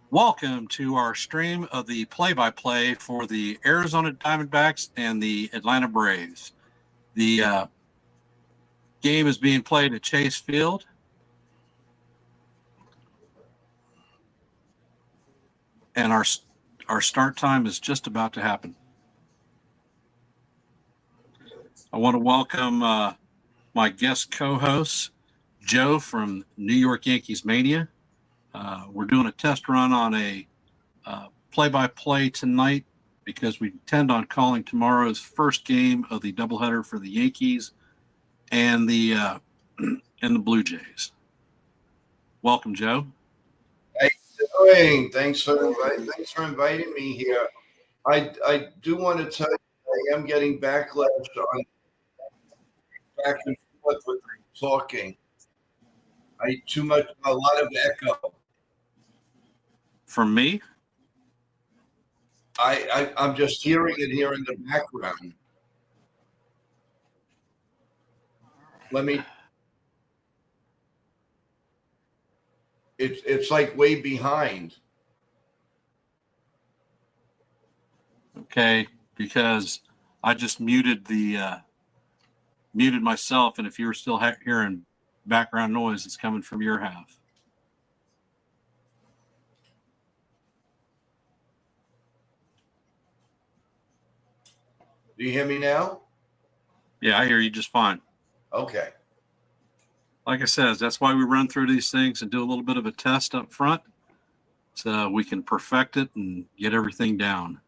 Welcome to our stream of the play-by-play for the Arizona Diamondbacks and the Atlanta Braves. The game is being played at Chase Field. And our start time is just about to happen. I want to welcome my guest co-host, Joe from New York Yankees Mania. We're doing a test run on a play-by-play tonight because we intend on calling tomorrow's first game of the doubleheader for the Yankees and the Blue Jays. Welcome, Joe. How you doing? Thanks for inviting me here. I do want to tell you I am getting backlash on back and forth with talking. A lot of echo. From me? I'm just hearing it here in the background. It's like way behind. Okay, because I just muted myself, and if you're still hearing background noise, it's coming from your half. Do you hear me now? Yeah, I hear you just fine. Okay. Like I said, that's why we run through these things and do a little bit of a test up front so we can perfect it and get everything down.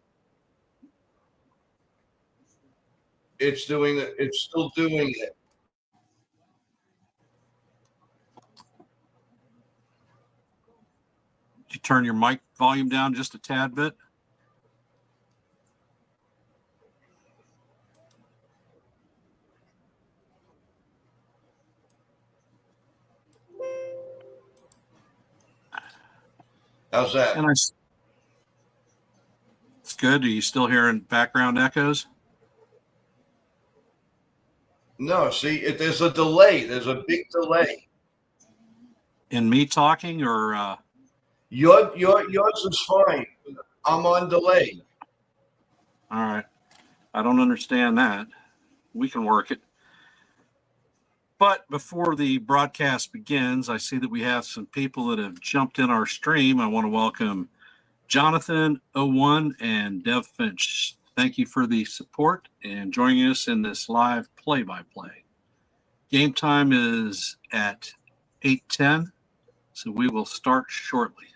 It's doing it. It's still doing it. Did you turn your mic volume down just a tad bit? How's that? It's good. Are you still hearing background echoes? No, see, there's a delay. There's a big delay. In me talking, or yours is fine. I'm on delay. All right. I don't understand that. We can work it. But before the broadcast begins, I see that we have some people that have jumped in our stream. I want to welcome Jonathan01 and Dev Finch. Thank you for the support and joining us in this live play-by-play. Game time is at 8:10, so we will start shortly.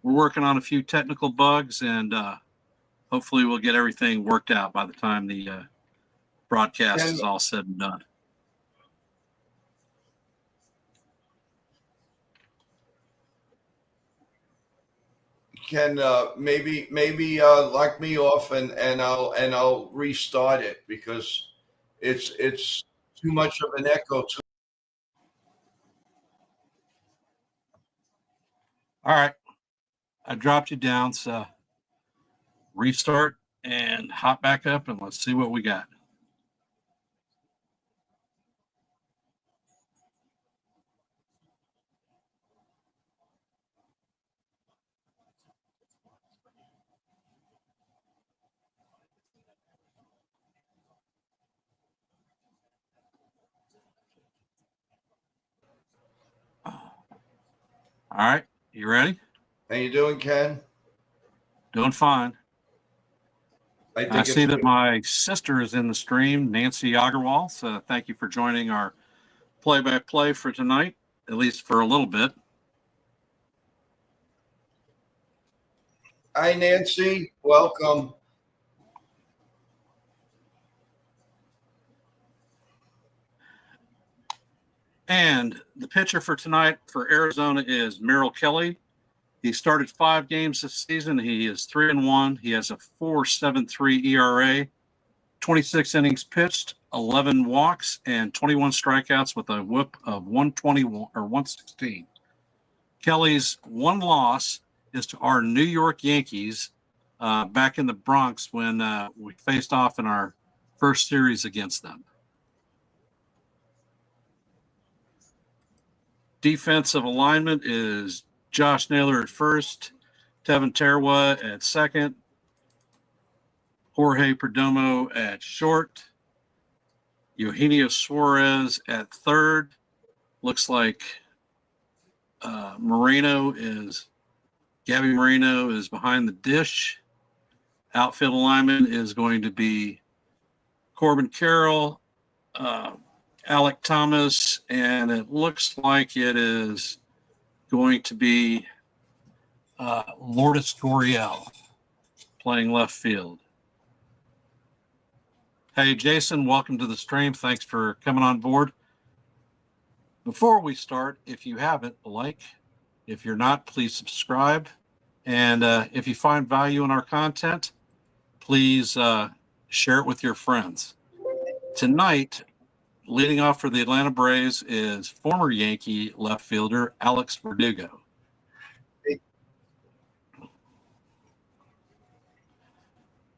We're working on a few technical bugs, and hopefully we'll get everything worked out by the time the broadcast is all said and done. Can maybe lock me off and I'll restart it because it's too much of an echo. All right, I dropped you down, so restart and hop back up, and let's see what we got. All right, you ready? How you doing, Ken? Doing fine. I see that my sister is in the stream, Nancy Agarwal. So thank you for joining our play-by-play for tonight, at least for a little bit. Hi, Nancy. Welcome. And the pitcher for tonight for Arizona is Merrill Kelly. He started 5 games this season. He is 3-1. He has a 4.73 ERA, 26 innings pitched, 11 walks, and 21 strikeouts with a whip of 121 or 116. Kelly's one loss is to our New York Yankees back in the Bronx when we faced off in our first series against them. Defensive alignment is Josh Naylor at first, Tevin Terwa at second. Jorge Perdomo at short. Eugenio Suarez at third. Looks like Gabby Moreno is behind the dish. Outfield alignment is going to be Corbin Carroll, Alec Thomas, and it looks like it is going to be Lourdes Gurriel playing left field. Hey, Jason, welcome to the stream. Thanks for coming on board. Before we start, if you haven't, like. If you're not, please subscribe. And if you find value in our content, please share it with your friends. Tonight, leading off for the Atlanta Braves is former Yankee left fielder Alex Verdugo.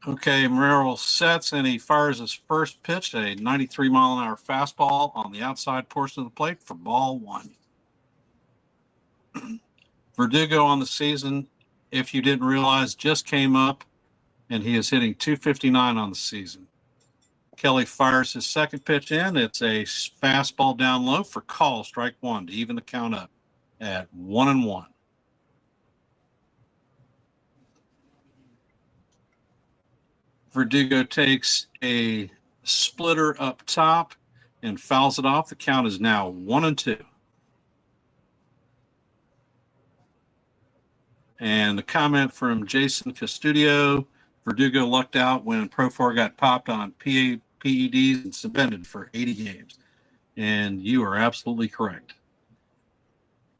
Okay, Merrill sets and he fires his first pitch, a 93-mile-an-hour fastball on the outside portion of the plate for ball one. Verdugo on the season, if you didn't realize, just came up, and he is hitting .259 on the season. Kelly fires his second pitch in. It's a fastball down low for call, strike one, to even the count up at 1-1. Verdugo takes a splitter up top and fouls it off. The count is now 1-2. And the comment from Jason Custodio, Verdugo lucked out when Profar got popped on PEDs and suspended for 80 games. And you are absolutely correct.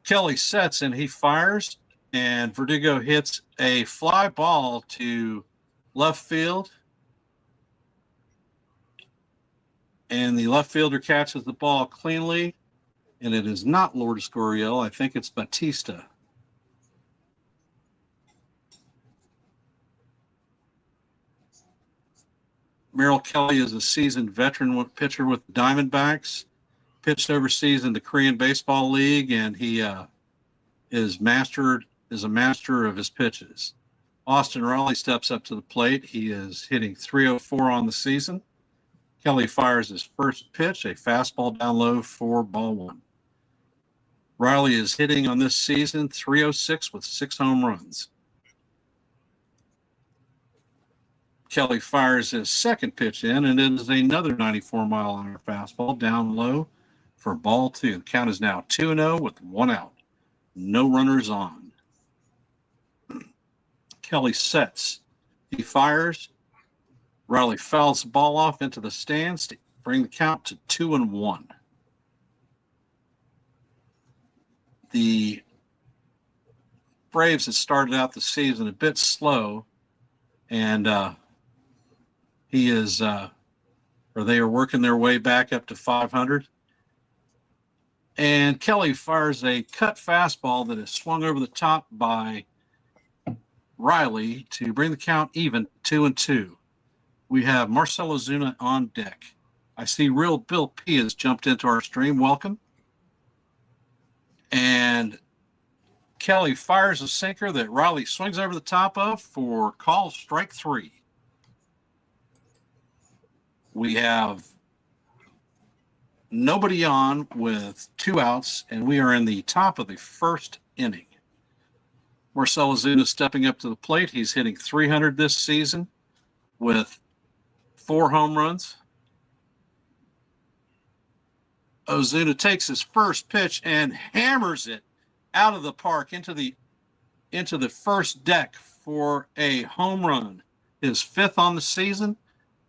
Kelly sets and he fires, and Verdugo hits a fly ball to left field. And the left fielder catches the ball cleanly, and it is not Lourdes Gurriel. I think it's Batista. Merrill Kelly is a seasoned veteran pitcher with the Diamondbacks, pitched overseas in the Korean Baseball League, and he is a master of his pitches. Austin Riley steps up to the plate. He is hitting .304 on the season. Kelly fires his first pitch, a fastball down low for ball one. Riley is hitting on this season .306 with 6 home runs. Kelly fires his second pitch in, and it is another 94-mile-an-hour fastball down low for ball two. The count is now 2-0 with 1 out. No runners on. Kelly sets. He fires. Riley fouls the ball off into the stands to bring the count to 2-1. The Braves had started out the season a bit slow, and they are working their way back up to 500. And Kelly fires a cut fastball that is swung over the top by Riley to bring the count even, 2-2. We have Marcell Ozuna on deck. I see Real Bill P has jumped into our stream. Welcome. And Kelly fires a sinker that Riley swings over the top of for call, strike three. We have nobody on with 2 outs, and we are in the top of the first inning. Marcell Ozuna stepping up to the plate. He's hitting .300 this season with 4 home runs. Ozuna takes his first pitch and hammers it out of the park into the first deck for a home run, his 5th on the season,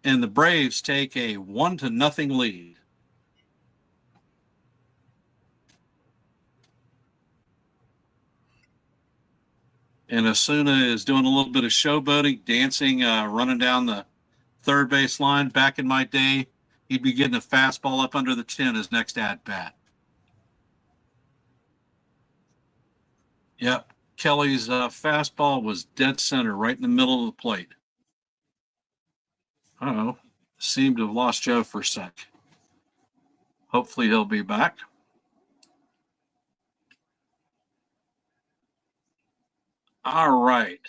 and the Braves take a 1-0 lead. And Ozuna is doing a little bit of showboating, dancing, running down the third base line. Back in my day, he'd be getting a fastball up under the chin his next at-bat. Yep, Kelly's fastball was dead center, right in the middle of the plate. Uh-oh, seemed to have lost Joe for a sec. Hopefully he'll be back. All right.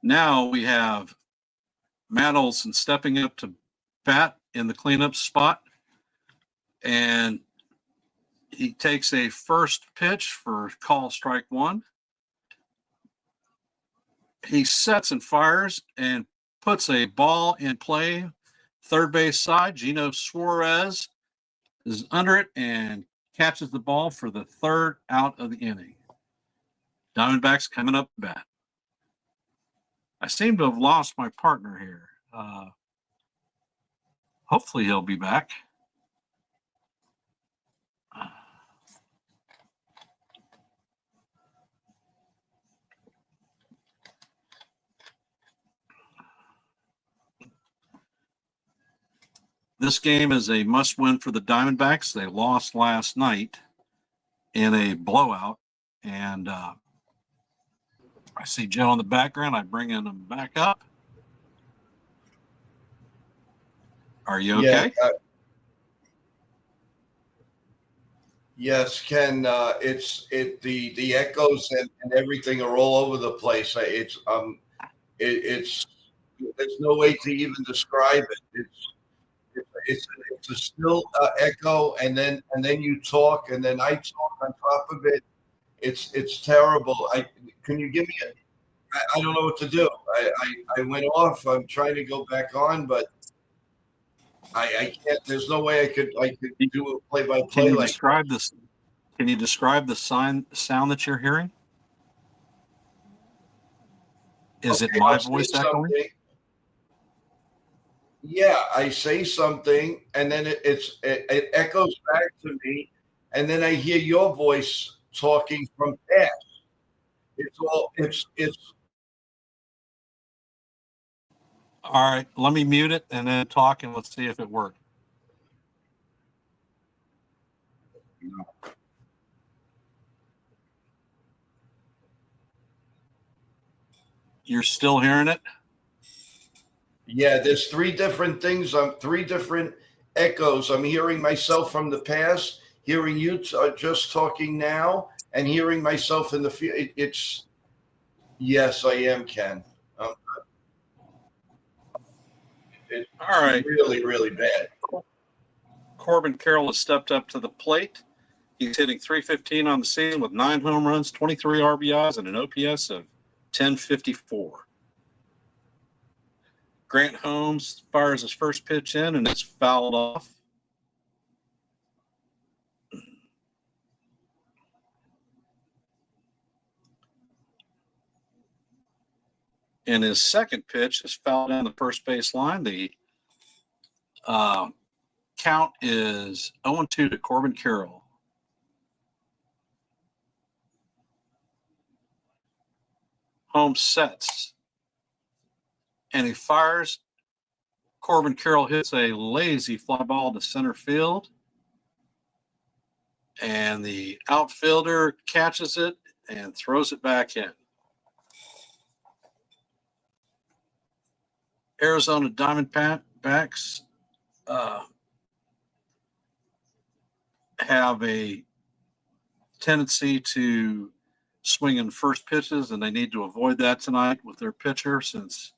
Now we have Matt Olson stepping up to bat in the cleanup spot. And he takes a first pitch for call strike one. He sets and fires and puts a ball in play. Third base side, Gino Suarez is under it and catches the ball for the third out of the inning. Diamondbacks coming up to bat. I seem to have lost my partner here. Hopefully he'll be back. This game is a must-win for the Diamondbacks. They lost last night in a blowout, and I see Joe in the background. I bring him back up. Are you okay? Yeah, yes, Ken. The echoes and everything are all over the place. It's there's no way to even describe it. It's a still echo, and then you talk, and then I talk on top of it. It's terrible. Can you give me I don't know what to do. I went off. I'm trying to go back on, but I can't. There's no way I could do a play by play like describe this? Can you describe the sound that you're hearing? Is it my voice echoing? Yeah, I say something, and then it echoes back to me, and then I hear your voice talking from past. It's All right, let me mute it and then talk, and let's see if it worked. No. You're still hearing it? Yeah, there's three different things. Three different echoes. I'm hearing myself from the past, hearing you just talking now, and hearing myself in the future. It's yes, I am, Ken. It's All right. Really, really bad. Corbin Carroll has stepped up to the plate. He's hitting .315 on the season with 9 home runs, 23 RBIs, and an OPS of 1054. Grant Holmes fires his first pitch in, and it's fouled off. And his second pitch is fouled down the first base line. The count is 0-2 to Corbin Carroll. Holmes sets, and he fires. Corbin Carroll hits a lazy fly ball to center field, and the outfielder catches it and throws it back in. Arizona Diamondbacks have a tendency to swing in first pitches, and they need to avoid that tonight with their pitcher, since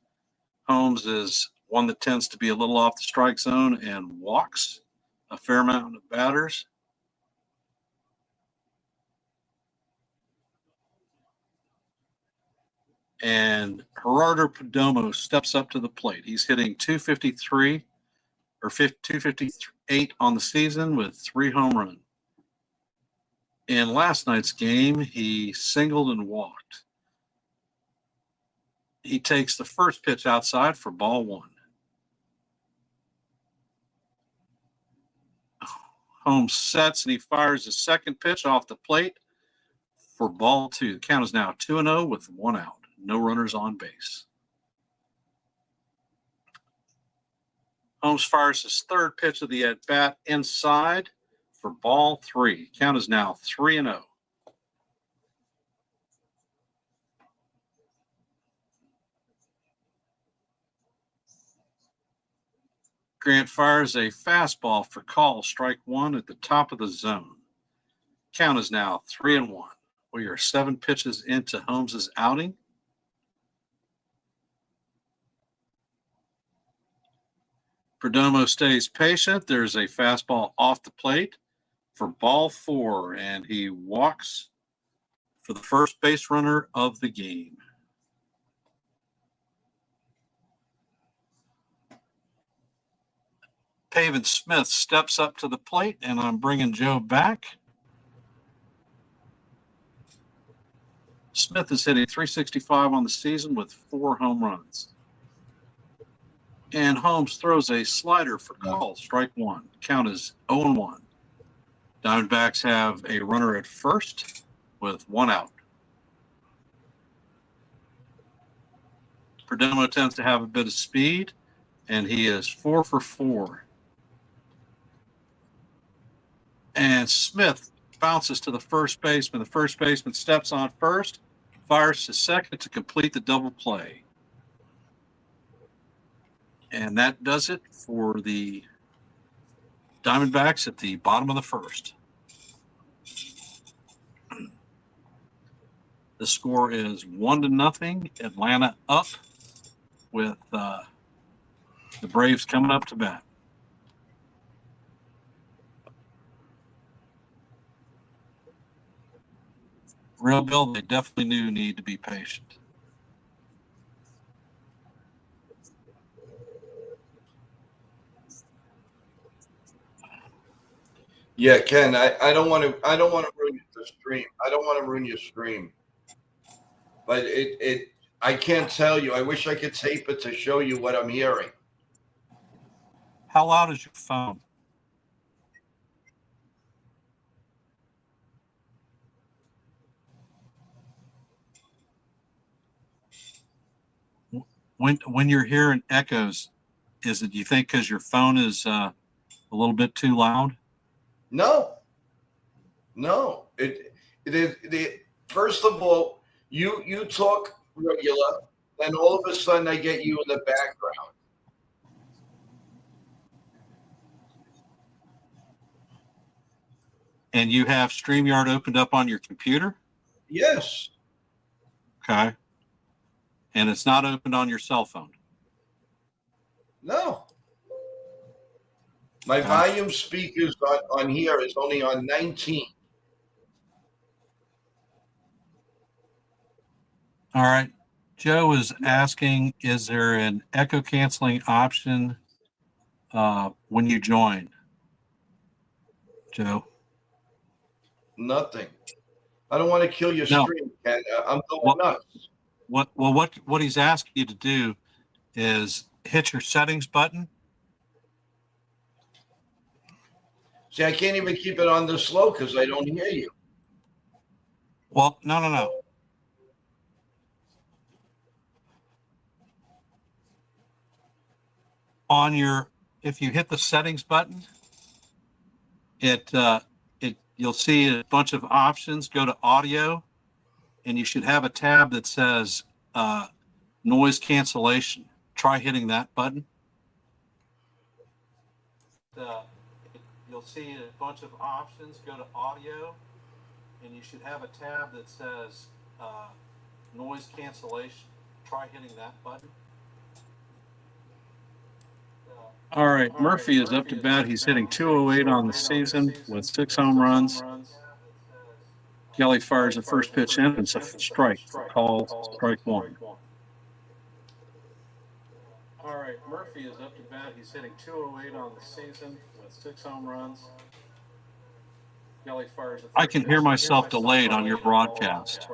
Holmes is one that tends to be a little off the strike zone and walks a fair amount of batters. And Gerardo Perdomo steps up to the plate. He's hitting .253 or .258 on the season with 3 home runs. In last night's game, he singled and walked. He takes the first pitch outside for ball 1. Holmes sets, and he fires his second pitch off the plate for ball 2. The count is now 2-0 with 1 out. No runners on base. Holmes fires his third pitch of the at-bat inside for ball 3. Count is now 3-0. Grant fires a fastball for call strike 1 at the top of the zone. Count is now 3-1. We are 7 pitches into Holmes's outing. Perdomo stays patient. There's a fastball off the plate for ball 4, and he walks for the first base runner of the game. Pavin Smith steps up to the plate, and I'm bringing Joe back. Smith is hitting .365 on the season with 4 home runs. And Holmes throws a slider for call, strike 1. Count is 0-1. Diamondbacks have a runner at first with 1 out. Perdomo tends to have a bit of speed, and he is 4 for 4. And Smith bounces to the first baseman. The first baseman steps on first, fires to second to complete the double play. And that does it for the Diamondbacks at the bottom of the first. The score is 1-0. Atlanta up with the Braves coming up to bat. Real Bill, they definitely do need to be patient. Yeah, Ken, I don't want to ruin the stream. I don't want to ruin your stream. But I can't tell you. I wish I could tape it to show you what I'm hearing. How loud is your phone? When you're hearing echoes, is it, you think, because your phone is a little bit too loud? No. It is. First of all, you talk regular, then all of a sudden I get you in the background. And you have StreamYard opened up on your computer? Yes. Okay. And it's not opened on your cell phone? No. My volume speakers on here is only on 19. All right. Joe is asking, is there an echo canceling option when you join? Joe? Nothing. I don't want to kill your stream, Ken. I'm going nuts. What he's asking you to do is hit your settings button. See, I can't even keep it on this low because I don't hear you. Well, no. If you hit the settings button, you'll see a bunch of options. Go to audio, and you should have a tab that says noise cancellation. Try hitting that button. You'll see a bunch of options. Go to audio, and you should have a tab that says noise cancellation. Try hitting that button. All right, Murphy is up to bat. He's hitting .208 on the season with 6 home runs. Kelly fires the first pitch in. It's a strike. Call strike 1. All right, Murphy is up to bat. He's hitting .208 on the season with 6 home runs. Kelly fires the first I can hear myself delayed on your broadcast.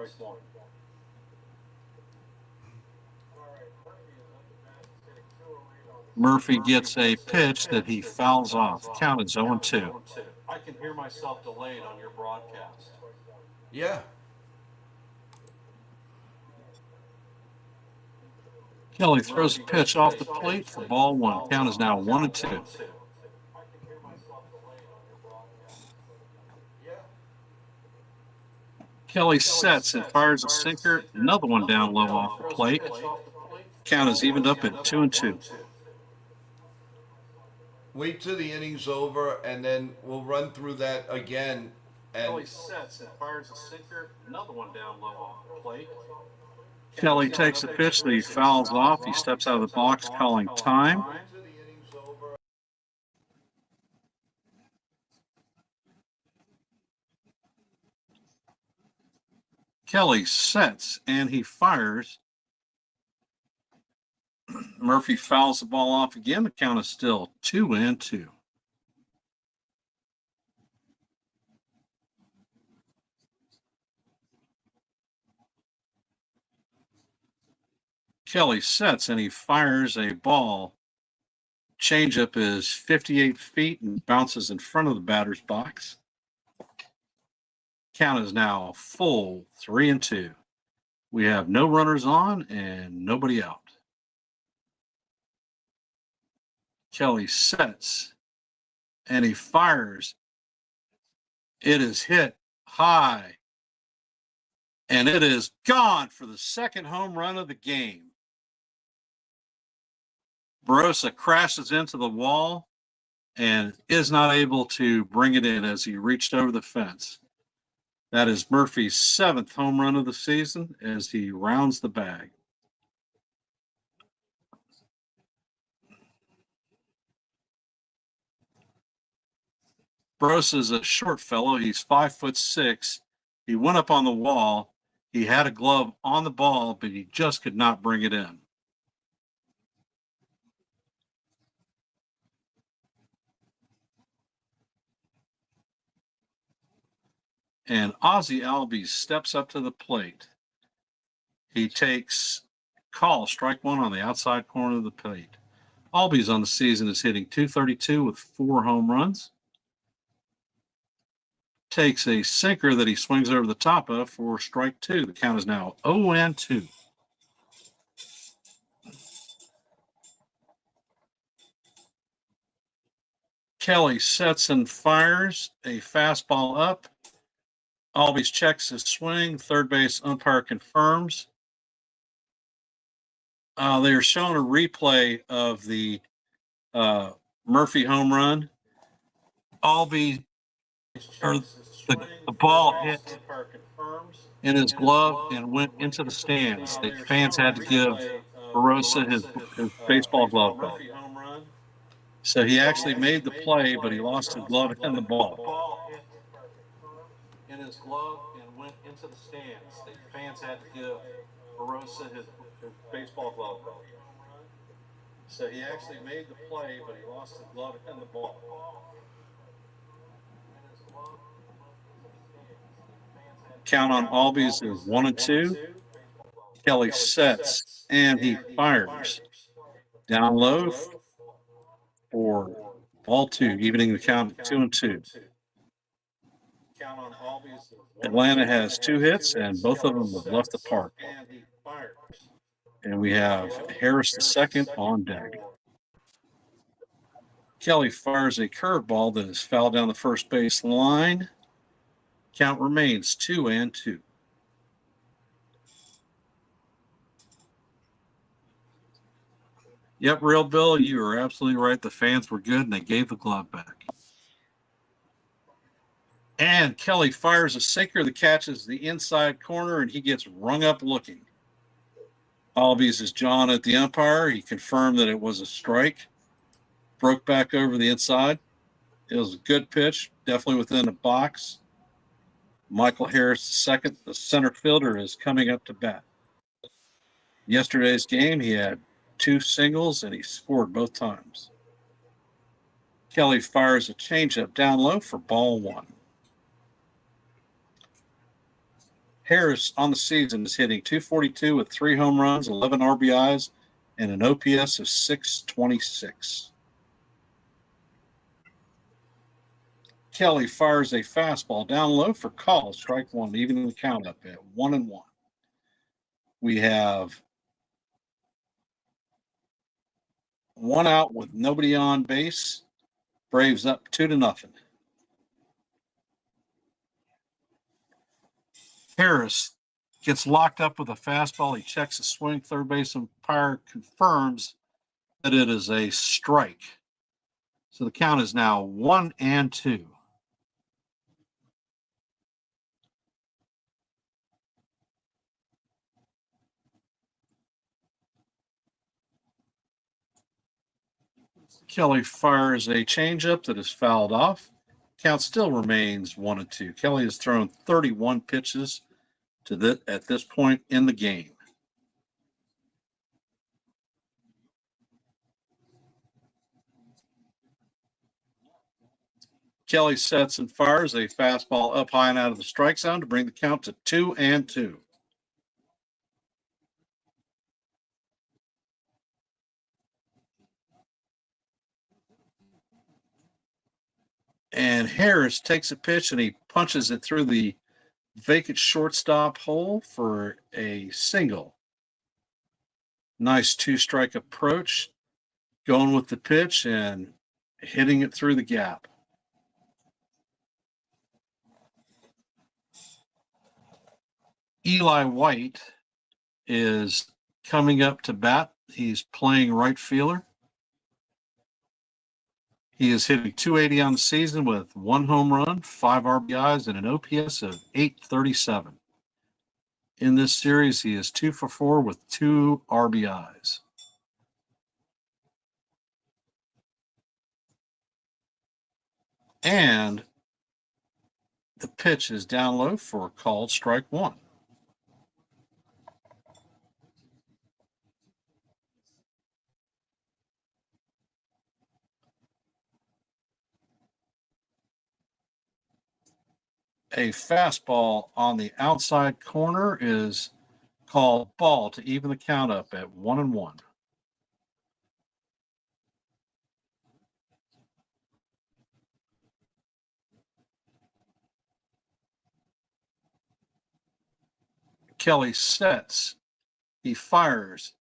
Murphy gets a pitch that he fouls off. The count is 0-2. I can hear myself delayed on your broadcast. Yeah. Kelly throws a pitch off the plate for ball 1. Count is now 1-2. Kelly sets and fires a sinker. Another one down low off the plate. Count is evened up at 2-2. Wait till the inning's over, and then we'll run through that again Kelly sets and fires a sinker. Another one down low off the plate. Kelly takes a pitch that he fouls off. He steps out of the box, calling time. Kelly sets and he fires. Murphy fouls the ball off again. The count is still 2-2. Kelly sets and he fires a ball. Changeup is 58 feet and bounces in front of the batter's box. Count is now full 3-2. We have no runners on and nobody out. Kelly sets and he fires. It is hit high and it is gone for the second home run of the game. Barossa crashes into the wall and is not able to bring it in as he reached over the fence. That is Murphy's 7th home run of the season as he rounds the bag. Barossa is a short fellow. He's 5'6". He went up on the wall. He had a glove on the ball, but he just could not bring it in. And Ozzie Albies steps up to the plate. He takes call, strike one on the outside corner of the plate. Albies on the season is hitting .232 with 4 home runs. Takes a sinker that he swings over the top of for strike 2. The count is now 0-2. Kelly sets and fires a fastball up. Albies checks his swing. Third base umpire confirms. They are showing a replay of the Murphy home run. Albies, or the ball hit in his glove and went into the stands. The fans had to give Barossa his baseball glove back. So he actually made the play, but he lost his glove and the ball. In his glove and went into the stands. The fans had to give Barossa his baseball glove back. So he actually made the play, but he lost his glove and the ball. Count on Albies is 1-2. Kelly sets and he fires down low for ball 2, evening the count at 2-2. Atlanta has 2 hits and both of them have left the park. And we have Harris the second on deck. Kelly fires a curveball that is fouled down the first base line. Count remains 2-2. Yep, Real Bill, you are absolutely right. The fans were good and they gave the glove back. And Kelly fires a sinker that catches the inside corner and he gets rung up looking. Albies is John at the umpire. He confirmed that it was a strike. Broke back over the inside. It was a good pitch, definitely within the box. Michael Harris, second, the center fielder, is coming up to bat. Yesterday's game, he had 2 singles and he scored both times. Kelly fires a changeup down low for ball 1. Harris on the season is hitting .242 with 3 home runs, 11 RBIs, and an OPS of .626. Kelly fires a fastball down low for call, strike 1, evening the count up at 1-1. We have 1 out with nobody on base. Braves up 2-0. Harris gets locked up with a fastball. He checks the swing. Third base umpire confirms that it is a strike. So the count is now 1-2. Kelly fires a changeup that is fouled off. Count still remains 1-2. Kelly has thrown 31 pitches at this point in the game. Kelly sets and fires a fastball up high and out of the strike zone to bring the count to 2-2. And Harris takes a pitch and he punches it through the vacant shortstop hole for a single. Nice two-strike approach, going with the pitch and hitting it through the gap. Eli White is coming up to bat. He's playing right fielder. He is hitting .280 on the season with 1 home run, 5 RBIs, and an OPS of .837. In this series, he is 2 for 4 with 2 RBIs. And the pitch is down low for called strike 1. A fastball on the outside corner is called ball to even the count up at 1-1. Kelly sets, he fires,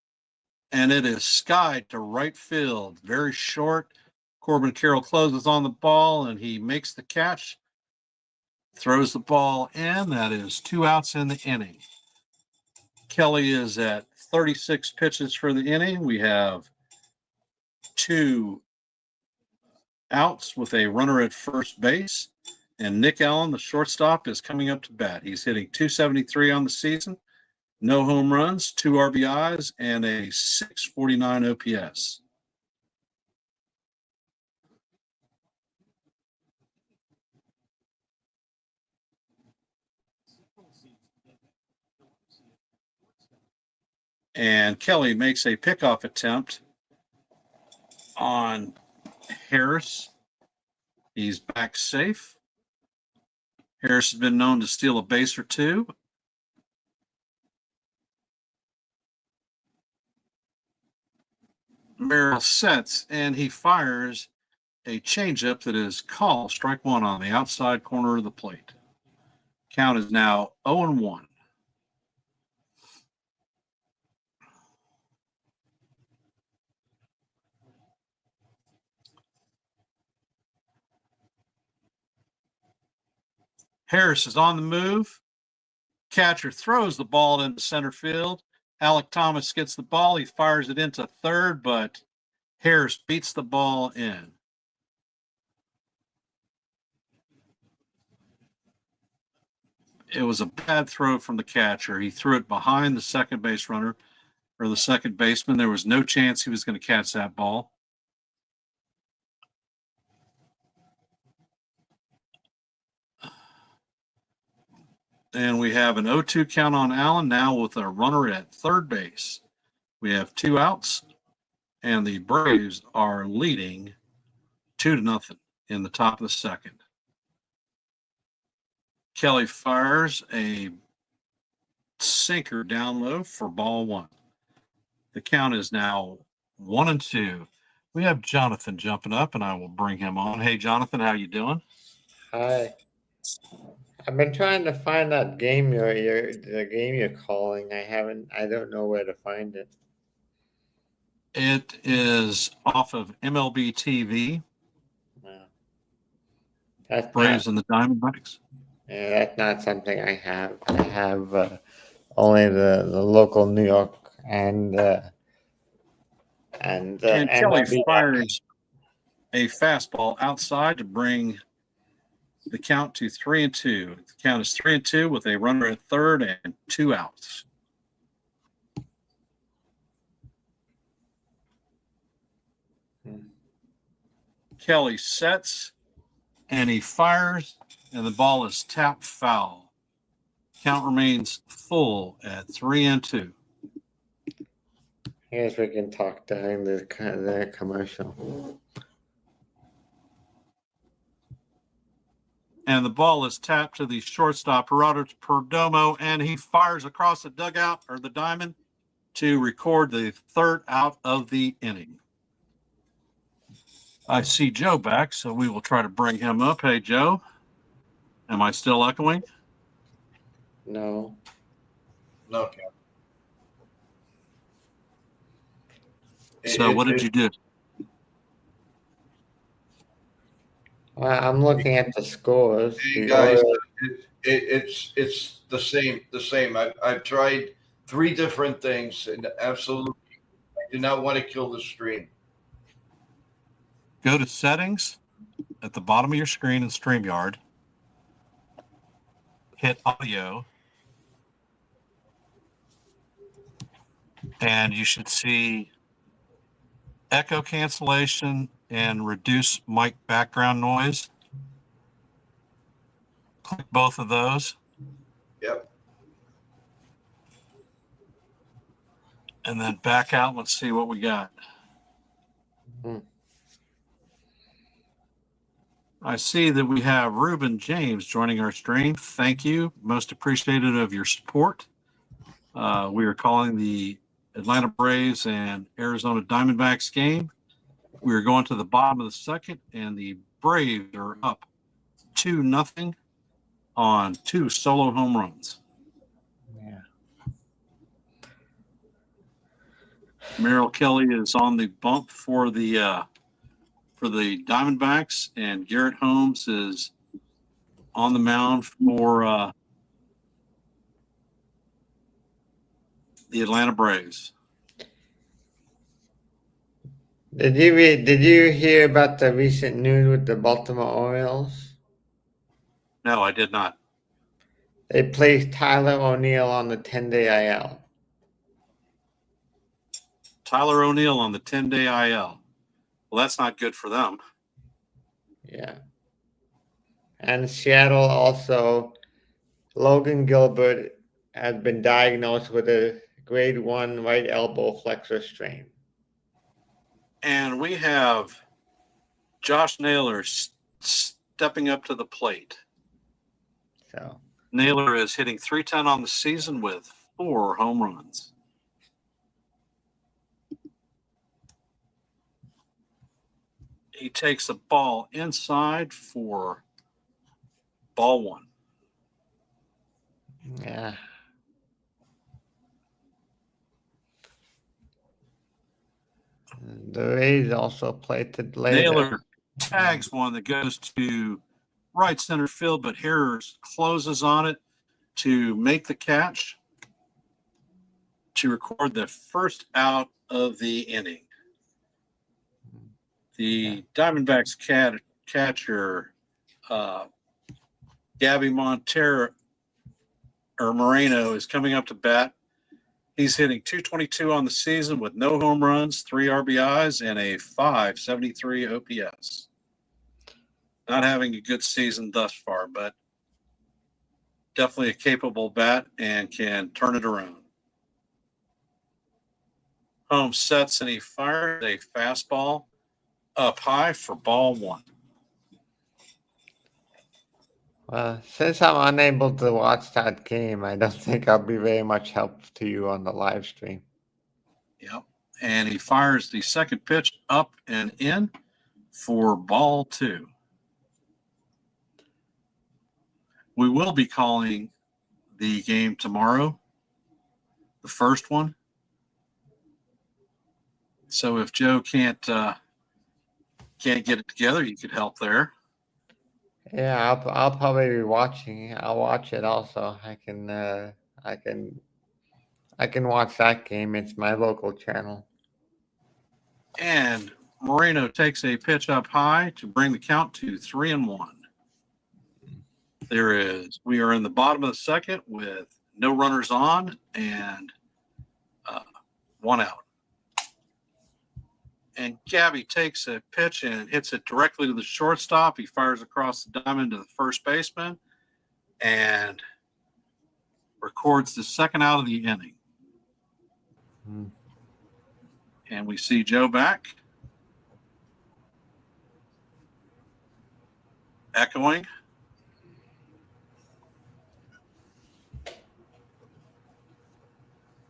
and it is skied to right field. Very short. Corbin Carroll closes on the ball, and he makes the catch, throws the ball in. That is 2 outs in the inning. Kelly is at 36 pitches for the inning. We have 2 outs with a runner at first base. And Nick Allen, the shortstop, is coming up to bat. He's hitting .273 on the season, no home runs, 2 RBIs, and a .649 OPS. And Kelly makes a pickoff attempt on Harris. He's back safe. Harris has been known to steal a base or 2. Merrill sets, and he fires a changeup that is called strike 1 on the outside corner of the plate. Count is now 0-1. Harris is on the move. Catcher throws the ball into center field. Alec Thomas gets the ball. He fires it into third, but Harris beats the ball in. It was a bad throw from the catcher. He threw it behind the second base runner or the second baseman. There was no chance he was going to catch that ball. And we have an 0-2 count on Allen now with a runner at third base. We have 2 outs, and the Braves are leading 2-0 in the top of the second. Kelly fires a sinker down low for ball 1. The count is now 1-2. We have Jonathan jumping up, and I will bring him on. Hey, Jonathan, how you doing? Hi. I've been trying to find that game the game you're calling. I don't know where to find it. It is off of MLB TV. Wow. That's Braves and the Diamondbacks. Yeah, that's not something I have. I have only the local New York and Kelly MLB. fires a fastball outside to bring the count to 3-2. The count is 3-2 with a runner at third and 2 outs. Kelly sets and he fires, and the ball is tapped foul. Count remains full at 3-2. I guess we can talk during the commercial. And the ball is tapped to the shortstop, Gerardo Perdomo, and he fires across the dugout or the diamond to record the third out of the inning. I see Joe back, so we will try to bring him up. Hey, Joe, am I still echoing? No. No. So what did you do? Well, I'm looking at the scores. Hey The guys, Orioles- it's the same. I've tried 3 different things, and absolutely, I do not want to kill the stream. Go to settings at the bottom of your screen in StreamYard. Hit audio. And you should see echo cancellation and reduce mic background noise. Click both of those. Yep. And then back out. Let's see what we got. I see that we have Reuben James joining our stream. Thank you. Most appreciated of your support. We are calling the Atlanta Braves and Arizona Diamondbacks game. We are going to the bottom of the second, and the Braves are up 2-0 on 2 solo home runs. Yeah. Merrill Kelly is on the bump for the Diamondbacks, and Garrett Holmes is on the mound for the Atlanta Braves. Did you hear about the recent news with the Baltimore Orioles? No, I did not. They placed Tyler O'Neill on the 10-day IL. Tyler O'Neill on the 10-day IL. Well, that's not good for them. Yeah. And Seattle also, Logan Gilbert has been diagnosed with a grade 1 right elbow flexor strain. And we have Josh Naylor stepping up to the plate. So Naylor is hitting .310 on the season with 4 home runs. He takes a ball inside for ball 1. yeah. The Rays also played today. Naylor tags one that goes to right center field, but Harris closes on it to make the catch to record the first out of the inning. The Diamondbacks catcher, Gabby Moreno, is coming up to bat. He's hitting .222 on the season with no home runs, 3 RBIs, and a .573 OPS. Not having a good season thus far, but definitely a capable bat and can turn it around. Holmes sets and he fires a fastball up high for ball 1. Well, since I'm unable to watch that game, I don't think I'll be very much help to you on the live stream. Yep. And he fires the second pitch up and in for ball 2. We will be calling the game tomorrow, the first one. So if Joe can't get it together, you could help there. Yeah, I'll probably be watching. I'll watch it also. I can watch that game. It's my local channel. And Moreno takes a pitch up high to bring the count to 3-1. We are in the bottom of the second with no runners on and 1 out. And Gabby takes a pitch and hits it directly to the shortstop. He fires across the diamond to the first baseman and records the second out of the inning. And we see Joe back. Echoing.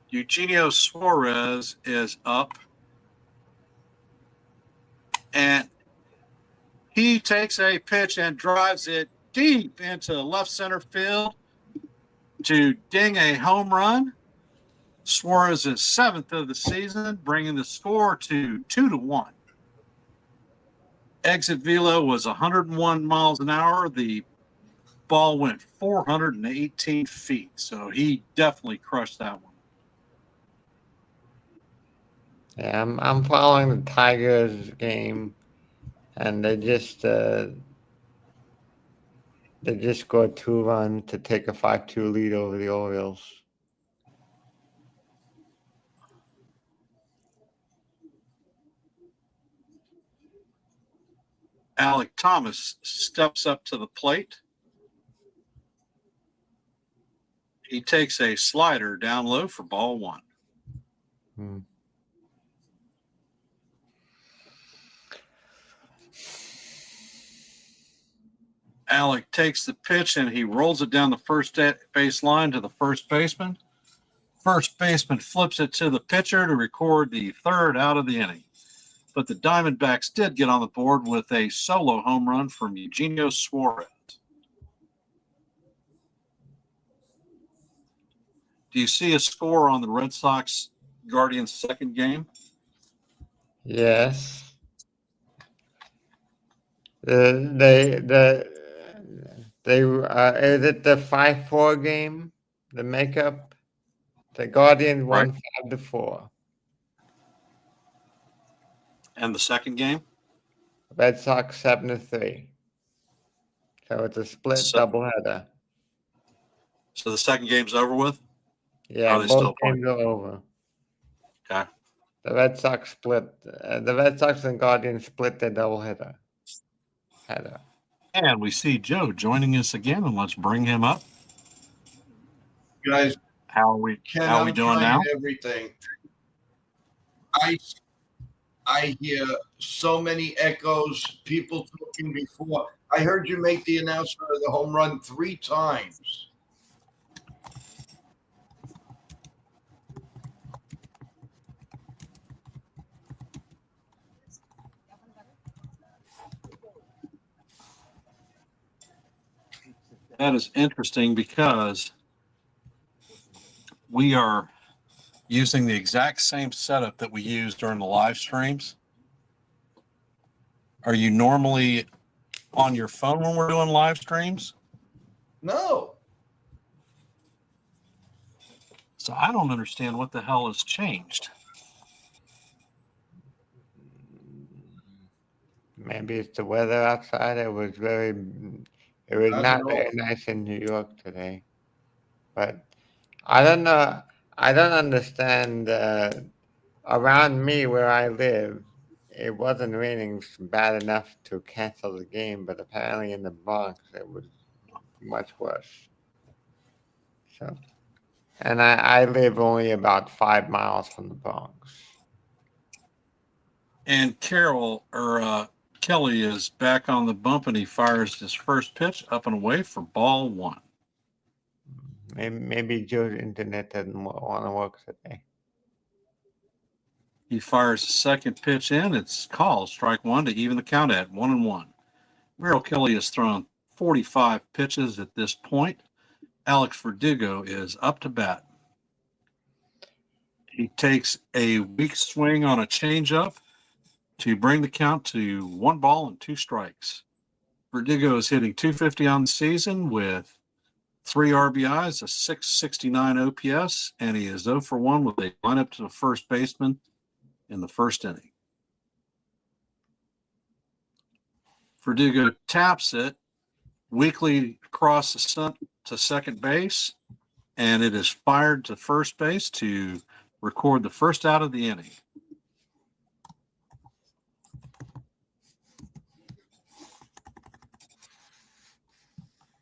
Eugenio Suarez is up. And he takes a pitch and drives it deep into left center field to ding a home run. Suarez's 7th of the season, bringing the score to 2-1. Exit velo was 101 miles an hour. The ball went 418 feet, so he definitely crushed that one. Yeah, I'm following the Tigers game, and they just scored 2 runs to take a 5-2 lead over the Orioles. Alec Thomas steps up to the plate. He takes a slider down low for ball 1. Alec takes the pitch and he rolls it down the first base line to the first baseman. First baseman flips it to the pitcher to record the 3rd out of the inning. But the Diamondbacks did get on the board with a solo home run from Eugenio Suarez. Do you see a score on the Red Sox Guardians second game? Yes. They is it the 5-4 game? The makeup? The Guardians won 5-4. And the second game? Red Sox 7-3. So it's a split doubleheader. So the second game's over with? Yeah, both games are over. Okay. The Red Sox split. The Red Sox and Guardians split their doubleheader. And we see Joe joining us again, and let's bring him up. Guys, how are we doing now? Everything. I hear so many echoes, people talking before. I heard you make the announcement of the home run 3 times. That is interesting because we are using the exact same setup that we use during the live streams. Are you normally on your phone when we're doing live streams? No. So I don't understand what the hell has changed. Maybe it's the weather outside. It was not very nice in New York today. But I don't know. I don't understand. Around me where I live, it wasn't raining bad enough to cancel the game, but apparently in the Bronx it was much worse. So, and I live only about 5 miles from the Bronx. And Kelly is back on the bump, and he fires his first pitch up and away for ball 1. Maybe Joe's internet doesn't want to work today. He fires the second pitch in. It's called strike 1 to even the count at 1-1. Merrill Kelly has thrown 45 pitches at this point. Alex Verdugo is up to bat. He takes a weak swing on a changeup to bring the count to 1 ball and 2 strikes. Verdugo is hitting .250 on the season with 3 RBIs, a .669 OPS, and he is 0 for 1 with a lineup to the first baseman in the first inning. Verdugo taps it weakly across the sun to second base, and it is fired to first base to record the first out of the inning.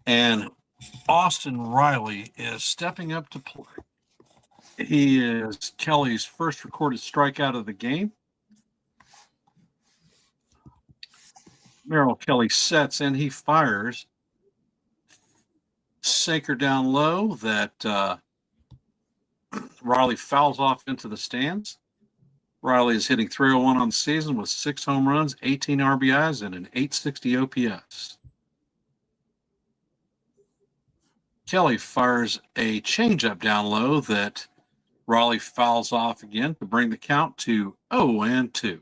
And Austin Riley is stepping up to play. He is Kelly's first recorded strikeout of the game. Merrill Kelly sets and he fires. Sinker down low that Riley fouls off into the stands. Riley is hitting 301 on the season with 6 home runs, 18 RBIs, and an 860 OPS. Kelly fires a changeup down low that Riley fouls off again to bring the count to 0-2.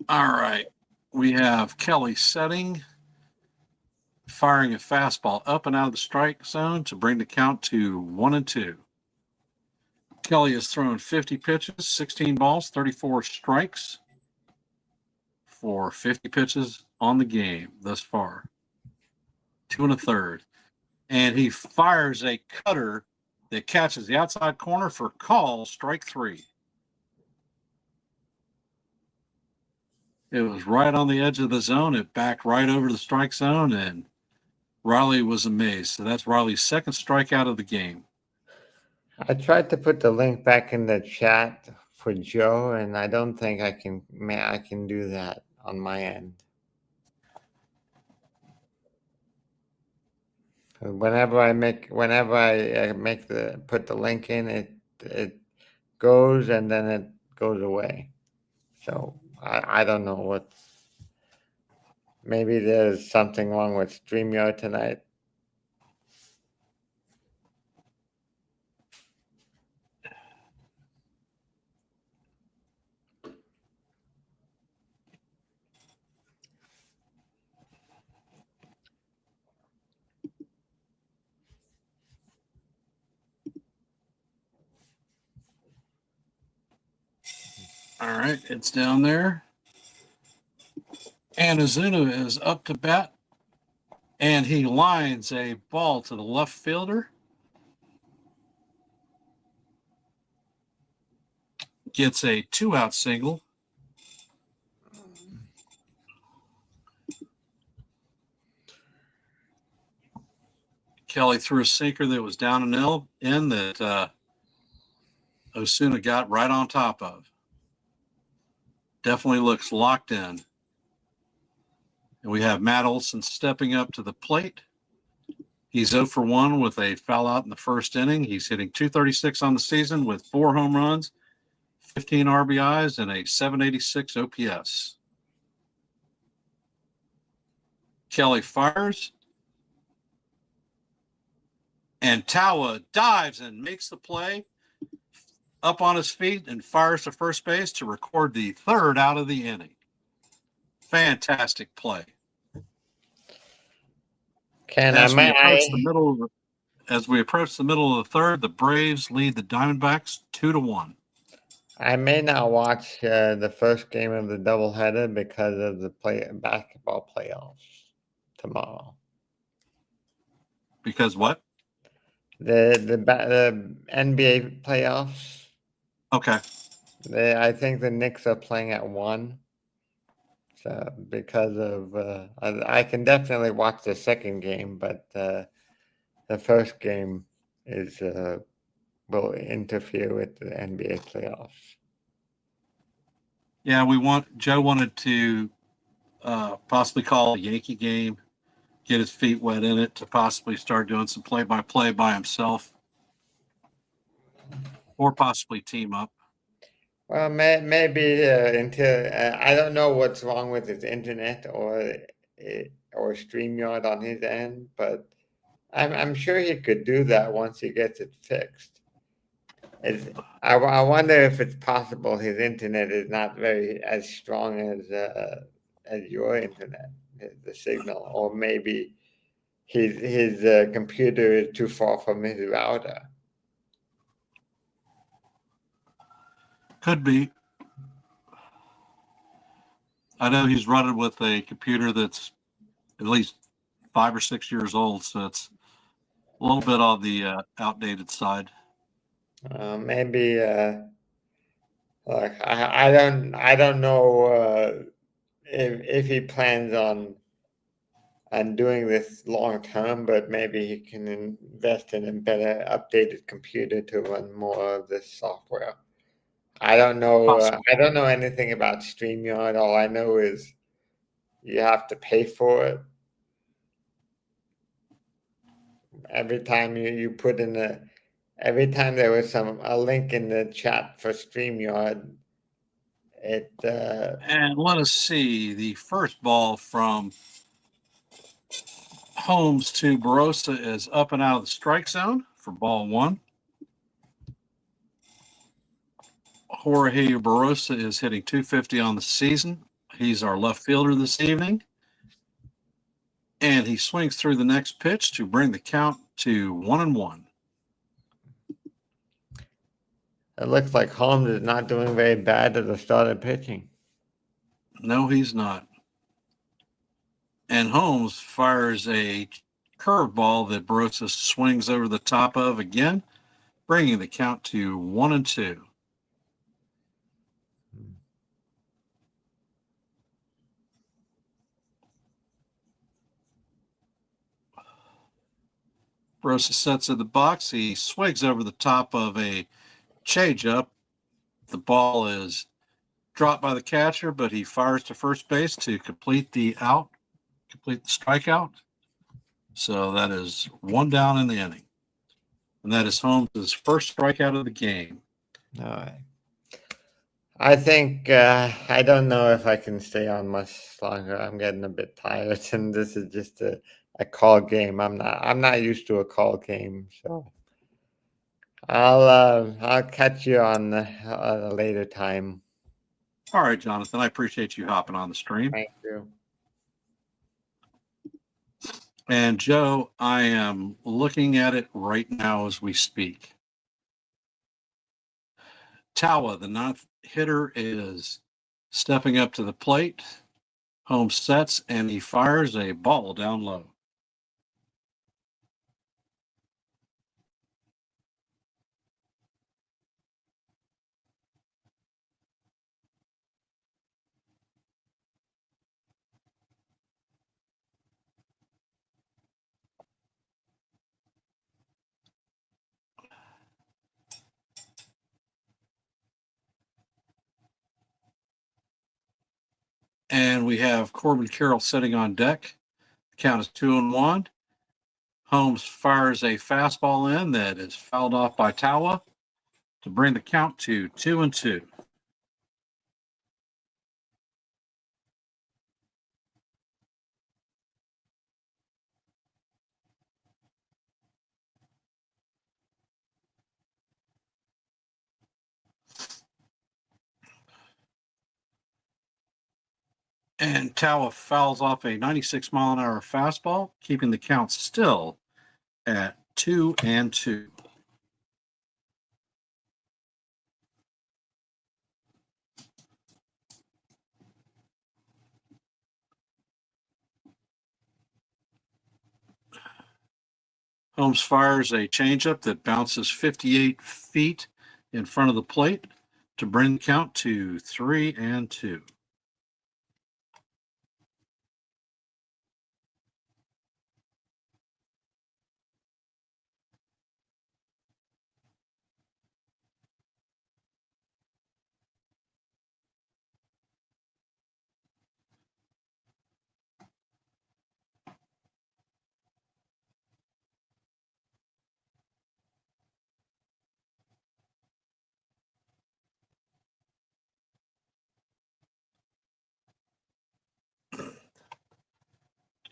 All right. We have Kelly setting, firing a fastball up and out of the strike zone to bring the count to 1-2. Kelly has thrown 50 pitches, 16 balls, 34 strikes for 50 pitches on the game thus far. 2 1/3. And he fires a cutter that catches the outside corner for call, strike 3. It was right on the edge of the zone. It backed right over the strike zone, and Riley was amazed. So that's Riley's second strikeout of the game. I tried to put the link back in the chat for Joe, and I don't think I can do that on my end. Whenever I put the link in, it goes and then it goes away. So I don't know what. Maybe there's something wrong with StreamYard tonight. All right, it's down there. And Ozuna is up to bat, and he lines a ball to the left fielder. Gets a 2-out single. Kelly threw a sinker that was down and in that Ozuna got right on top of. Definitely looks locked in. And we have Matt Olson stepping up to the plate. He's 0 for 1 with a foul out in the first inning. He's hitting .236 on the season with 4 home runs, 15 RBIs, and a .786 OPS. Kelly fires. And Tawa dives and makes the play up on his feet and fires to first base to record the 3rd out of the inning. Fantastic play. As we approach the middle of the 3rd, the Braves lead the Diamondbacks 2-1. I may not watch the first game of the doubleheader because of the basketball playoffs tomorrow. Because what? The NBA playoffs. Okay. I think the Knicks are playing at 1. So because of I can definitely watch the second game, but the first game will interfere with the NBA playoffs. Yeah, Joe wanted to possibly call a Yankee game, get his feet wet in it to possibly start doing some play-by-play by himself, or possibly team up. Well, maybe until I don't know what's wrong with his internet or StreamYard on his end, but I'm sure he could do that once he gets it fixed. I wonder if it's possible his internet is not as strong as your internet, the signal, or maybe his computer is too far from his router. Could be. I know he's running with a computer that's at least 5 or 6 years old, so it's a little bit on the outdated side. Maybe like I don't know if he plans on doing this long term, but maybe he can invest in a better updated computer to run more of this software. I don't know. Possible. I don't know anything about StreamYard. All I know is you have to pay for it. Every time you put in every time there was a link in the chat for StreamYard, it And let us see. The first ball from Holmes to Barossa is up and out of the strike zone for ball one. Jorge Barossa is hitting .250 on the season. He's our left fielder this evening. And he swings through the next pitch to bring the count to 1-1. it looks like Holmes is not doing very bad at the start of pitching. No, he's not. And Holmes fires a curveball that Barossa swings over the top of again, bringing the count to 1-2. Barossa sets in the box. He swings over the top of a changeup. The ball is dropped by the catcher, but he fires to first base to complete the strikeout. So that is one down in the inning. And that is Holmes' first strikeout of the game. All right. I think I don't know if I can stay on much longer. I'm getting a bit tired, and this is just a call game. I'm not used to a call game, so I'll catch you on a later time. All right, Jonathan. I appreciate you hopping on the stream. Thank you. And Joe, I am looking at it right now as we speak. Tawa, the ninth hitter, is stepping up to the plate. Holmes sets and he fires a ball down low. And we have Corbin Carroll sitting on deck. The count is 2-1. Holmes fires a fastball in that is fouled off by Tawa to bring the count to 2-2. And Tawa fouls off a 96-mile-an-hour fastball, keeping the count still at 2-2. Holmes fires a changeup that bounces 58 feet in front of the plate to bring the count to 3-2.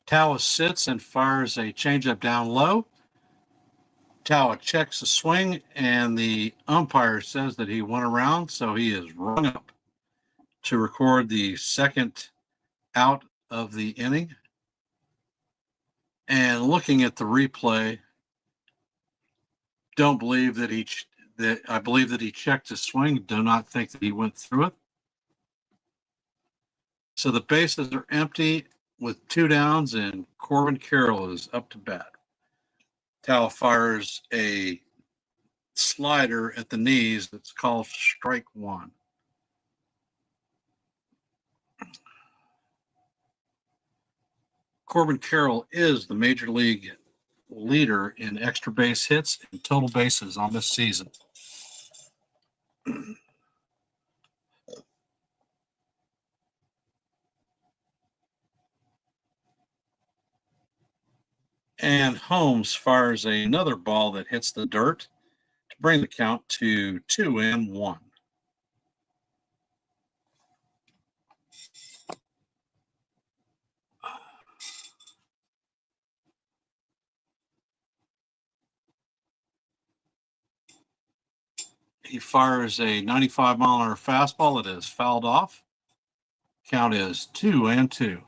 Tawa sits and fires a changeup down low. Tawa checks the swing, and the umpire says that he went around, so he is rung up to record the second out of the inning. And looking at the replay, don't believe that I believe that he checked his swing. Do not think that he went through it. So the bases are empty with 2 downs, and Corbin Carroll is up to bat. Tawa fires a slider at the knees. It's called strike one. Corbin Carroll is the major league leader in extra base hits and total bases on this season. And Holmes fires another ball that hits the dirt to bring the count to 2-1. He fires a 95-mile-an-hour fastball that is fouled off. Count is 2-2.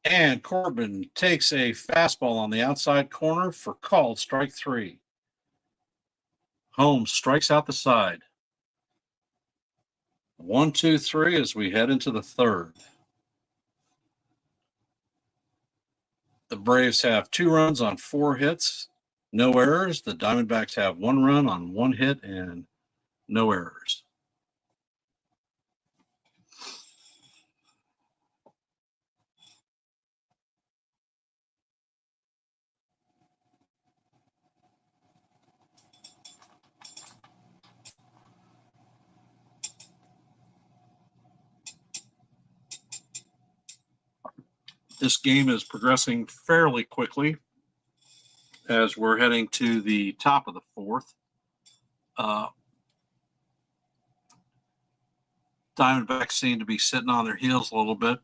And Corbin takes a fastball on the outside corner for called strike three. Holmes strikes out the side. 1-2-3 as we head into the third. The Braves have 2 runs on 4 hits, no errors. The Diamondbacks have 1 run on 1 hit and no errors. This game is progressing fairly quickly as we're heading to the top of the fourth. Diamondbacks seem to be sitting on their heels a little bit.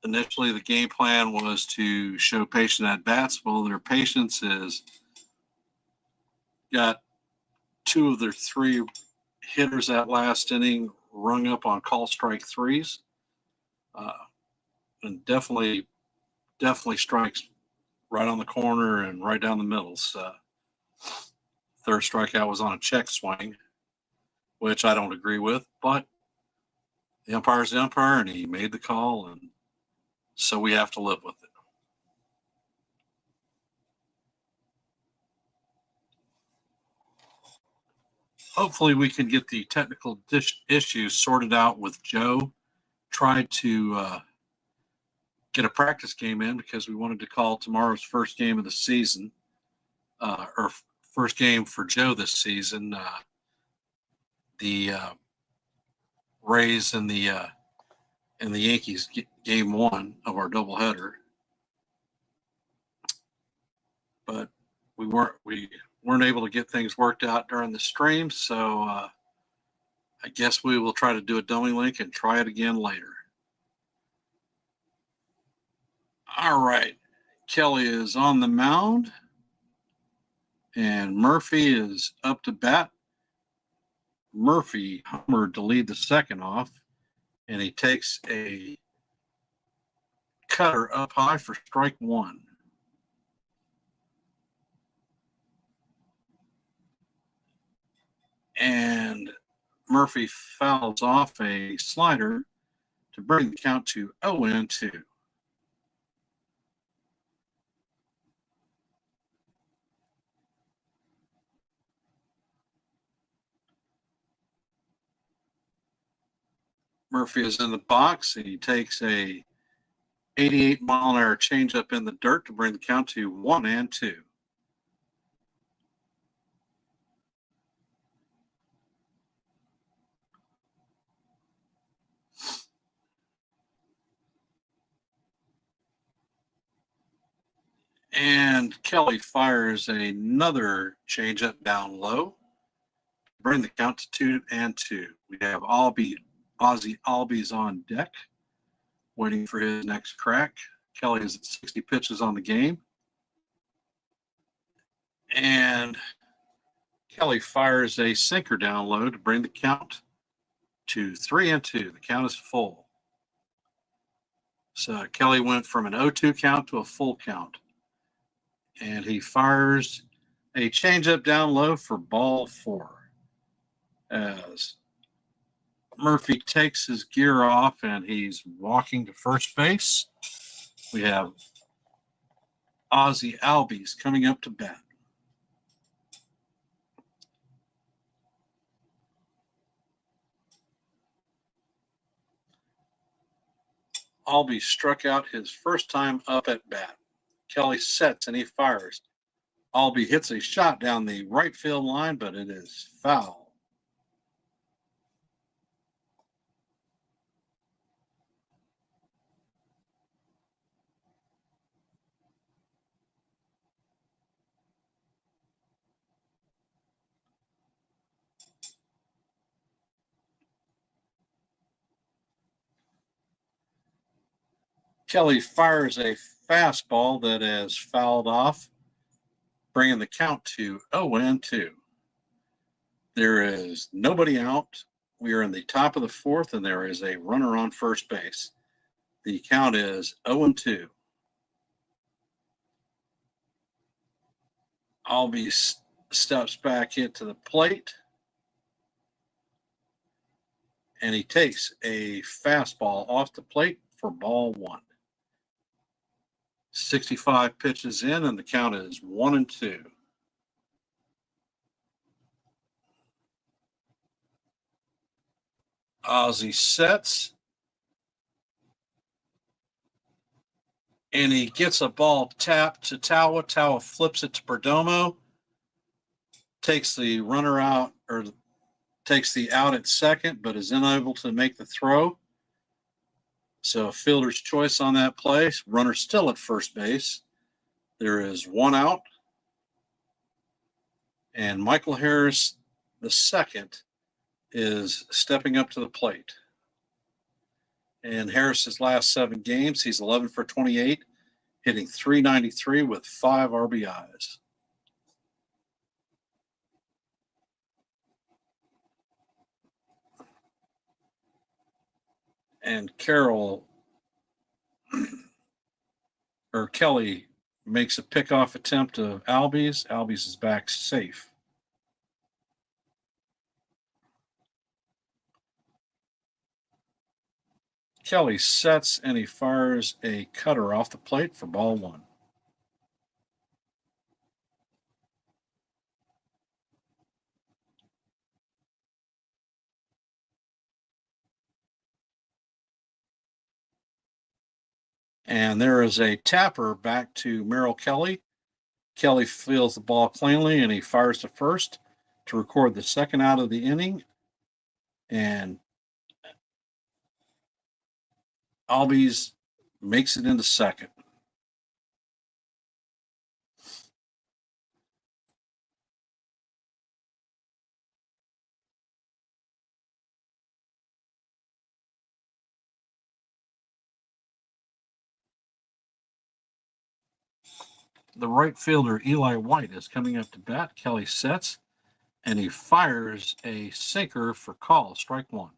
Initially, the game plan was to show patient at bats. Well, their patience is got 2 of their 3 hitters that last inning rung up on call strike threes, and definitely strikes right on the corner and right down the middle. So, third strikeout was on a check swing, which I don't agree with, but the umpire's the umpire, and he made the call, and so we have to live with it. Hopefully we can get the technical issues sorted out with Joe. Tried to get a practice game in because we wanted to call tomorrow's first game of the season, or first game for Joe this season. The Rays and the Yankees game 1 of our doubleheader, but we weren't able to get things worked out during the stream, so I guess we will try to do a dummy link and try it again later. All right, Kelly is on the mound, and Murphy is up to bat. Murphy homered to lead the second off, and he takes a cutter up high for strike 1. And Murphy fouls off a slider to bring the count to 0-2. Murphy is in the box, and he takes a 88-mile-an-hour changeup in the dirt to bring the count to 1-2. And Kelly fires another changeup down low to bring the count to 2-2. We have Ozzie Albies on deck, waiting for his next crack. Kelly is at 60 pitches on the game. And Kelly fires a sinker down low to bring the count to 3-2. The count is full. So Kelly went from an 0-2 count to a full count. And he fires A changeup down low for ball 4. As Murphy takes his gear off and he's walking to first base, we have Ozzie Albies coming up to bat. Albies struck out his first time up at bat. Kelly sets and he fires. Albie hits a shot down the right field line, but it is foul. Kelly fires a fastball that is fouled off, bringing the count to 0-2. There is nobody out. We are in the top of the 4th, and there is a runner on first base. The count is 0-2. Albie steps back into the plate, and he takes a fastball off the plate for ball 1. 65 pitches in, and the count is 1-2. Ozzie sets, and he gets a ball tapped to Tawa. Tawa flips it to Perdomo, takes the runner out, or takes the out at second, but is unable to make the throw. So fielder's choice on that play. Runner still at first base. There is one out. And Michael Harris, the second, is stepping up to the plate. In Harris's last 7 games, he's 11 for 28, hitting .393 with 5 RBIs. And Kelly makes a pickoff attempt of Albies. Albies is back safe. Kelly sets and he fires a cutter off the plate for ball 1. And there is a tapper back to Merrill Kelly. Kelly fields the ball cleanly and he fires to first to record the second out of the inning. And Albies makes it into second. The right fielder, Eli White, is coming up to bat. Kelly sets, and he fires a sinker for call, strike 1.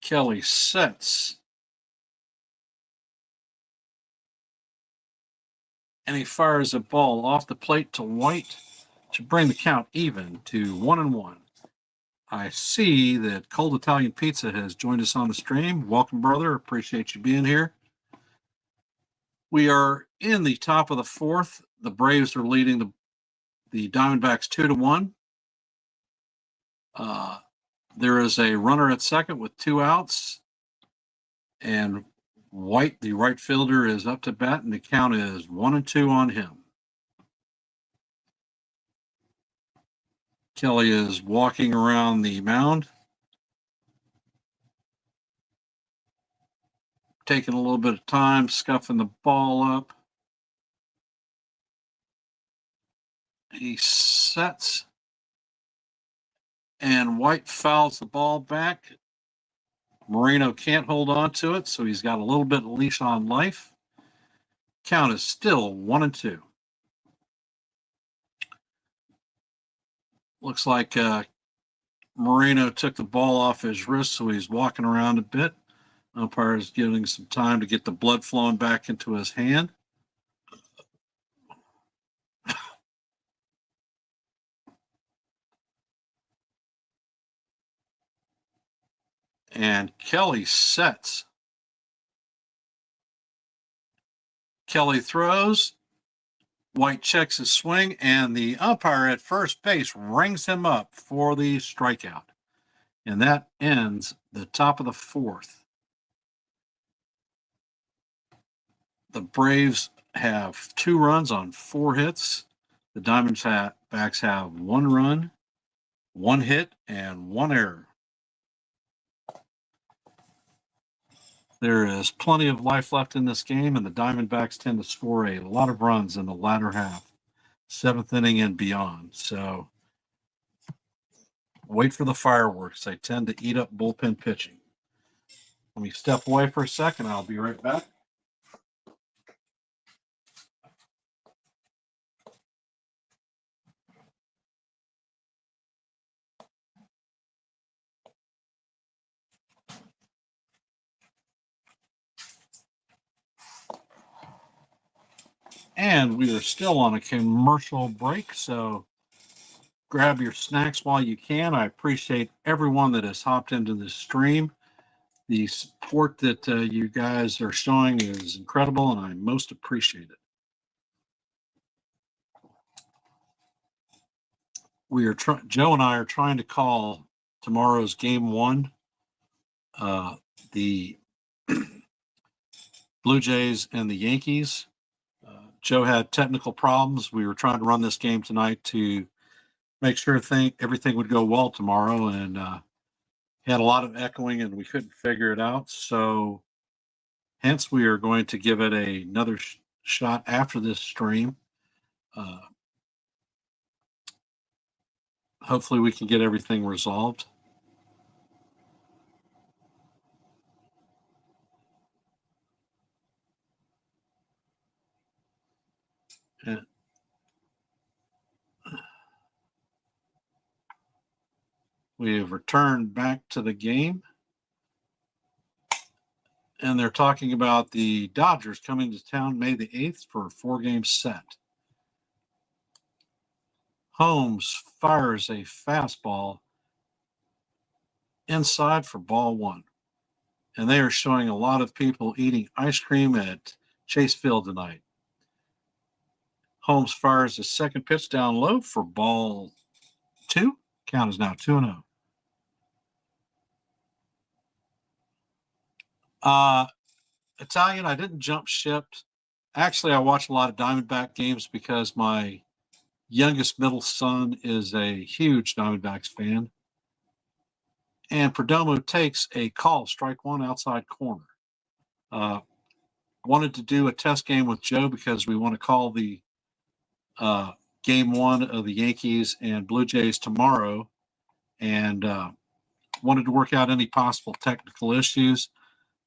Kelly sets, and he fires a ball off the plate to White to bring the count even to 1-1. I see that Cold Italian Pizza has joined us on the stream. Welcome, brother. Appreciate you being here. We are in the top of the 4th. The Braves are leading the Diamondbacks 2-1. There is a runner at second with 2 outs. And White, the right fielder, is up to bat, and the count is 1-2 on him. Kelly is walking around the mound, taking a little bit of time, scuffing the ball up. He sets, and White fouls the ball back. Moreno can't hold on to it, so he's got a little bit of leash on life. Count is still 1-2. Looks like Moreno took the ball off his wrist, so he's walking around a bit. Umpire is giving some time to get the blood flowing back into his hand. And Kelly sets. Kelly throws. White checks his swing, and the umpire at first base rings him up for the strikeout. And that ends the top of the fourth. The Braves have 2 runs on 4 hits. The Diamondbacks have 1 run, 1 hit, and 1 error. There is plenty of life left in this game, and the Diamondbacks tend to score a lot of runs in the latter half, 7th inning and beyond. So wait for the fireworks. They tend to eat up bullpen pitching. Let me step away for a second. I'll be right back. And we are still on a commercial break, so grab your snacks while you can. I appreciate everyone that has hopped into this stream. The support that you guys are showing is incredible, and I most appreciate it. Joe and I are trying to call tomorrow's game 1. The Blue Jays and the Yankees. Joe had technical problems. We were trying to run this game tonight to make sure everything would go well tomorrow, and had a lot of echoing, and we couldn't figure it out. So hence we are going to give it another shot after this stream. Hopefully we can get everything resolved. And we have returned back to the game. And they're talking about the Dodgers coming to town May the 8th for a 4-game set. Holmes fires a fastball inside for ball 1. And they are showing a lot of people eating ice cream at Chase Field tonight. Holmes fires a second pitch down low for ball 2. Count is now 2-0. Italian, I didn't jump ship. Actually, I watch a lot of Diamondback games because my youngest middle son is a huge Diamondbacks fan. And Perdomo takes a call, strike 1, outside corner. Wanted to do a test game with Joe because we want to call the game 1 of the Yankees and Blue Jays tomorrow, and wanted to work out any possible technical issues.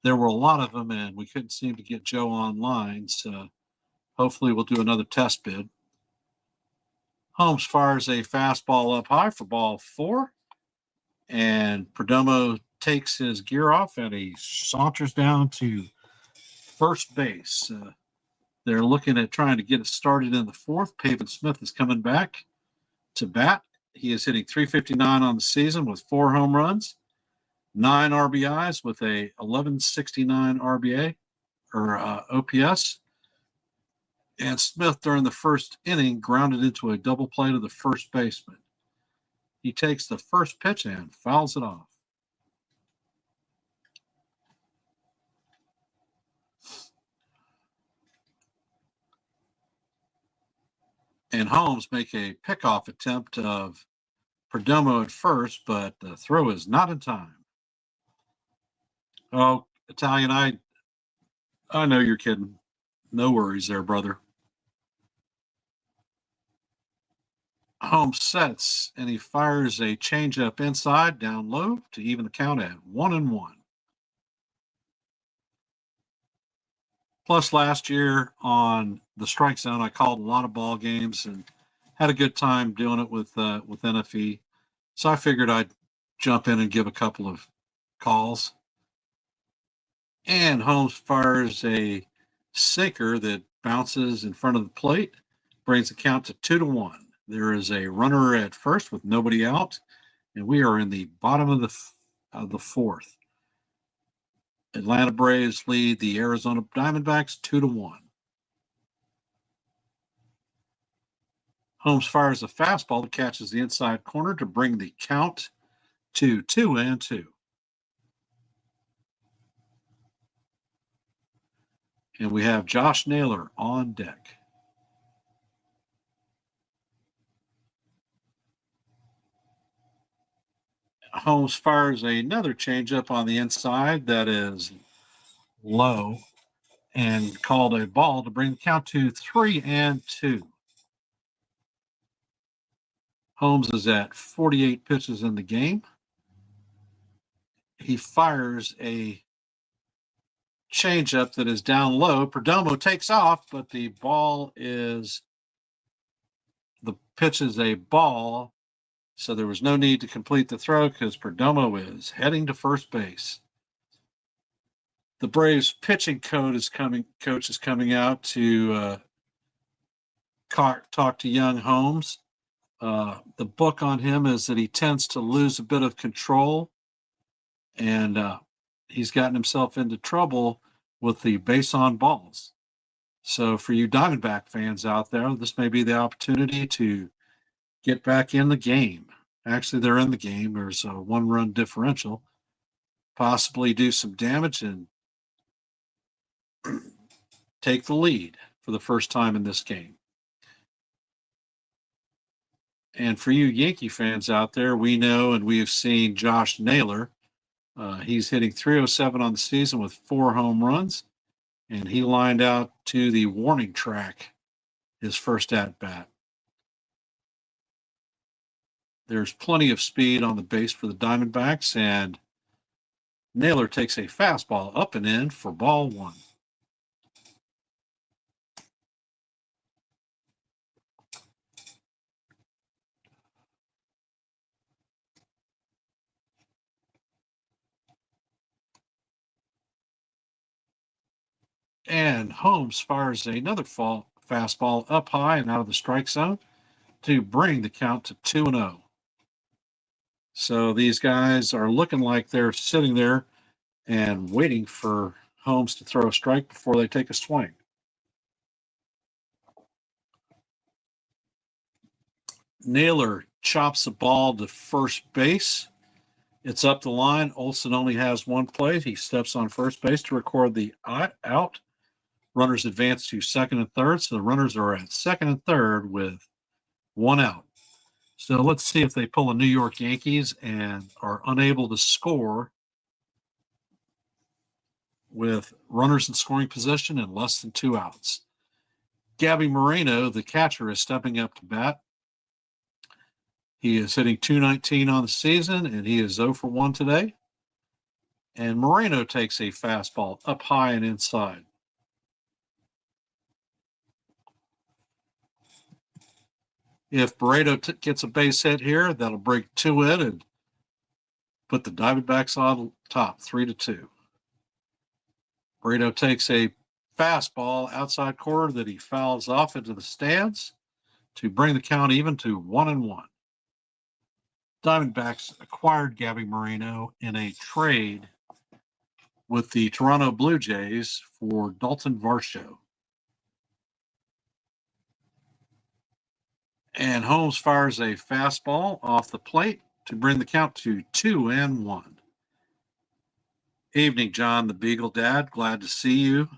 There were a lot of them, and we couldn't seem to get Joe online, so hopefully we'll do another test bid. Holmes fires a fastball up high for ball 4, and Perdomo takes his gear off, and he saunters down to first base. They're looking at trying to get it started in the 4th. Pavin Smith is coming back to bat. He is hitting .359 on the season with 4 home runs, 9 RBIs with a 1169 RBA or OPS. And Smith, during the first inning, grounded into a double play to the first baseman. He takes the first pitch and fouls it off. And Holmes make a pickoff attempt of Perdomo at first, but the throw is not in time. Oh, Italian, I know you're kidding. No worries there, brother. Holmes sets, and he fires a changeup inside, down low to even the count at 1-1. Plus, last year on the strike zone, I called a lot of ball games and had a good time doing it with NFE. So I figured I'd jump in and give a couple of calls. And Holmes fires a sinker that bounces in front of the plate, brings the count to 2-1. There is a runner at first with nobody out, and we are in the bottom of the fourth. Atlanta Braves lead the Arizona Diamondbacks 2-1. Holmes fires a fastball that catches the inside corner to bring the count to 2-2. And we have Josh Naylor on deck. Holmes fires another changeup on the inside that is low and called a ball to bring the count to 3-2. Holmes is at 48 pitches in the game. He fires a changeup that is down low. Perdomo takes off, but the pitch is a ball. So there was no need to complete the throw because Perdomo is heading to first base. The Braves pitching coach is coming out to talk to young Holmes. The book on him is that he tends to lose a bit of control, and he's gotten himself into trouble with the base on balls. So for you Diamondback fans out there, this may be the opportunity to get back in the game. Actually, they're in the game. There's a 1-run differential. Possibly do some damage and take the lead for the first time in this game. And for you Yankee fans out there, we know and we have seen Josh Naylor. He's hitting .307 on the season with 4 home runs, and he lined out to the warning track his first at-bat. There's plenty of speed on the base for the Diamondbacks, and Naylor takes a fastball up and in for ball 1. And Holmes fires another fastball up high and out of the strike zone to bring the count to 2-0. So these guys are looking like they're sitting there and waiting for Holmes to throw a strike before they take a swing. Naylor chops the ball to first base. It's up the line. Olsen only has one play. He steps on first base to record the out. Runners advance to second and third. So the runners are at second and third with 1 out. So let's see if they pull a New York Yankees and are unable to score with runners in scoring position and less than 2 outs. Gabby Moreno, the catcher, is stepping up to bat. He is hitting .219 on the season, and he is 0 for 1 today. And Moreno takes a fastball up high and inside. If Barreto gets a base hit here, that'll break 2 in and put the Diamondbacks on top 3-2. Barreto takes a fastball outside corner that he fouls off into the stands to bring the count even to 1-1. Diamondbacks acquired Gabby Moreno in a trade with the Toronto Blue Jays for Dalton Varsho. And Holmes fires a fastball off the plate to bring the count to 2-1. Evening, John, the Beagle Dad. Glad to see you.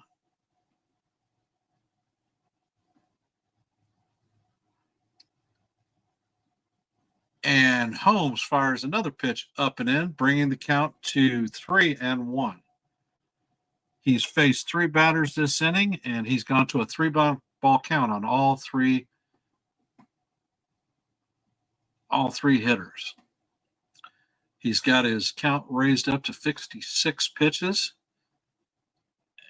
And Holmes fires another pitch up and in, bringing the count to 3-1. He's faced 3 batters this inning, and he's gone to a 3-ball count on all three hitters. He's got his count raised up to 56 pitches,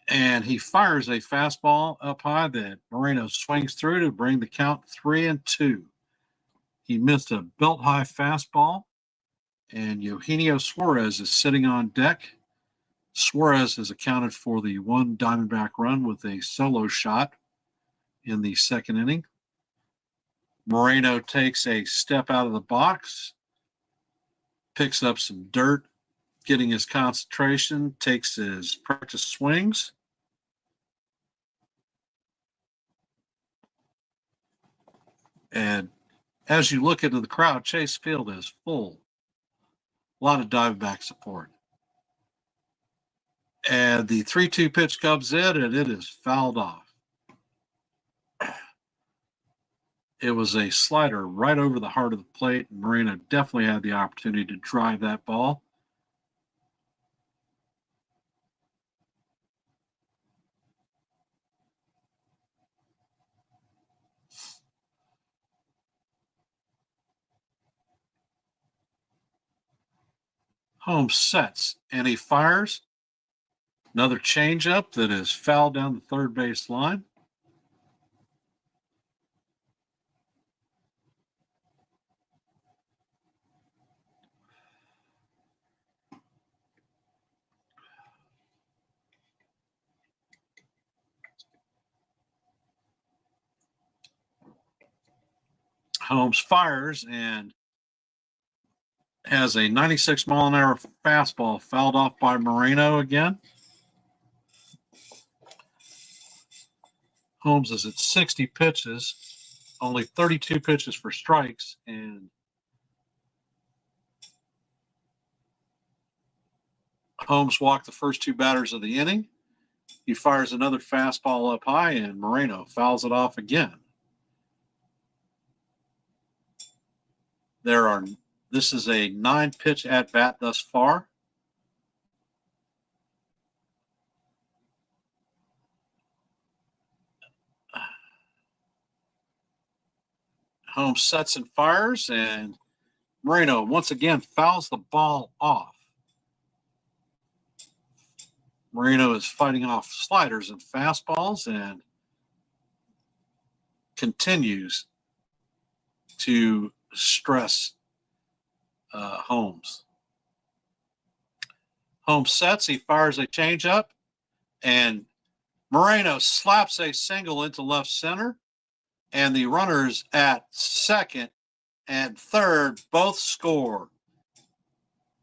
and he fires a fastball up high that Moreno swings through to bring the count 3-2. He missed a belt-high fastball, and Eugenio Suarez is sitting on deck. Suarez has accounted for the one Diamondback run with a solo shot in the second inning. Moreno takes a step out of the box, picks up some dirt, getting his concentration, takes his practice swings. And as you look into the crowd, Chase Field is full. A lot of Diamondback support. And the 3-2 pitch comes in, and it is fouled off. It was a slider right over the heart of the plate. Moreno definitely had the opportunity to drive that ball. Holmes sets, and he fires. Another changeup that is fouled down the third base line. Holmes fires and has a 96-mile-an-hour fastball fouled off by Moreno again. Holmes is at 60 pitches, only 32 pitches for strikes, and Holmes walked the first two batters of the inning. He fires another fastball up high, and Moreno fouls it off again. This is a 9-pitch at-bat thus far. Holmes sets and fires, and Moreno once again fouls the ball off. Moreno is fighting off sliders and fastballs and continues to stress Holmes. Holmes sets, he fires a changeup, and Moreno slaps a single into left center, and the runners at second and third both score.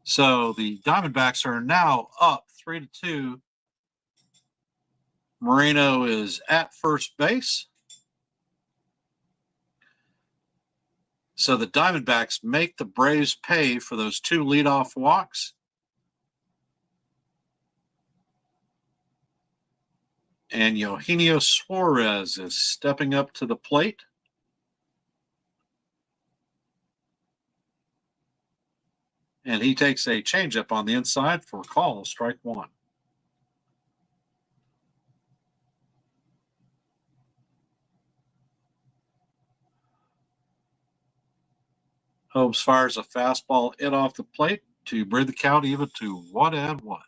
So the Diamondbacks are now up 3-2. Moreno is at first base. So the Diamondbacks make the Braves pay for those two leadoff walks. And Eugenio Suarez is stepping up to the plate. And he takes a changeup on the inside for a call, strike one. Holmes fires a fastball in off the plate to bring the count even to 1-1.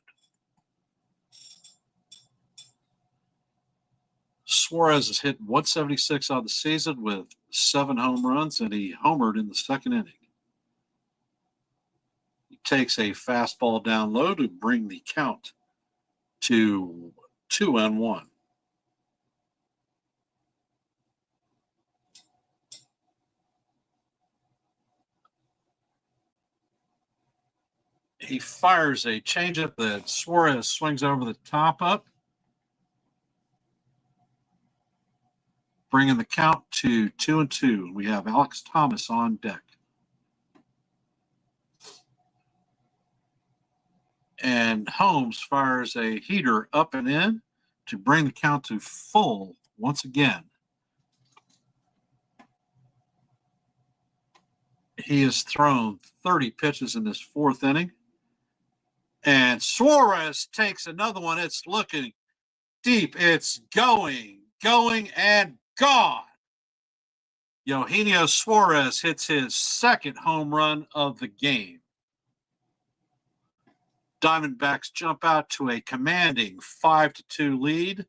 Suarez has hit 176 on the season with 7 home runs, and he homered in the second inning. He takes a fastball down low to bring the count to 2-1. He fires a changeup that Suarez swings over the top up, bringing the count to 2-2. We have Alex Thomas on deck. And Holmes fires a heater up and in to bring the count to full once again. He has thrown 30 pitches in this fourth inning. And Suarez takes another one. It's looking deep. It's going, and gone. Eugenio Suarez hits his second home run of the game. Diamondbacks jump out to a commanding 5-2 lead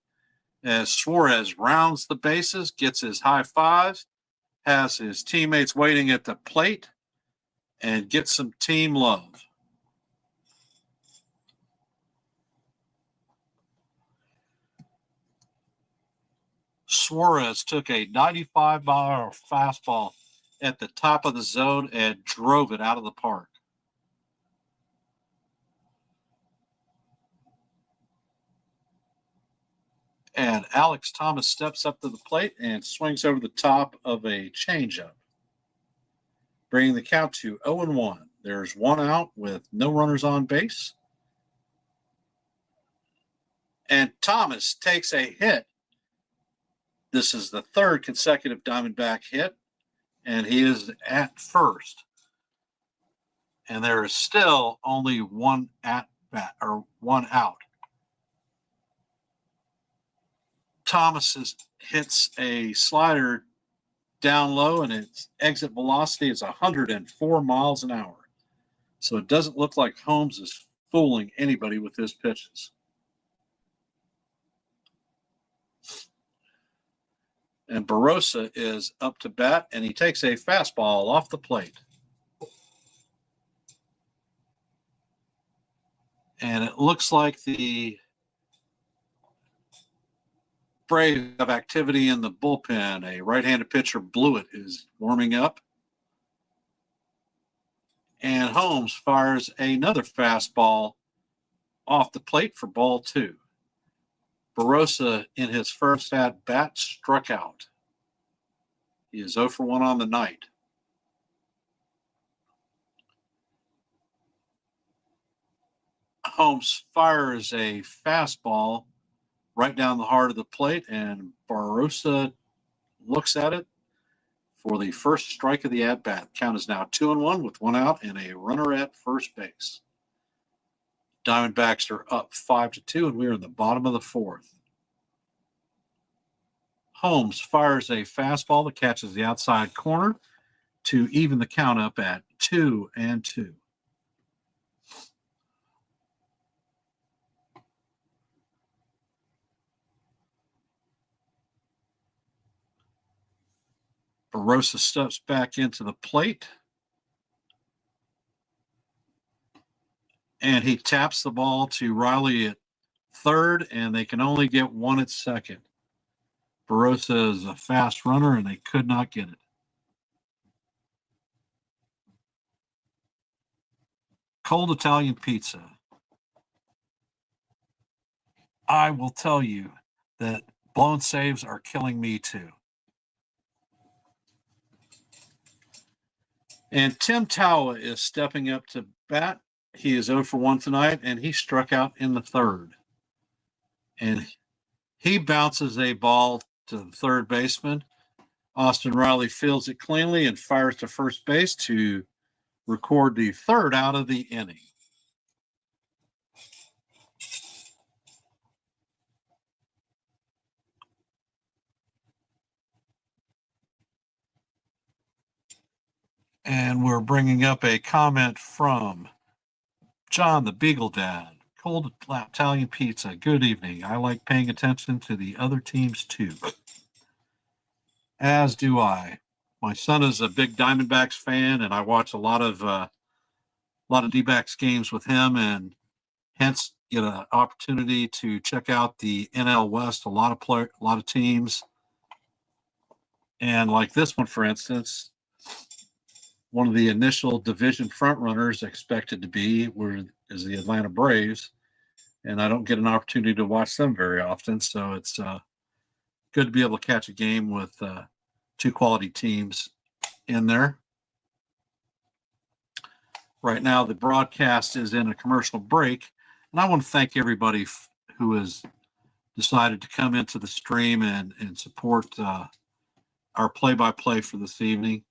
as Suarez rounds the bases, gets his high fives, has his teammates waiting at the plate and gets some team love. Suarez took a 95-mile fastball at the top of the zone and drove it out of the park. And Alex Thomas steps up to the plate and swings over the top of a changeup, bringing the count to 0-1. There's one out with no runners on base. And Thomas takes a hit. This is the third consecutive Diamondback hit, and he is at first. And there is still only one at bat or one out. Thomas hits a slider down low, and its exit velocity is 104 miles an hour. So it doesn't look like Holmes is fooling anybody with his pitches. And Barossa is up to bat, and he takes a fastball off the plate. And it looks like the Braves have activity in the bullpen. A right-handed pitcher, Blewett, is warming up. And Holmes fires another fastball off the plate for ball 2. Barossa, in his first at-bat, struck out. He is 0 for 1 on the night. Holmes fires a fastball right down the heart of the plate, and Barossa looks at it for the first strike of the at-bat. Count is now 2-1 with one out and a runner at first base. Diamondbacks are up 5-2, and we are in the bottom of the 4th. Holmes fires a fastball that catches the outside corner to even the count up at 2-2. Barossa steps back into the plate, and he taps the ball to Riley at third, and they can only get one at second. Barossa is a fast runner, and they could not get it. Cold Italian pizza. I will tell you that blown saves are killing me too. And Tim Tawa is stepping up to bat. He is 0 for 1 tonight, and he struck out in the third. And he bounces a ball to the third baseman. Austin Riley fields it cleanly and fires to first base to record the third out of the inning. And we're bringing up a comment from John the Beagle Dad. Cold Italian pizza. Good evening. I like paying attention to the other teams too. As do I. My son is a big Diamondbacks fan, and I watch a lot of D-backs games with him, and hence get an opportunity to check out the NL West. A lot of teams, and like this one, for instance, one of the initial division frontrunners expected to be is the Atlanta Braves, and I don't get an opportunity to watch them very often, so it's good to be able to catch a game with two quality teams in there. Right now, the broadcast is in a commercial break, and I want to thank everybody who has decided to come into the stream and support our play-by-play for this evening.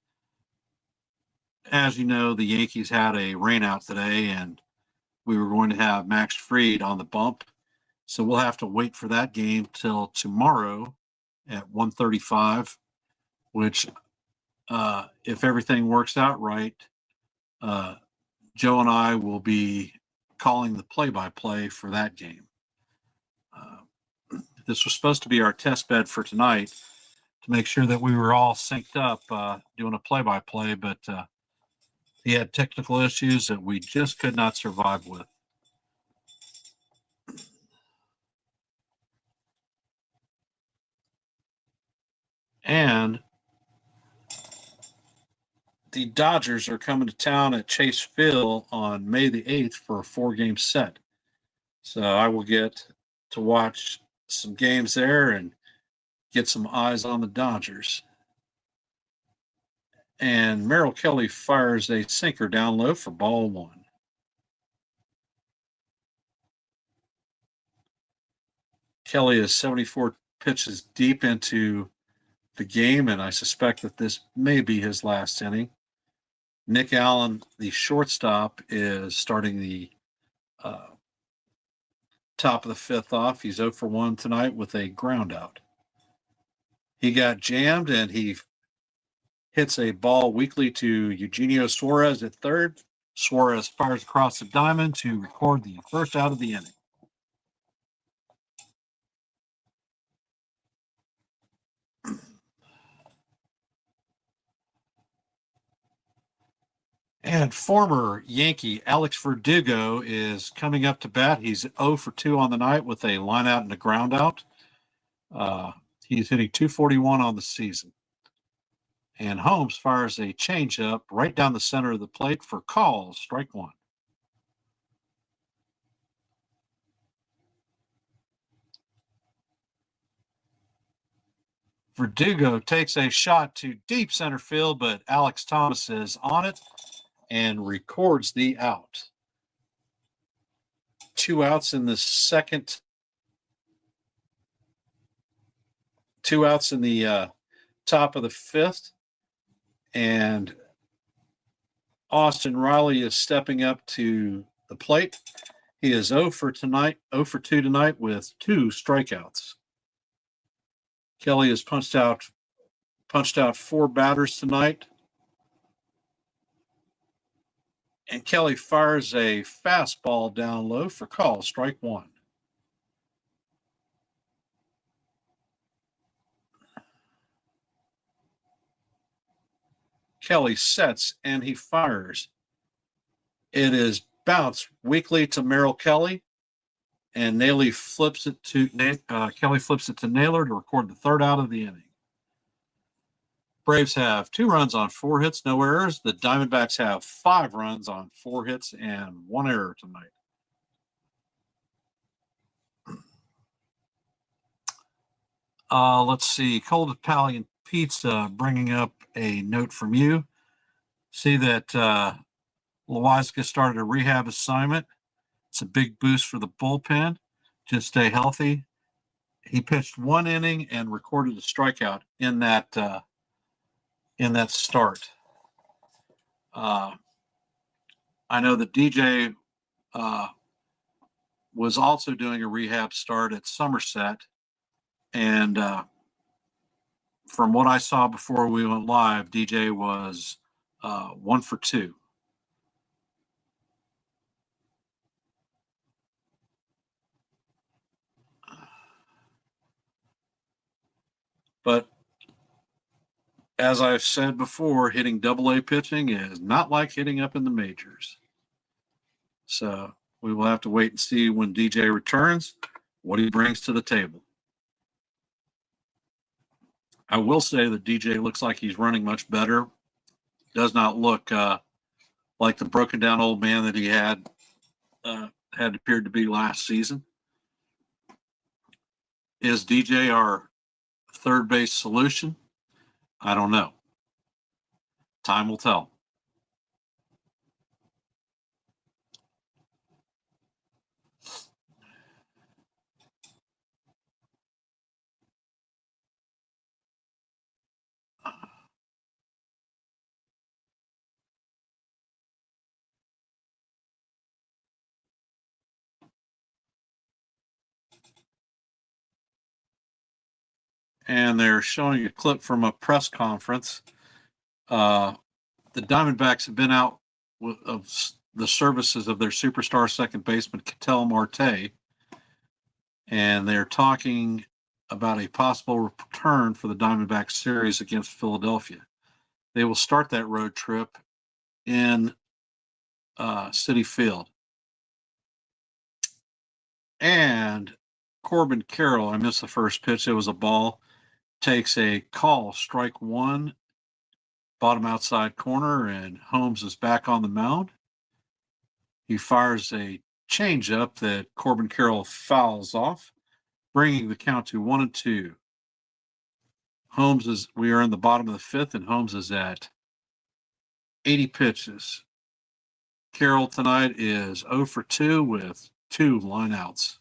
As you know, the Yankees had a rainout today, and we were going to have Max Fried on the bump. So we'll have to wait for that game till tomorrow at 1:35, which, if everything works out right, Joe and I will be calling the play-by-play for that game. This was supposed to be our test bed for tonight. make sure that we were all synced up doing a play-by-play, but he had technical issues that we just could not survive with. And the Dodgers are coming to town at Chase Field on May the 8th for a 4-game set. So I will get to watch some games there and get some eyes on the Dodgers. And Merrill Kelly fires a sinker down low for ball 1. Kelly is 74 pitches deep into the game, and I suspect that this may be his last inning. Nick Allen, the shortstop, is starting the top of the 5th off. He's 0 for 1 tonight with a ground out. He got jammed, and he hits a ball weakly to Eugenio Suarez at third. Suarez fires across the diamond to record the first out of the inning. And former Yankee Alex Verdugo is coming up to bat. He's 0 for 2 on the night with a line out and a ground out. He's hitting .241 on the season. And Holmes fires a changeup right down the center of the plate for call, strike 1. Verdugo takes a shot to deep center field, but Alex Thomas is on it and records the out. 2 outs in the second. 2 outs in the top of the 5th. And Austin Riley is stepping up to the plate. He is 0 for 2 tonight with 2 strikeouts. Kelly has punched out 4 batters tonight. And Kelly fires a fastball down low for call, strike 1. Kelly sets and he fires. It is bounced weakly to Merrill Kelly, and Kelly flips it to Naylor to record the 3rd out of the inning. Braves have 2 runs on 4 hits, no errors. The Diamondbacks have 5 runs on 4 hits and 1 error tonight. Let's see. Cold Italian Pizza bringing up a note from you. See that Loizaga started a rehab assignment. It's a big boost for the bullpen. Just stay healthy. He pitched 1 inning and recorded a strikeout in that start. I know that DJ was also doing a rehab start at Somerset, and from what I saw before we went live, DJ was 1 for 2. But as I've said before, hitting AA pitching is not like hitting up in the majors. So we will have to wait and see when DJ returns, what he brings to the table. I will say that DJ looks like he's running much better. Does not look like the broken down old man that he had appeared to be last season. Is DJ our third base solution? I don't know. Time will tell. And they're showing a clip from a press conference. The Diamondbacks have been out of the services of their superstar second baseman, Ketel Marte, and they're talking about a possible return for the Diamondbacks series against Philadelphia. They will start that road trip in Citi Field. And Corbin Carroll, I missed the first pitch. It was a ball. Takes a call, strike one, bottom outside corner, and Holmes is back on the mound. He fires a changeup that Corbin Carroll fouls off, bringing the count to 1-2. We are in the bottom of the fifth, and Holmes is at 80 pitches. Carroll tonight is 0 for 2 with 2 lineouts.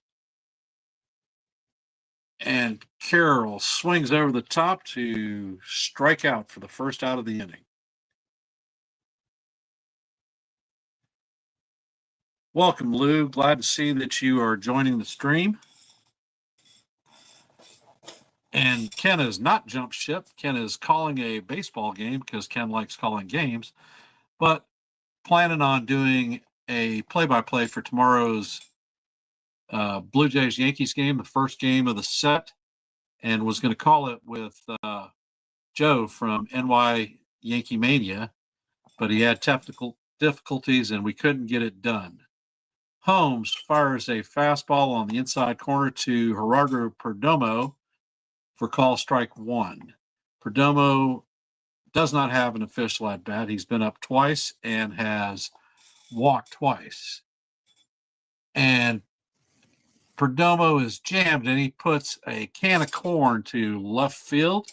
And Carroll swings over the top to strike out for the first out of the inning. Welcome, Lou. Glad to see that you are joining the stream. And Ken has not jumped ship. Ken is calling a baseball game because Ken likes calling games, but planning on doing a play-by-play for tomorrow's Blue Jays-Yankees game, the first game of the set, and was going to call it with Joe from NY Yankee Mania, but he had technical difficulties and we couldn't get it done. Holmes fires a fastball on the inside corner to Gerardo Perdomo for call strike one. Perdomo does not have an official at bat. He's been up twice and has walked twice. And Perdomo is jammed and he puts a can of corn to left field.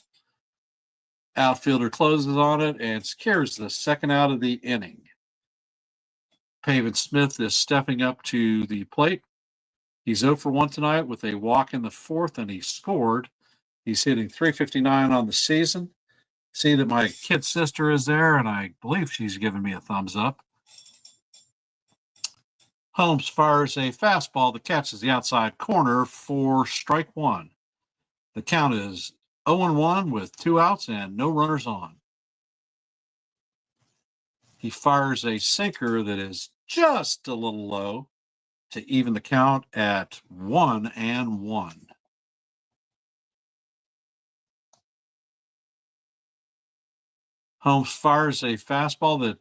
Outfielder closes on it and secures the second out of the inning. Pavin Smith is stepping up to the plate. He's 0 for 1 tonight with a walk in the fourth, and he scored. He's hitting .359 on the season. See that my kid sister is there, and I believe she's giving me a thumbs up. Holmes fires a fastball that catches the outside corner for strike one. The count is 0-1 with 2 outs and no runners on. He fires a sinker that is just a little low to even the count at 1-1. Holmes fires a fastball that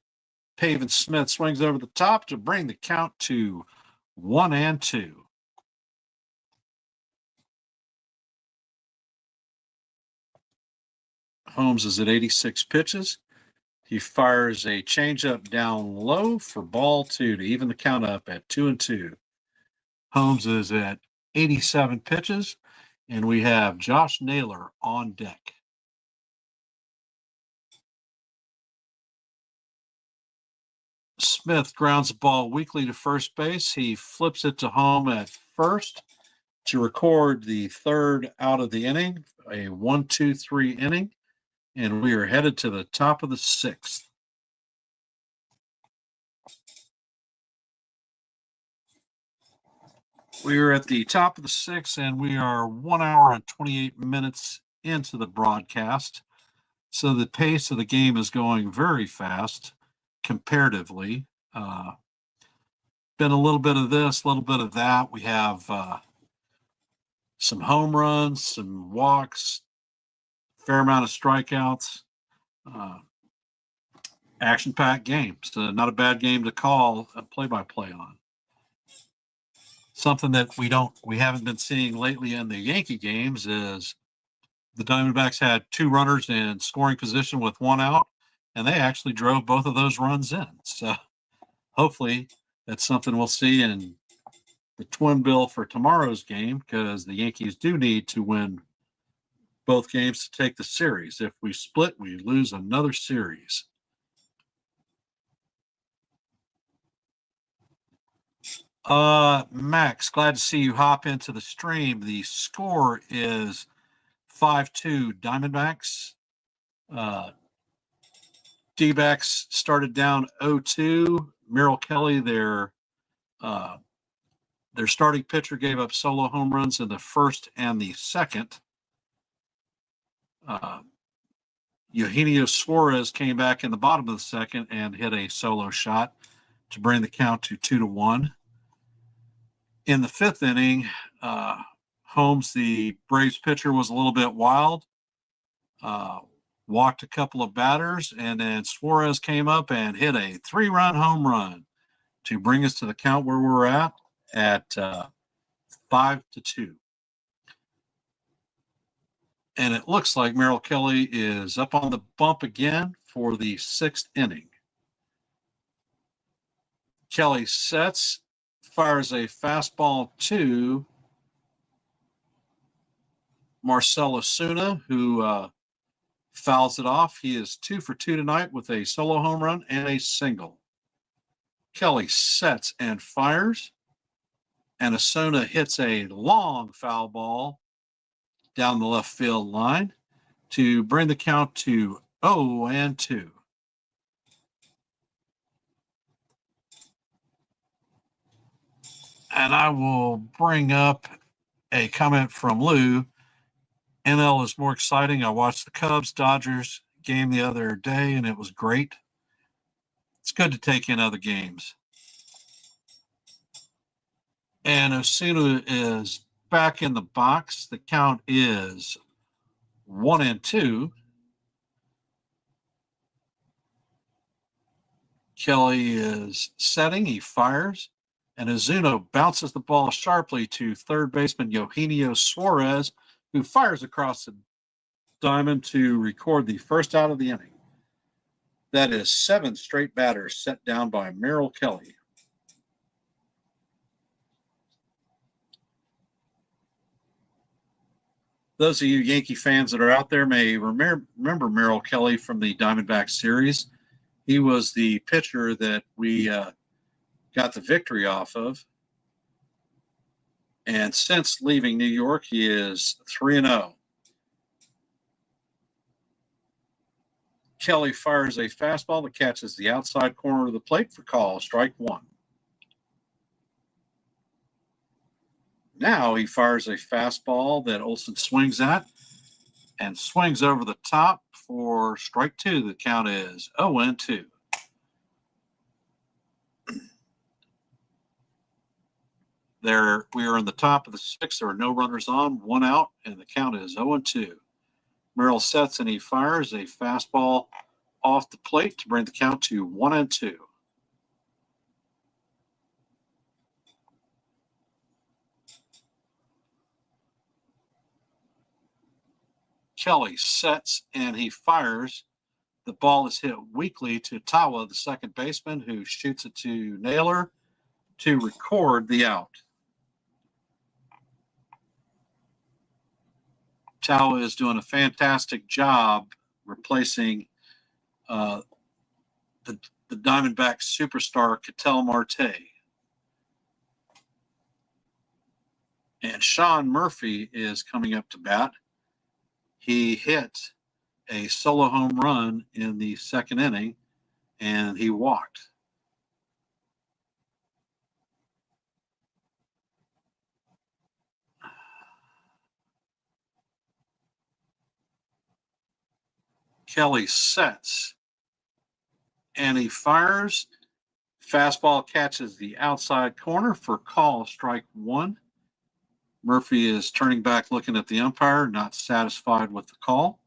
Pavin Smith swings over the top to bring the count to 1-2. Holmes is at 86 pitches. He fires a changeup down low for ball 2 to even the count up at 2-2. Holmes is at 87 pitches, and we have Josh Naylor on deck. Smith grounds the ball weakly to first base. He flips it to home at first to record the third out of the inning, a 1-2-3 inning, and we are headed to the top of the sixth. We are at the top of the sixth, and we are 1 hour and 28 minutes into the broadcast. So the pace of the game is going very fast comparatively. Been a little bit of this, a little bit of that. We have some home runs, some walks, fair amount of strikeouts, action-packed game. So not a bad game to call a play-by-play on. Something that we haven't been seeing lately in the Yankee games is the Diamondbacks had 2 runners in scoring position with 1 out, and they actually drove both of those runs in. So hopefully that's something we'll see in the twin bill for tomorrow's game, because the Yankees do need to win both games to take the series. If we split, we lose another series. Max, glad to see you hop into the stream. The score is 5-2 Diamondbacks. D-backs started down 0-2. Merrill Kelly, their starting pitcher, gave up solo home runs in the first and the second. Eugenio Suarez came back in the bottom of the second and hit a solo shot to bring the count to 2-1. In the fifth inning, Holmes, the Braves pitcher, was a little bit wild, walked a couple of batters, and then Suarez came up and hit a 3-run home run to bring us to the count where we're at 5-2. And it looks like Merrill Kelly is up on the bump again for the 6th inning. Kelly sets, fires a fastball to Marcell Ozuna, who fouls it off. He is 2 for 2 tonight with a solo home run and a single. Kelly sets and fires, and Ozuna hits a long foul ball down the left field line to bring the count to 0-2. And I will bring up a comment from Lou. NL is more exciting. I watched the Cubs-Dodgers game the other day, and it was great. It's good to take in other games. And Ozuna is back in the box. The count is 1-2. Kelly is setting. He fires. And Ozuna bounces the ball sharply to third baseman Eugenio Suarez, who fires across the diamond to record the first out of the inning. That is 7 straight batters set down by Merrill Kelly. Those of you Yankee fans that are out there may remember Merrill Kelly from the Diamondbacks series. He was the pitcher that we got the victory off of. And since leaving New York, he is 3-0. Kelly fires a fastball that catches the outside corner of the plate for call, strike 1. Now he fires a fastball that Olson swings at and swings over the top for strike 2. The count is 0-2. There, we are in the top of the 6th. There are no runners on, 1 out, and the count is 0-2. Merrill sets and he fires a fastball off the plate to bring the count to 1-2. Kelly sets and he fires. The ball is hit weakly to Tawa, the second baseman, who shoots it to Naylor to record the out. Tawa is doing a fantastic job replacing the Diamondbacks superstar Ketel Marte. And Sean Murphy is coming up to bat. He hit a solo home run in the 2nd inning, and he walked. Kelly sets, and he fires. Fastball catches the outside corner for call, strike 1. Murphy is turning back, looking at the umpire, not satisfied with the call.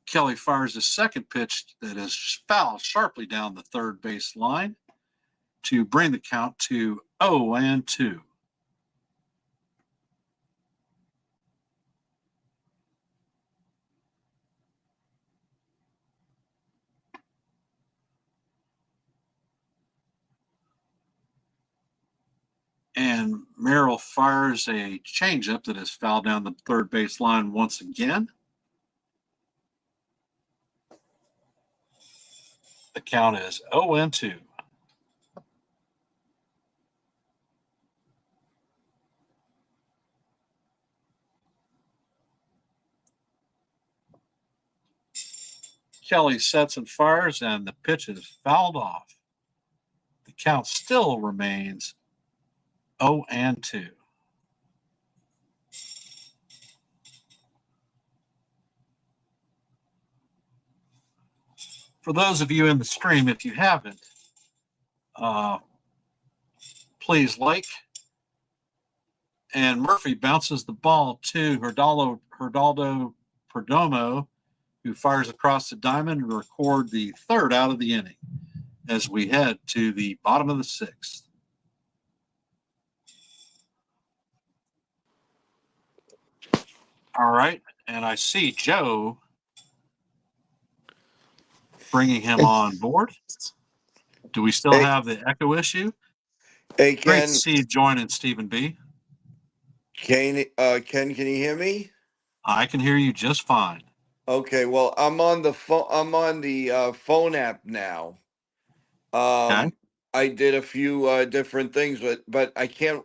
Kelly fires his second pitch that is fouled sharply down the third base line to bring the count to 0-2. And Merrill fires a changeup that is fouled down the third base line once again. The count is 0-2. Kelly sets and fires, and the pitch is fouled off. The count still remains 0-2. For those of you in the stream, if you haven't, please like, And Murphy bounces the ball to Herdaldo Perdomo, who fires across the diamond to record the third out of the inning as we head to the bottom of the sixth. All right, and I see Joe bringing him on board. Do we still have the echo issue? Hey, Great Ken. to see you joining, Stephen B. Ken, can you hear me? I can hear you just fine. Okay, well, I'm on the phone. I'm on the phone app now. Okay. I did a few different things, but I can't.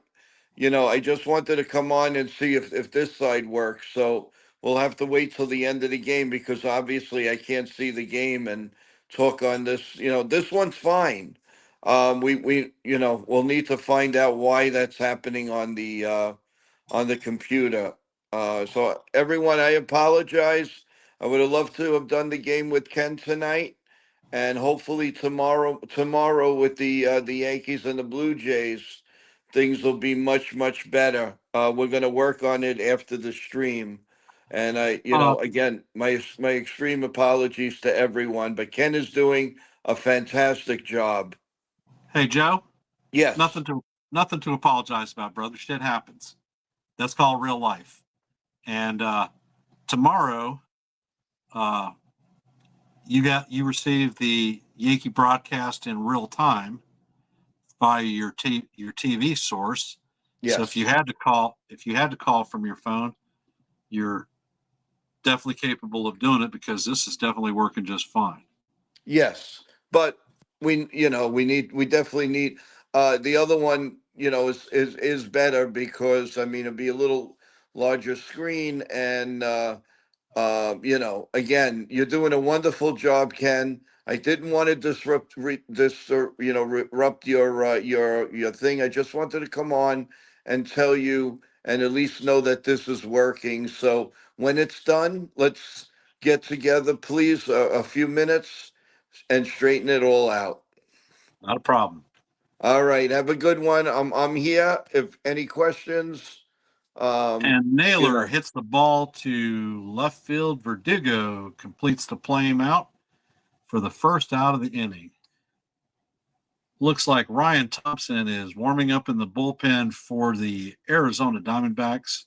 I just wanted to come on and see if this side works. So we'll have to wait till the end of the game because obviously I can't see the game and talk on this. This one's fine. We'll need to find out why that's happening on the computer. So everyone, I apologize. I would have loved to have done the game with Ken tonight, and hopefully tomorrow with the Yankees and the Blue Jays, things will be much better. We're gonna work on it after the stream, and again, my extreme apologies to everyone. But Ken is doing a fantastic job. Hey, Joe. Yes. Nothing to apologize about, brother. Shit happens. That's called real life. And tomorrow, you receive the Yankee broadcast in real time via your TV source. Yes. So if you had to call from your phone, you're definitely capable of doing it because this is definitely working just fine. Yes, but we definitely need the other one, is better because I mean it'd be a little larger screen and again, you're doing a wonderful job, Ken. I didn't want to disrupt your thing. I just wanted to come on and tell you and at least know that this is working. So when it's done, let's get together, please, a few minutes and straighten it all out. Not a problem. All right, have a good one. I'm here. If any questions, And Naylor hits the ball to left field. Verdugo completes the play out for the first out of the inning. Looks like Ryan Thompson is warming up in the bullpen for the Arizona Diamondbacks.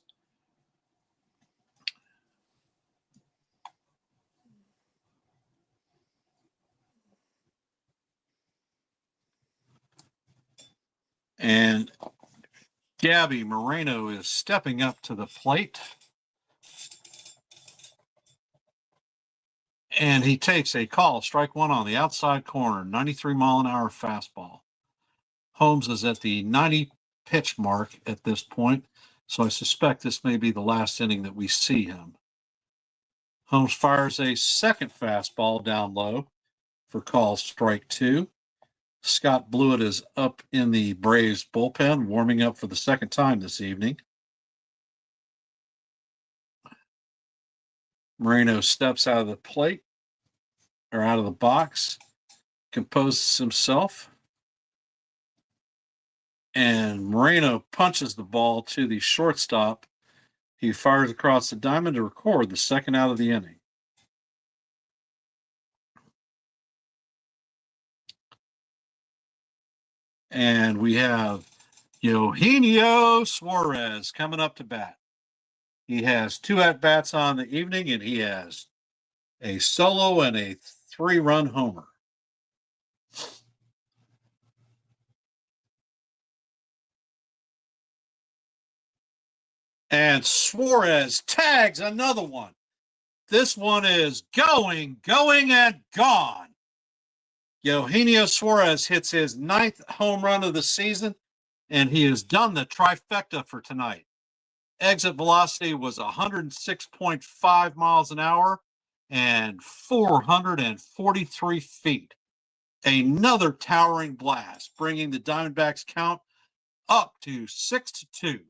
And Gabby Moreno is stepping up to the plate. And he takes a call, strike one on the outside corner, 93-mile-an-hour fastball. Holmes is at the 90 pitch mark at this point, so I suspect this may be the last inning that we see him. Holmes fires a second fastball down low for call strike two. Scott Blewett is up in the Braves bullpen, warming up for the second time this evening. Moreno steps out of the plate, or out of the box, composes himself, and Moreno punches the ball to the shortstop. He fires across the diamond to record the second out of the inning. And we have Eugenio Suarez coming up to bat. He has 2 at-bats on the evening, and he has a solo and a 3-run homer. And Suarez tags another one. This one is going, and gone. Eugenio Suarez hits his 9th home run of the season, and he has done the trifecta for tonight. Exit velocity was 106.5 miles an hour and 443 feet. Another towering blast, bringing the Diamondbacks count up to 6-2.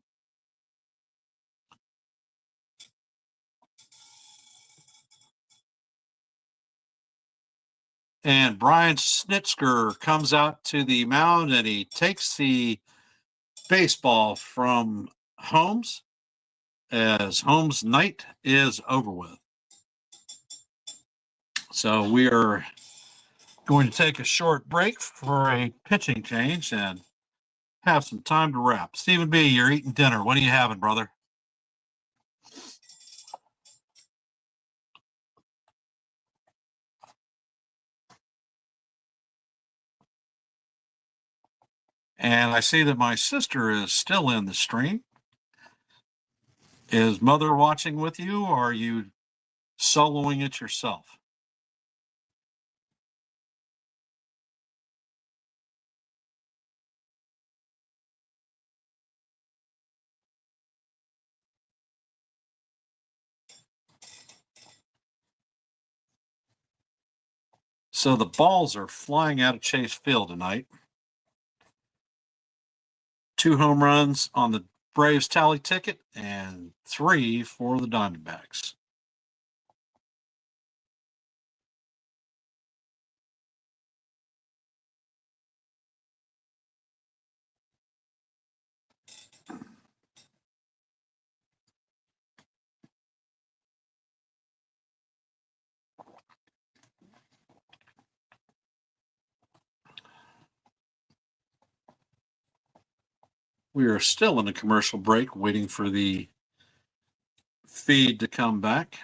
And Brian Snitsker comes out to the mound and he takes the baseball from Holmes, as Holmes' night is over with. So we are going to take a short break for a pitching change and have some time to wrap. Stephen B., you're eating dinner. What are you having, brother? And I see that my sister is still in the stream. Is Mother watching with you, or are you soloing it yourself? So the balls are flying out of Chase Field tonight. 2 home runs on the Braves tally ticket and 3 for the Diamondbacks. We are still in a commercial break waiting for the feed to come back.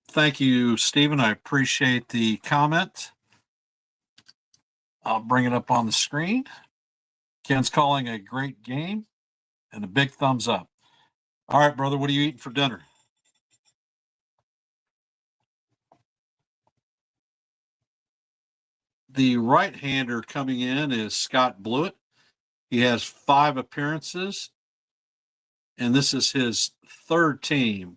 Thank you, Stephen. I appreciate the comment. I'll bring it up on the screen. Ken's calling a great game and a big thumbs up. All right, brother, what are you eating for dinner? The right-hander coming in is Scott Blewett. He has 5 appearances, and this is his 3rd team.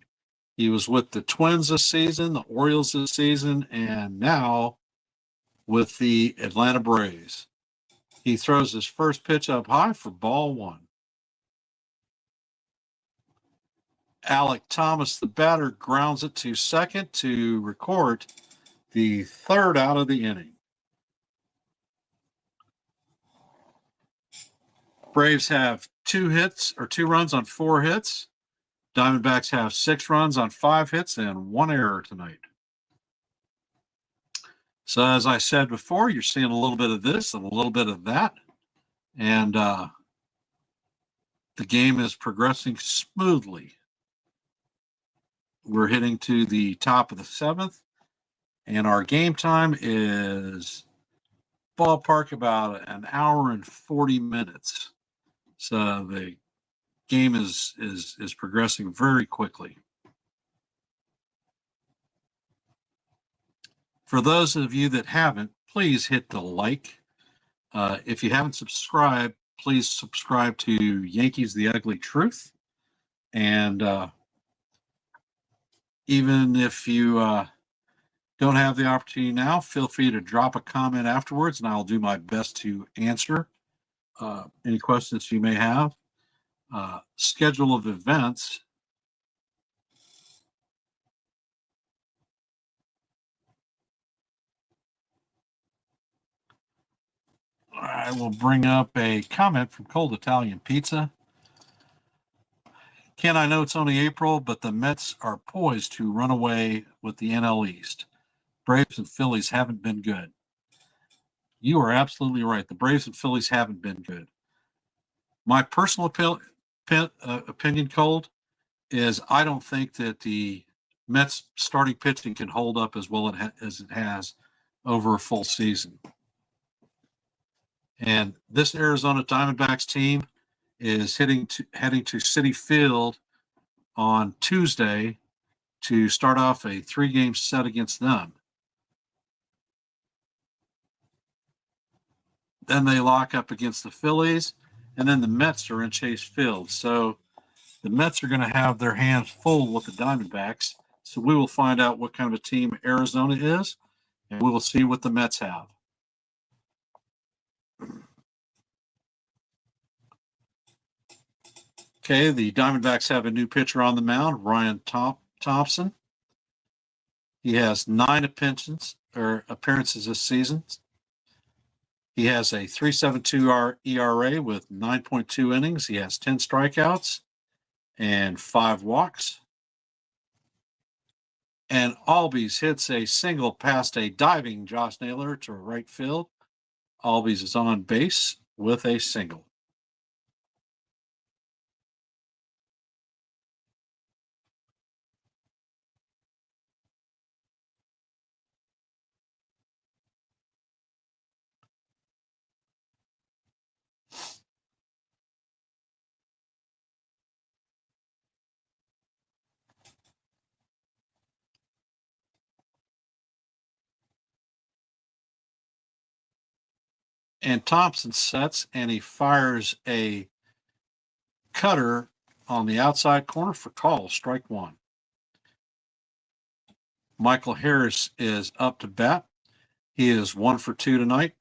He was with the Twins this season, the Orioles this season, and now with the Atlanta Braves. He throws his first pitch up high for ball 1. Alec Thomas, the batter, grounds it to second to record the 3rd out of the inning. Braves have 2 runs on 4 hits. Diamondbacks have 6 runs on 5 hits and 1 error tonight. So as I said before, you're seeing a little bit of this and a little bit of that. And the game is progressing smoothly. We're hitting to the top of the 7th, and our game time is ballpark about an hour and 40 minutes. So the game is progressing very quickly. For those of you that haven't, please hit the like. If you haven't subscribed, please subscribe to Yankees The Ugly Truth. And even if you don't have the opportunity now, feel free to drop a comment afterwards, and I'll do my best to answer any questions you may have. Schedule of events. I will bring up a comment from Cold Italian Pizza. Ken, I know it's only April, but the Mets are poised to run away with the NL East. Braves and Phillies haven't been good. You are absolutely right. The Braves and Phillies haven't been good. My personal opinion, Cold, is I don't think that the Mets starting pitching can hold up as well as it has over a full season. And this Arizona Diamondbacks team is heading to Citi Field on Tuesday to start off a 3-game set against them. Then they lock up against the Phillies, and then the Mets are in Chase Field. So the Mets are going to have their hands full with the Diamondbacks. So we will find out what kind of a team Arizona is, and we will see what the Mets have. Okay, the Diamondbacks have a new pitcher on the mound, Ryan Thompson. He has 9 appearances this season. He has a 3.72 ERA with 9.2 innings. He has 10 strikeouts and 5 walks. And Albies hits a single past a diving Josh Naylor to right field. Albies is on base with a single. And Thompson sets and he fires a cutter on the outside corner for call, strike one. Michael Harris is up to bat. He is 1 for 2 tonight.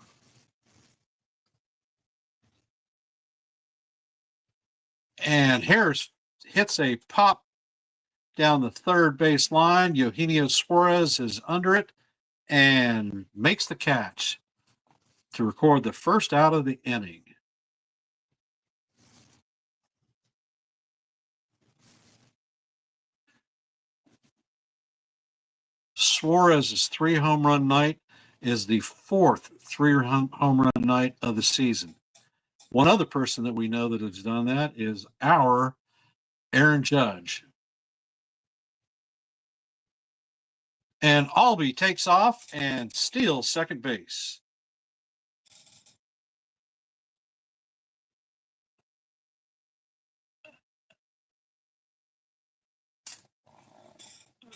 And Harris hits a pop down the third base line. Eugenio Suarez is under it and makes the catch to record the first out of the inning. Suarez's 3 home run night is the 4th 3 home run night of the season. One other person that we know that has done that is our Aaron Judge. And Albie takes off and steals second base.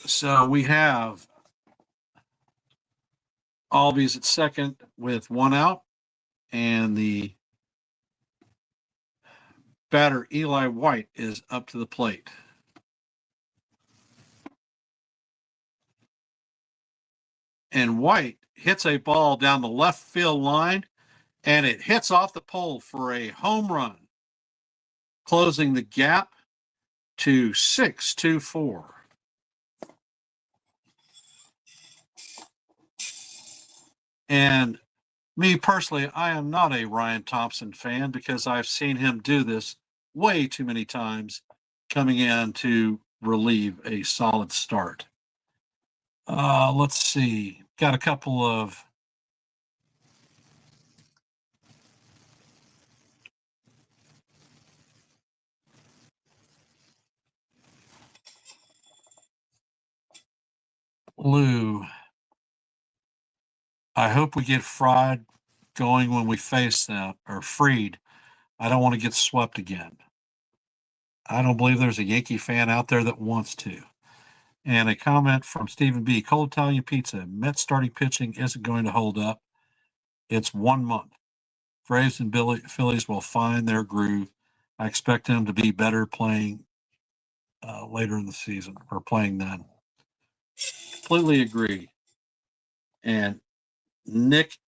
So we have Albies at second with 1 out, and the batter Eli White is up to the plate. And White hits a ball down the left field line, and it hits off the pole for a home run, closing the gap to 6-4. And me personally, I am not a Ryan Thompson fan because I've seen him do this way too many times coming in to relieve a solid start. Let's see. Got a couple of Lou. I hope we get Fried going when we face them, or Freed. I don't want to get swept again. I don't believe there's a Yankee fan out there that wants to. And a comment from Stephen B. Cold Italian Pizza. Mets starting pitching isn't going to hold up. It's 1 month. Braves and Phillies will find their groove. I expect them to be better playing later in the season, or playing then. Completely agree. And Nick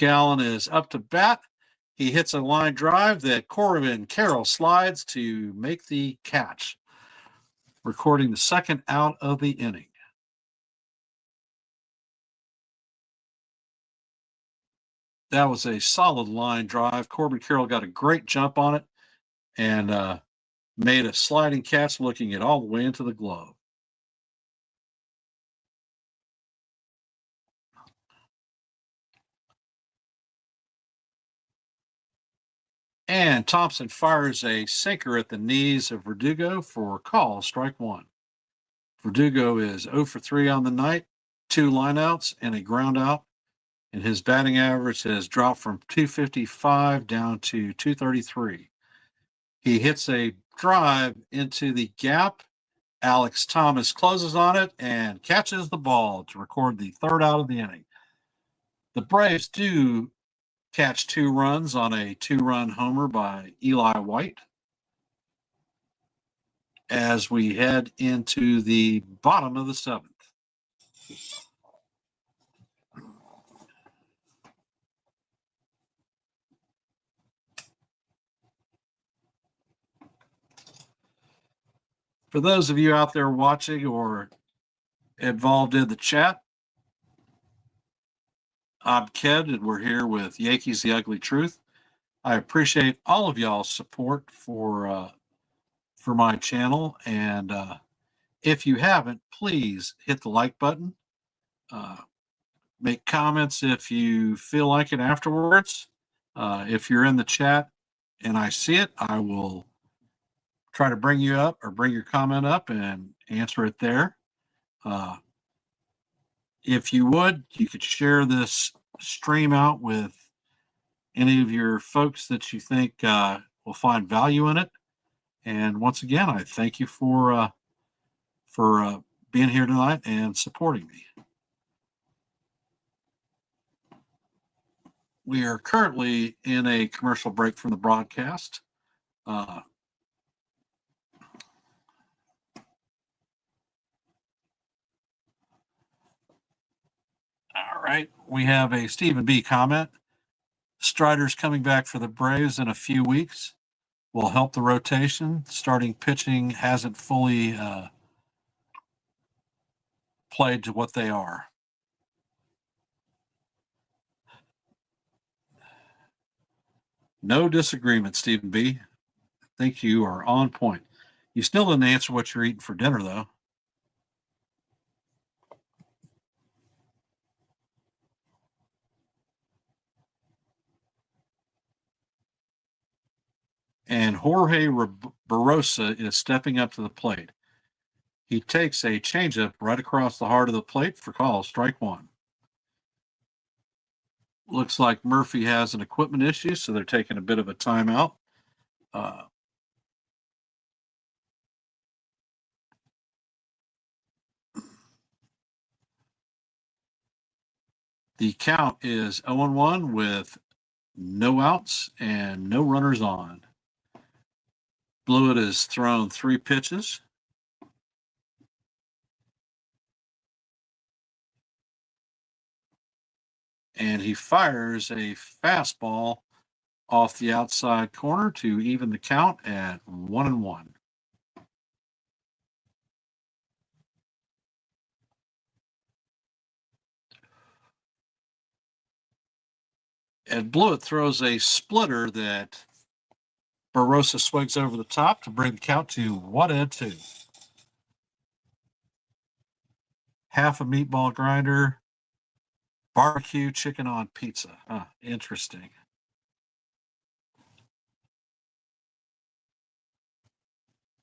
Allen is up to bat. He hits a line drive that Corbin Carroll slides to make the catch, recording the second out of the inning. That was a solid line drive. Corbin Carroll got a great jump on it and made a sliding catch looking it all the way into the glove. And Thompson fires a sinker at the knees of Verdugo for a call, strike one. Verdugo is 0 for 3 on the night, 2 lineouts and a ground out, and his batting average has dropped from 255 down to 233. He hits a drive into the gap. Alex Thomas closes on it and catches the ball to record the third out of the inning. The Braves do catch 2 runs on a 2-run homer by Eli White as we head into the bottom of the 7th. For those of you out there watching or involved in the chat, I'm Ked, and we're here with Yankees The Ugly Truth. I appreciate all of y'all's support for my channel, and if you haven't, please hit the like button. Make comments if you feel like it afterwards. If you're in the chat and I see it, I will try to bring you up or bring your comment up and answer it there. If you would, you could share this stream out with any of your folks that you think will find value in it. And once again, I thank you for being here tonight and supporting me. We are currently in a commercial break from the broadcast. All right, we have a Stephen B. comment. Strider's coming back for the Braves in a few weeks. Will help the rotation. Starting pitching hasn't fully played to what they are. No disagreement, Stephen B. I think you are on point. You still didn't answer what you're eating for dinner, though. And Jorge Barosa is stepping up to the plate. He takes a changeup right across the heart of the plate for call, strike one. Looks like Murphy has an equipment issue, so they're taking a bit of a timeout. The count is 0-1 with no outs and no runners on. Blewett has thrown 3 pitches. And he fires a fastball off the outside corner to even the count at 1-1. And Blewett throws a splitter that Barosa swings over the top to bring the count to 1-2. Half a meatball grinder, barbecue chicken on pizza. Interesting.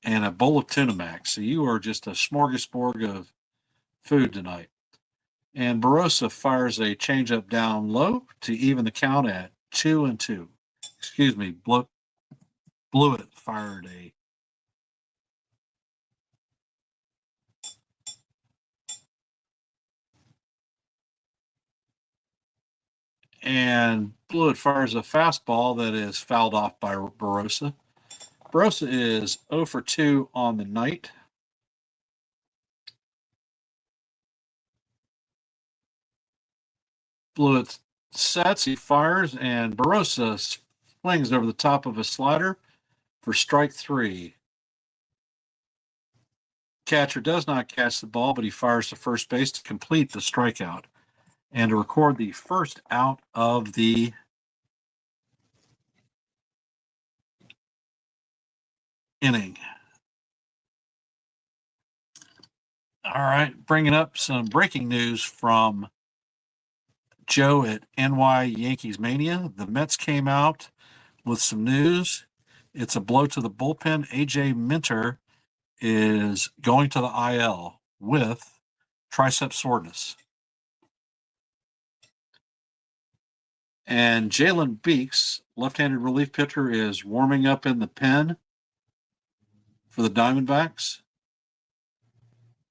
And a bowl of tuna mac. So you are just a smorgasbord of food tonight. And Barosa fires a changeup down low to even the count at 2-2. Excuse me, Blewett fired a and Blewett fires a fastball that is fouled off by Barosa. Barosa is 0 for 2 on the night. Blewett sets, he fires, and Barosa swings over the top of a slider for strike 3. Catcher does not catch the ball, but he fires to first base to complete the strikeout and to record the first out of the inning. All right, bringing up some breaking news from Joe at NY Yankees Mania. The Mets came out with some news. It's a blow to the bullpen. AJ Minter is going to the IL with tricep soreness. And Jalen Beeks, left-handed relief pitcher, is warming up in the pen for the Diamondbacks.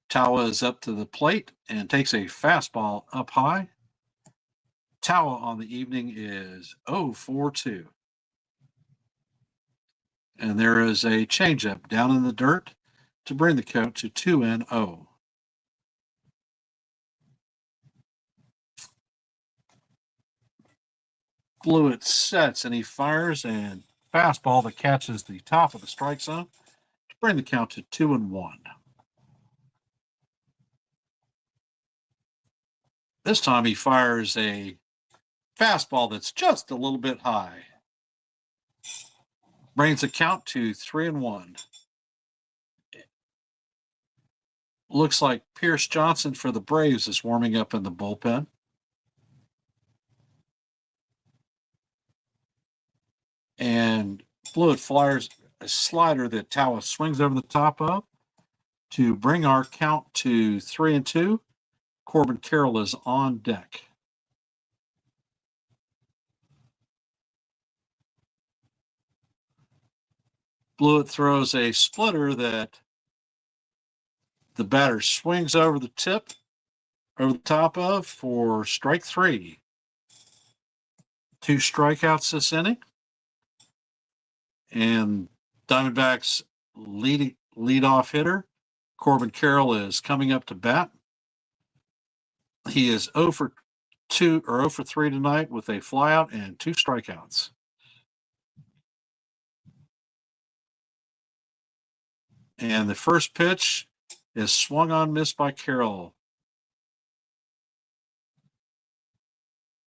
Tawa is up to the plate and takes a fastball up high. Tawa on the evening is 0 for 2. And there is a changeup down in the dirt to bring the count to 2-0. Blewett sets and he fires and fastball that catches the top of the strike zone to bring the count to 2-1. This time he fires a Fastball that's just a little bit high. Brings the count to 3-1. Looks like Pierce Johnson for the Braves is warming up in the bullpen. And Blewett flyers a slider that Tawa swings over the top of to bring our count to 3-2. Corbin Carroll is on deck. Blewett throws a splitter that the batter swings over the top of for strike 3. 2 strikeouts this inning. And Diamondbacks leadoff hitter Corbin Carroll is coming up to bat. He is 0 for 3 tonight with a flyout and 2 strikeouts. And the first pitch is swung on, missed by Carroll.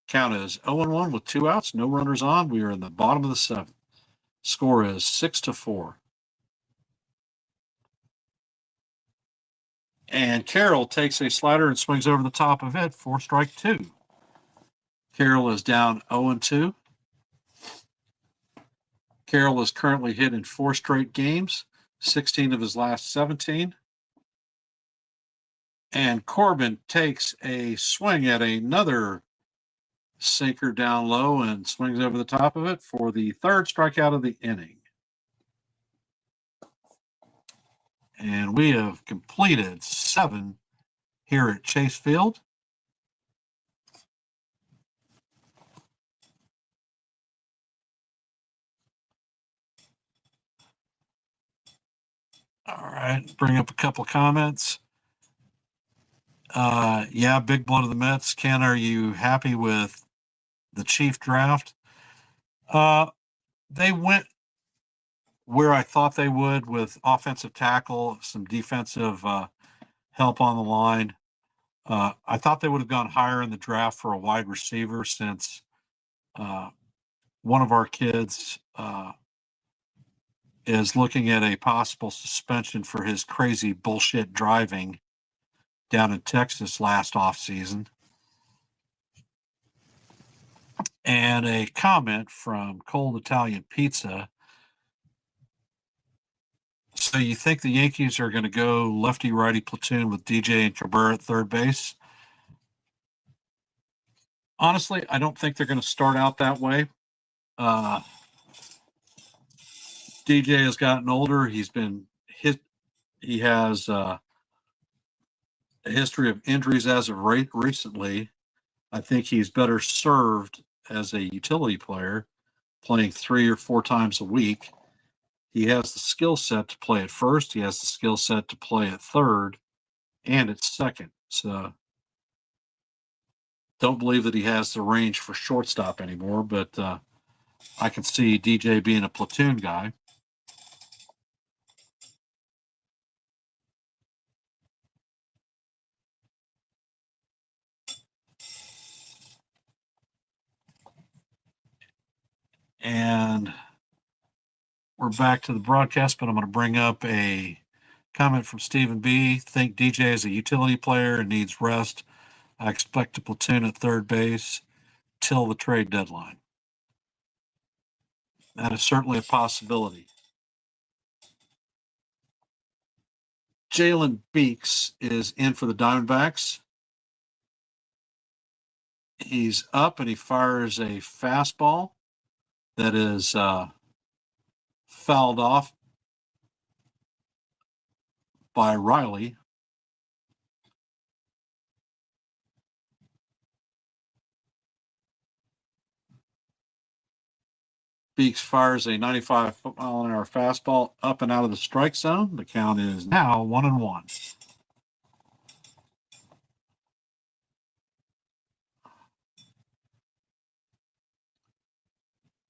Count is 0-1 with 2 outs, no runners on. We are in the bottom of the 7th. Score is 6-4. And Carroll takes a slider and swings over the top of it for strike 2. Carroll is down 0-2. Carroll is currently hit in 4 straight games, 16 of his last 17. And Corbin takes a swing at another sinker down low and swings over the top of it for the 3rd strikeout of the inning. And we have completed 7 here at Chase Field. All right, bring up a couple comments. Yeah, big blow to the Mets. Ken, are you happy with the Chief draft? They went where I thought they would with offensive tackle, some defensive help on the line. I thought they would have gone higher in the draft for a wide receiver since one of our kids is looking at a possible suspension for his crazy bullshit driving down in Texas last offseason. And a comment from Cold Italian Pizza. So you think the Yankees are going to go lefty-righty platoon with DJ and Cabrera at third base? Honestly, I don't think they're going to start out that way. DJ has gotten older. He's been hit. He has a history of injuries as of recently. I think he's better served as a utility player, playing 3 or 4 times a week. He has the skill set to play at first. He has the skill set to play at third and at second. So don't believe that he has the range for shortstop anymore, but I can see DJ being a platoon guy. And we're back to the broadcast, but I'm going to bring up a comment from Stephen B. Think DJ is a utility player and needs rest. I expect a platoon at third base till the trade deadline. That is certainly a possibility. Jalen Beeks is in for the Diamondbacks. He's up and he fires a fastball that is fouled off by Riley. Beeks fires a 95-mile-an-hour fastball up and out of the strike zone. The count is now 1-1.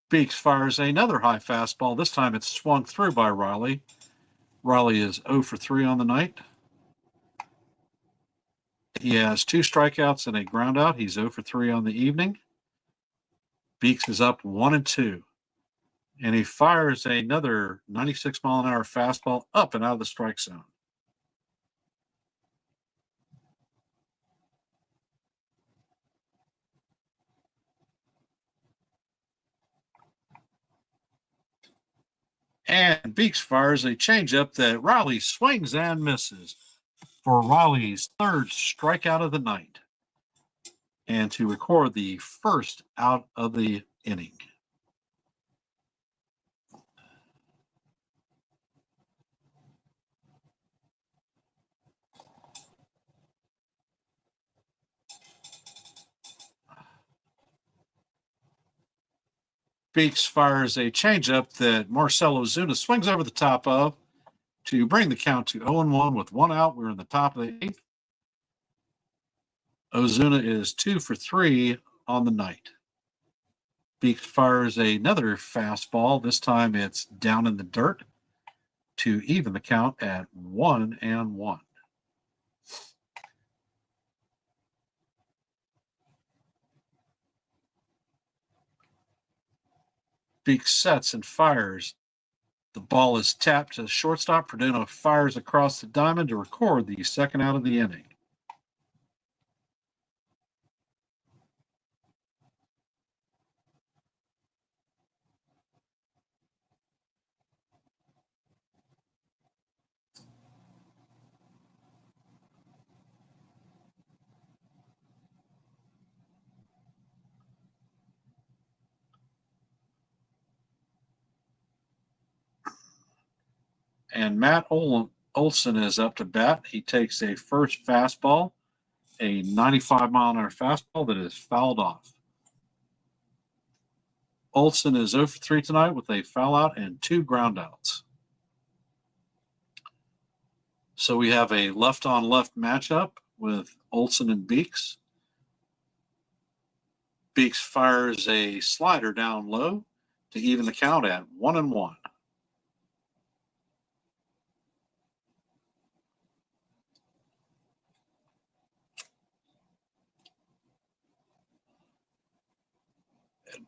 Beeks fires another high fastball. This time it's swung through by Riley. Riley is 0 for 3 on the night. He has 2 strikeouts and a groundout. He's 0 for 3 on the evening. Beeks is up 1-2. And he fires another 96-mile-an-hour fastball up and out of the strike zone. And Beeks fires a changeup that Riley swings and misses for Riley's third strikeout of the night, and to record the first out of the inning. Beeks fires a changeup that Marcell Ozuna swings over the top of to bring the count to 0-1 with one out. We're in the top of the eighth. Ozuna is 2 for 3 on the night. Beeks fires another fastball. This time it's down in the dirt to even the count at 1-1. Beeks sets and fires. The ball is tapped to the shortstop. Perdomo fires across the diamond to record the second out of the inning. And Matt Olson is up to bat. He takes a first fastball, a 95-mile-an-hour fastball that is fouled off. Olson is 0 for 3 tonight with a foul out and 2 groundouts. So we have a left-on-left matchup with Olson and Beeks. Beeks fires a slider down low to even the count at 1-1.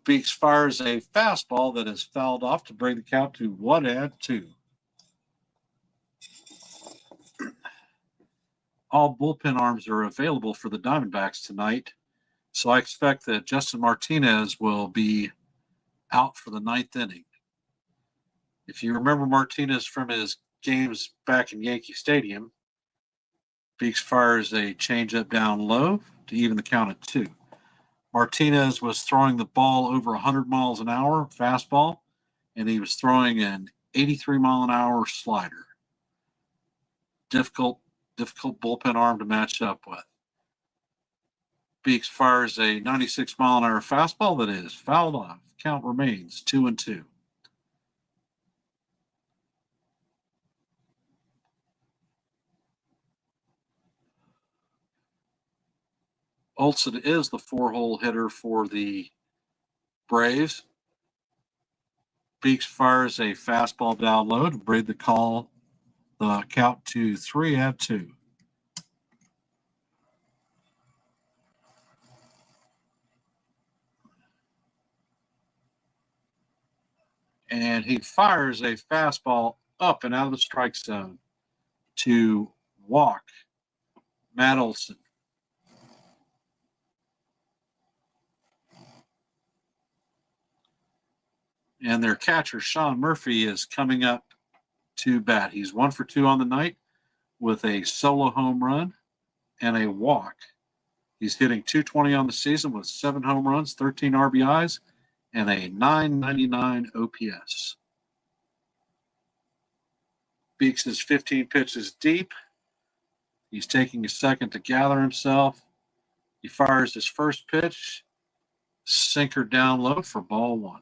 Beeks fires a fastball that is fouled off to bring the count to 1-2. All bullpen arms are available for the Diamondbacks tonight, so I expect that Justin Martinez will be out for the ninth inning. If you remember Martinez from his games back in Yankee Stadium, Beeks fires a changeup down low to even the count at 2. Martinez was throwing the ball over 100 miles an hour fastball, and he was throwing an 83-mile-an-hour slider. Difficult bullpen arm to match up with. Beeks fires a 96-mile-an-hour fastball that is fouled off. Count remains 2-2. Olson is the 4-hole hitter for the Braves. Beeks fires a fastball down low to bring the count to 3-2. And he fires a fastball up and out of the strike zone to walk Matt Olson. And their catcher, Sean Murphy, is coming up to bat. He's 1 for 2 on the night with a solo home run and a walk. He's hitting .220 on the season with 7 home runs, 13 RBIs, and a .999 OPS. Beeks is 15 pitches deep. He's taking a second to gather himself. He fires his first pitch, sinker down low for ball 1.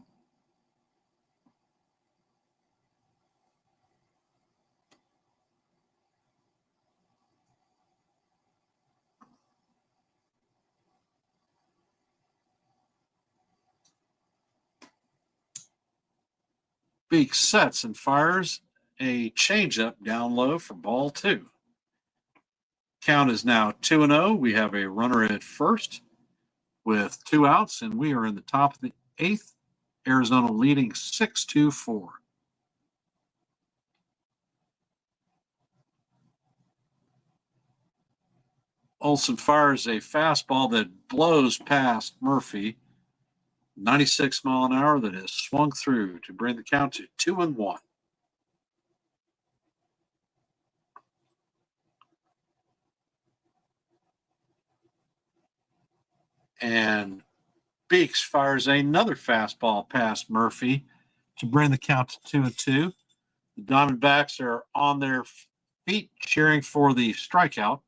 Beeks sets and fires a changeup down low for ball 2. Count is now 2-0. We have a runner at first with 2 outs, and we are in the top of the 8th. Arizona leading 6-4. Olson fires a fastball that blows past Murphy. 96 mile an hour that is swung through to bring the count to 2-1. And Beeks fires another fastball past Murphy to bring the count to 2-2. The Diamondbacks are on their feet cheering for the strikeout.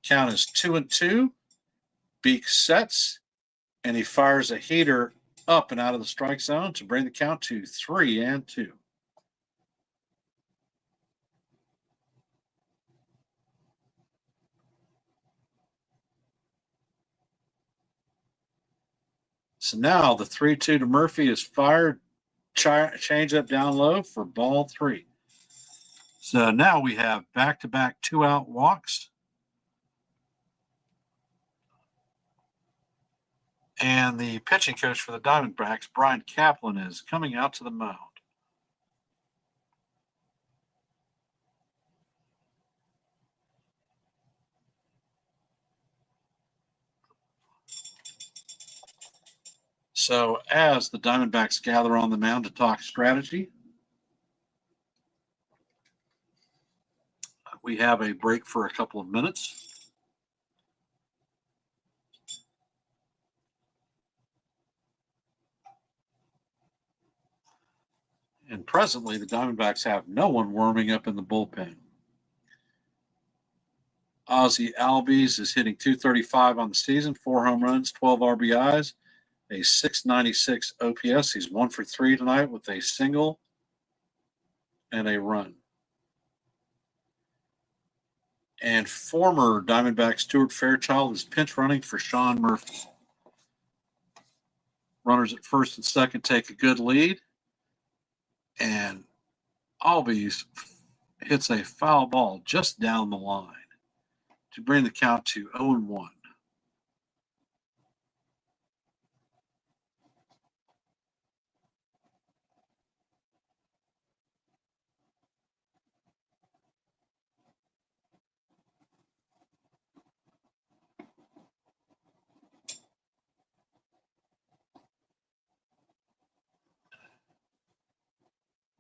Count is 2-2. Beeks sets, and he fires a heater up and out of the strike zone to bring the count to 3-2. So now the 3-2 to Murphy is fired. Change up down low for ball 3. So now we have back-to-back 2-out walks. And the pitching coach for the Diamondbacks, Brian Kaplan, is coming out to the mound. So as the Diamondbacks gather on the mound to talk strategy, we have a break for a couple of minutes. And presently, the Diamondbacks have no one warming up in the bullpen. Ozzie Albies is hitting .235 on the season, 4 home runs, 12 RBIs, a .696 OPS. He's 1 for 3 tonight with a single and a run. And former Diamondback Stuart Fairchild is pinch running for Sean Murphy. Runners at first and second take a good lead. And Albies hits a foul ball just down the line to bring the count to 0-1.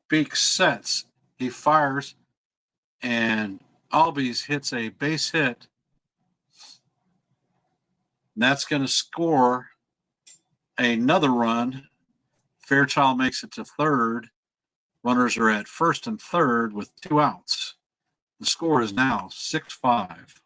Beeks sets, he fires, and Albies hits a base hit. And that's going to score another run. Fairchild makes it to third. Runners are at first and third with 2 outs. The score is now 6-5.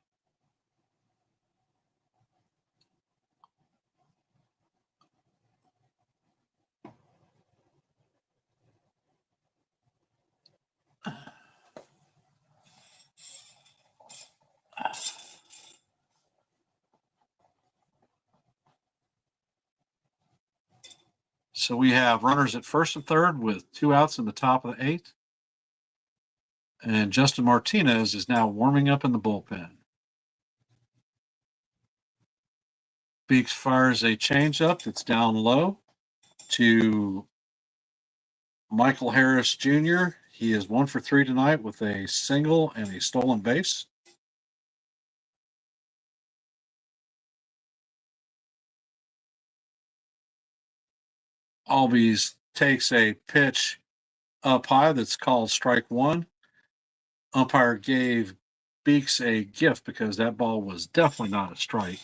So we have runners at first and third with 2 outs in the top of the 8th. And Justin Martinez is now warming up in the bullpen. Beeks fires a changeup that's down low to Michael Harris Jr. He is 1 for 3 tonight with a single and a stolen base. Albies takes a pitch up high that's called strike 1. Umpire gave Beeks a gift because that ball was definitely not a strike.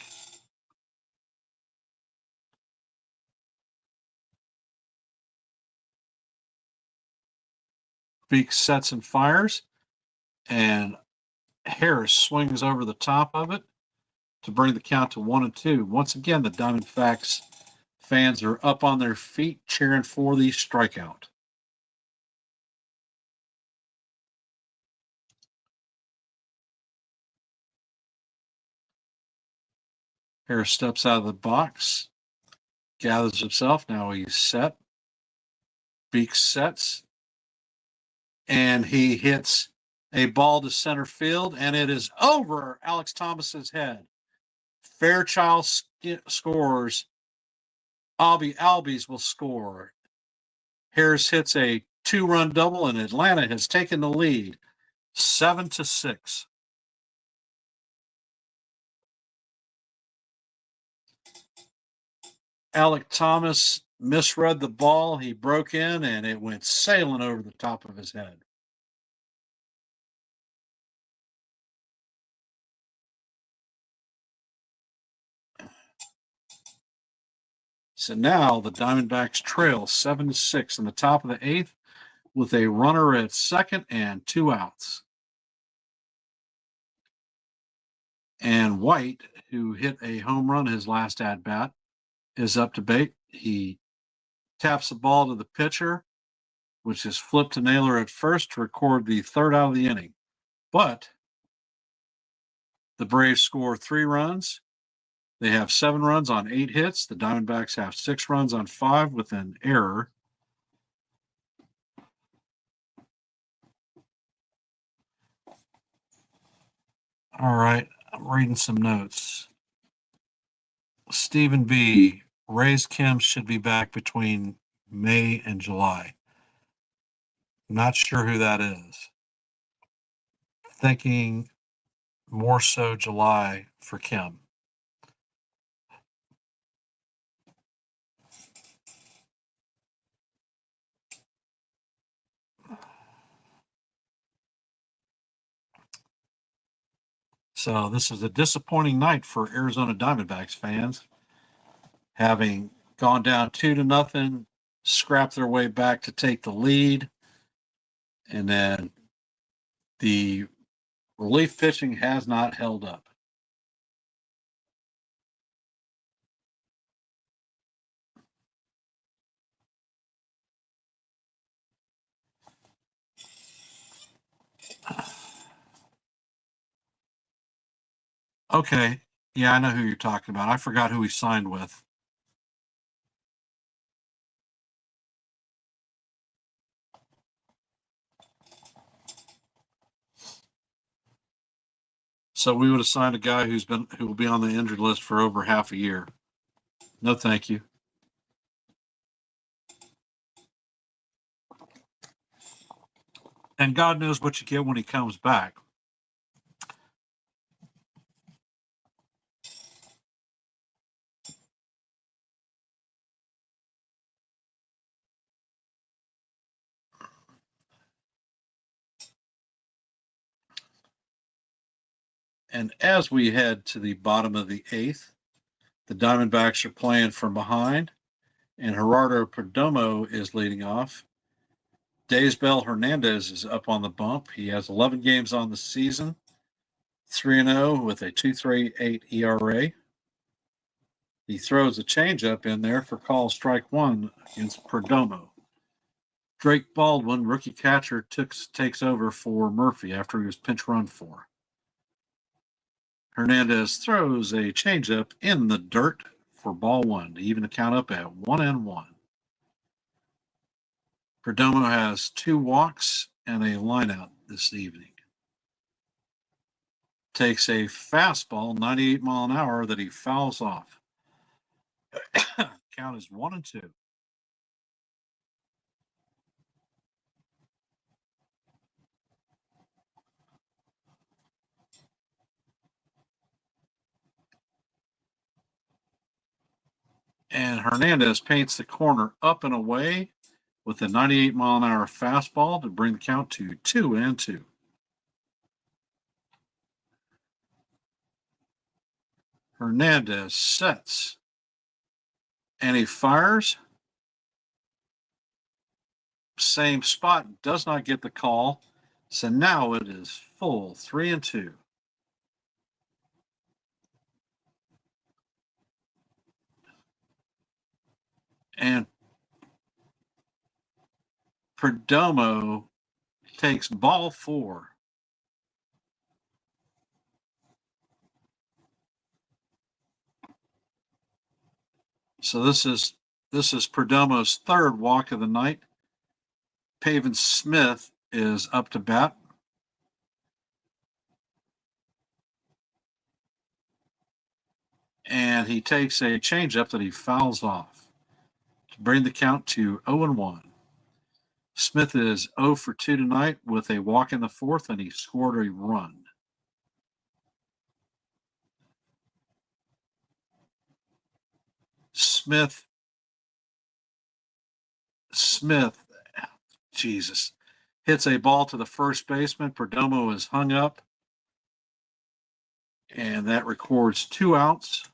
Beeks sets and fires, and Harris swings over the top of it to bring the count to 1-2. Once again, the Diamondbacks fans are up on their feet cheering for the strikeout. Harris steps out of the box, gathers himself. Now he's set. Beeks sets, and he hits a ball to center field, and it is over Alex Thomas's head. Fairchild scores. Albies will score. Harris hits a 2-run double, and Atlanta has taken the lead 7-6. Alec Thomas misread the ball. He broke in, and it went sailing over the top of his head. So now the Diamondbacks trail 7-6 in the top of the 8th with a runner at second and 2 outs. And White, who hit a home run his last at bat, is up to bat. He taps the ball to the pitcher, which is flipped to Naylor at first to record the 3rd out of the inning. But the Braves score 3 runs. They have 7 runs on 8 hits. The Diamondbacks have 6 runs on 5 with an error. All right, I'm reading some notes. Stephen B. Ray's Kim should be back between May and July. Not sure who that is. Thinking more so July for Kim. So this is a disappointing night for Arizona Diamondbacks fans, having gone down 2-0, scrapped their way back to take the lead, and then the relief pitching has not held up. Okay, yeah, I know who you're talking about. I forgot who he signed with. So we would have signed a guy who will be on the injured list for over half a year. No, thank you. And God knows what you get when he comes back. And as we head to the bottom of the 8th, the Diamondbacks are playing from behind, and Gerardo Perdomo is leading off. Daysbel Hernandez is up on the bump. He has 11 games on the season, 3-0 with a 2.38 ERA. He throws a changeup in there for call strike 1 against Perdomo. Drake Baldwin, rookie catcher, takes over for Murphy after he was pinch run for. Hernandez throws a changeup in the dirt for ball 1 to even the count up at 1-1. Perdomo has 2 walks and a lineout this evening. Takes a fastball, 98 mile an hour, that he fouls off. Count is 1-2. And Hernandez paints the corner up and away with a 98 mile an hour fastball to bring the count to 2-2. Hernandez sets and he fires. Same spot, does not get the call. So now it is full 3-2. And Perdomo takes ball 4. So this is Perdomo's 3rd walk of the night. Pavin Smith is up to bat. And he takes a changeup that he fouls off to bring the count to 0-1. Smith is 0 for 2 tonight with a walk in the fourth, and he scored a run. Smith, Jesus, hits a ball to the first baseman. Perdomo is hung up, and that records 2 outs.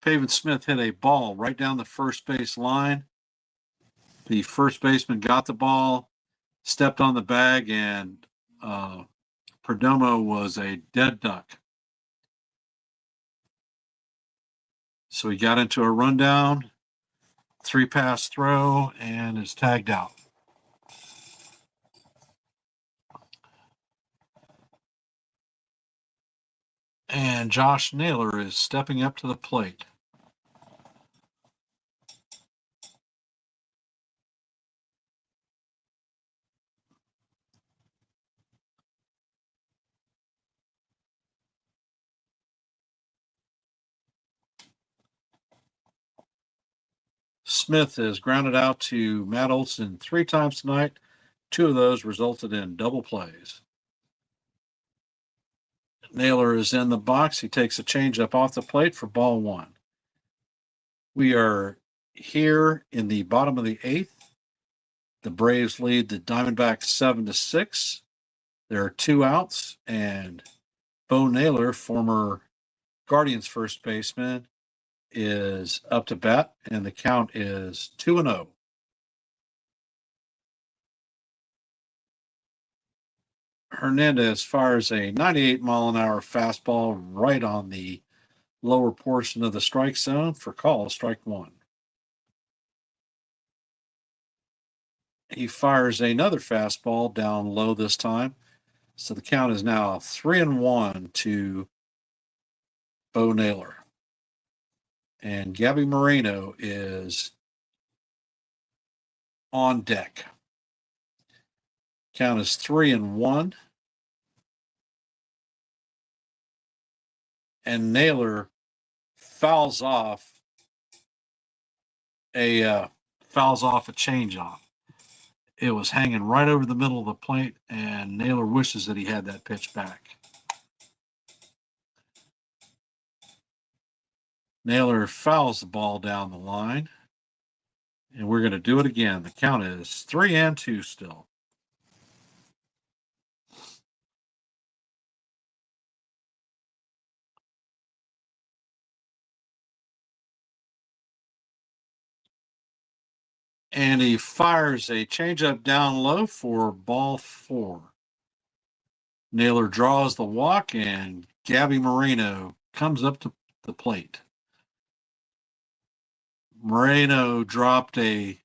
Pavin Smith hit a ball right down the first base line. The first baseman got the ball, stepped on the bag, and Perdomo was a dead duck. So he got into a rundown, 3-pass throw, and is tagged out. And Josh Naylor is stepping up to the plate. Smith is grounded out to Matt Olson 3 times tonight. 2 of those resulted in double plays. Naylor is in the box. He takes a changeup off the plate for ball 1. We are here in the bottom of the 8th. The Braves lead the Diamondbacks 7-6. There are 2 outs, and Bo Naylor, former Guardians first baseman, is up to bat, and the count is 2-0. Hernandez fires a 98-mile-an-hour fastball right on the lower portion of the strike zone for call, strike 1. He fires another fastball down low this time, so the count is now 3-1 to Bo Naylor. And Gabby Moreno is on deck. Count is 3-1. And Naylor fouls off a changeup. It was hanging right over the middle of the plate, and Naylor wishes that he had that pitch back. Naylor fouls the ball down the line, and we're going to do it again. The count is 3-2 still. And he fires a changeup down low for ball 4. Naylor draws the walk, and Gabby Moreno comes up to the plate. Moreno dropped a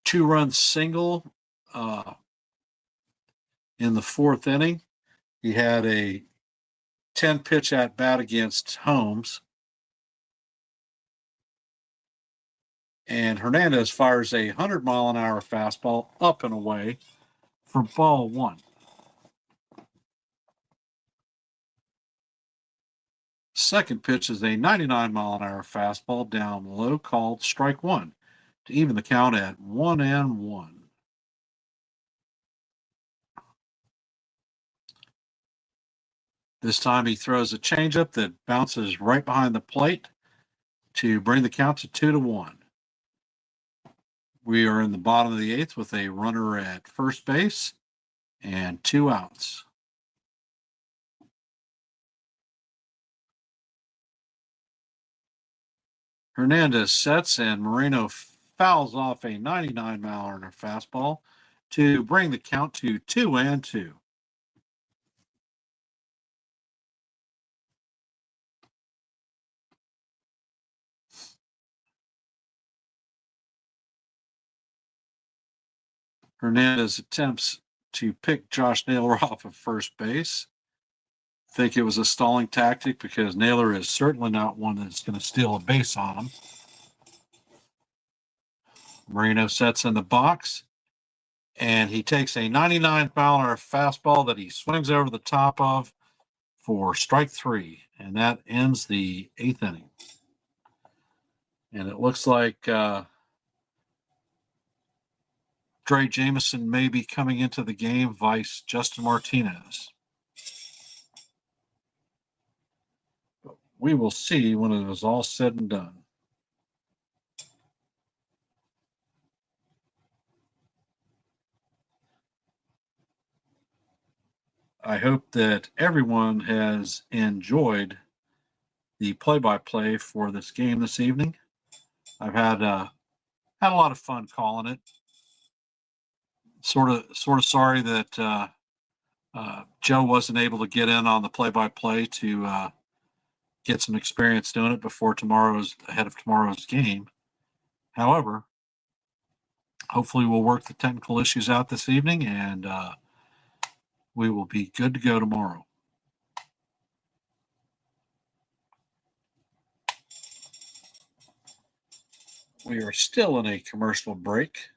2-run single in the 4th inning. He had a 10-pitch at bat against Holmes. And Hernandez fires a 100-mile-an-hour fastball up and away for ball 1. Second pitch is a 99-mile-an-hour fastball down low called strike 1 to even the count at 1-1. This time he throws a changeup that bounces right behind the plate to bring the count to 2-1. We are in the bottom of the 8th with a runner at first base and 2 outs. Hernandez sets, and Moreno fouls off a 99-mile-an-hour fastball to bring the count to 2-2. Hernandez attempts to pick Josh Naylor off of first base. I think it was a stalling tactic because Naylor is certainly not one that's going to steal a base on him. Moreno sets in the box. And he takes a 99-mile-an-hour fastball that he swings over the top of for strike 3. And that ends the 8th inning. And it looks like Dre Jameson may be coming into the game vice Justin Martinez. But we will see when it is all said and done. I hope that everyone has enjoyed the play-by-play for this game this evening. I've had a lot of fun calling it. Sort of sorry that Joe wasn't able to get in on the play-by-play to get some experience doing it before ahead of tomorrow's game. However, hopefully we'll work the technical issues out this evening, and we will be good to go tomorrow. We are still in a commercial break.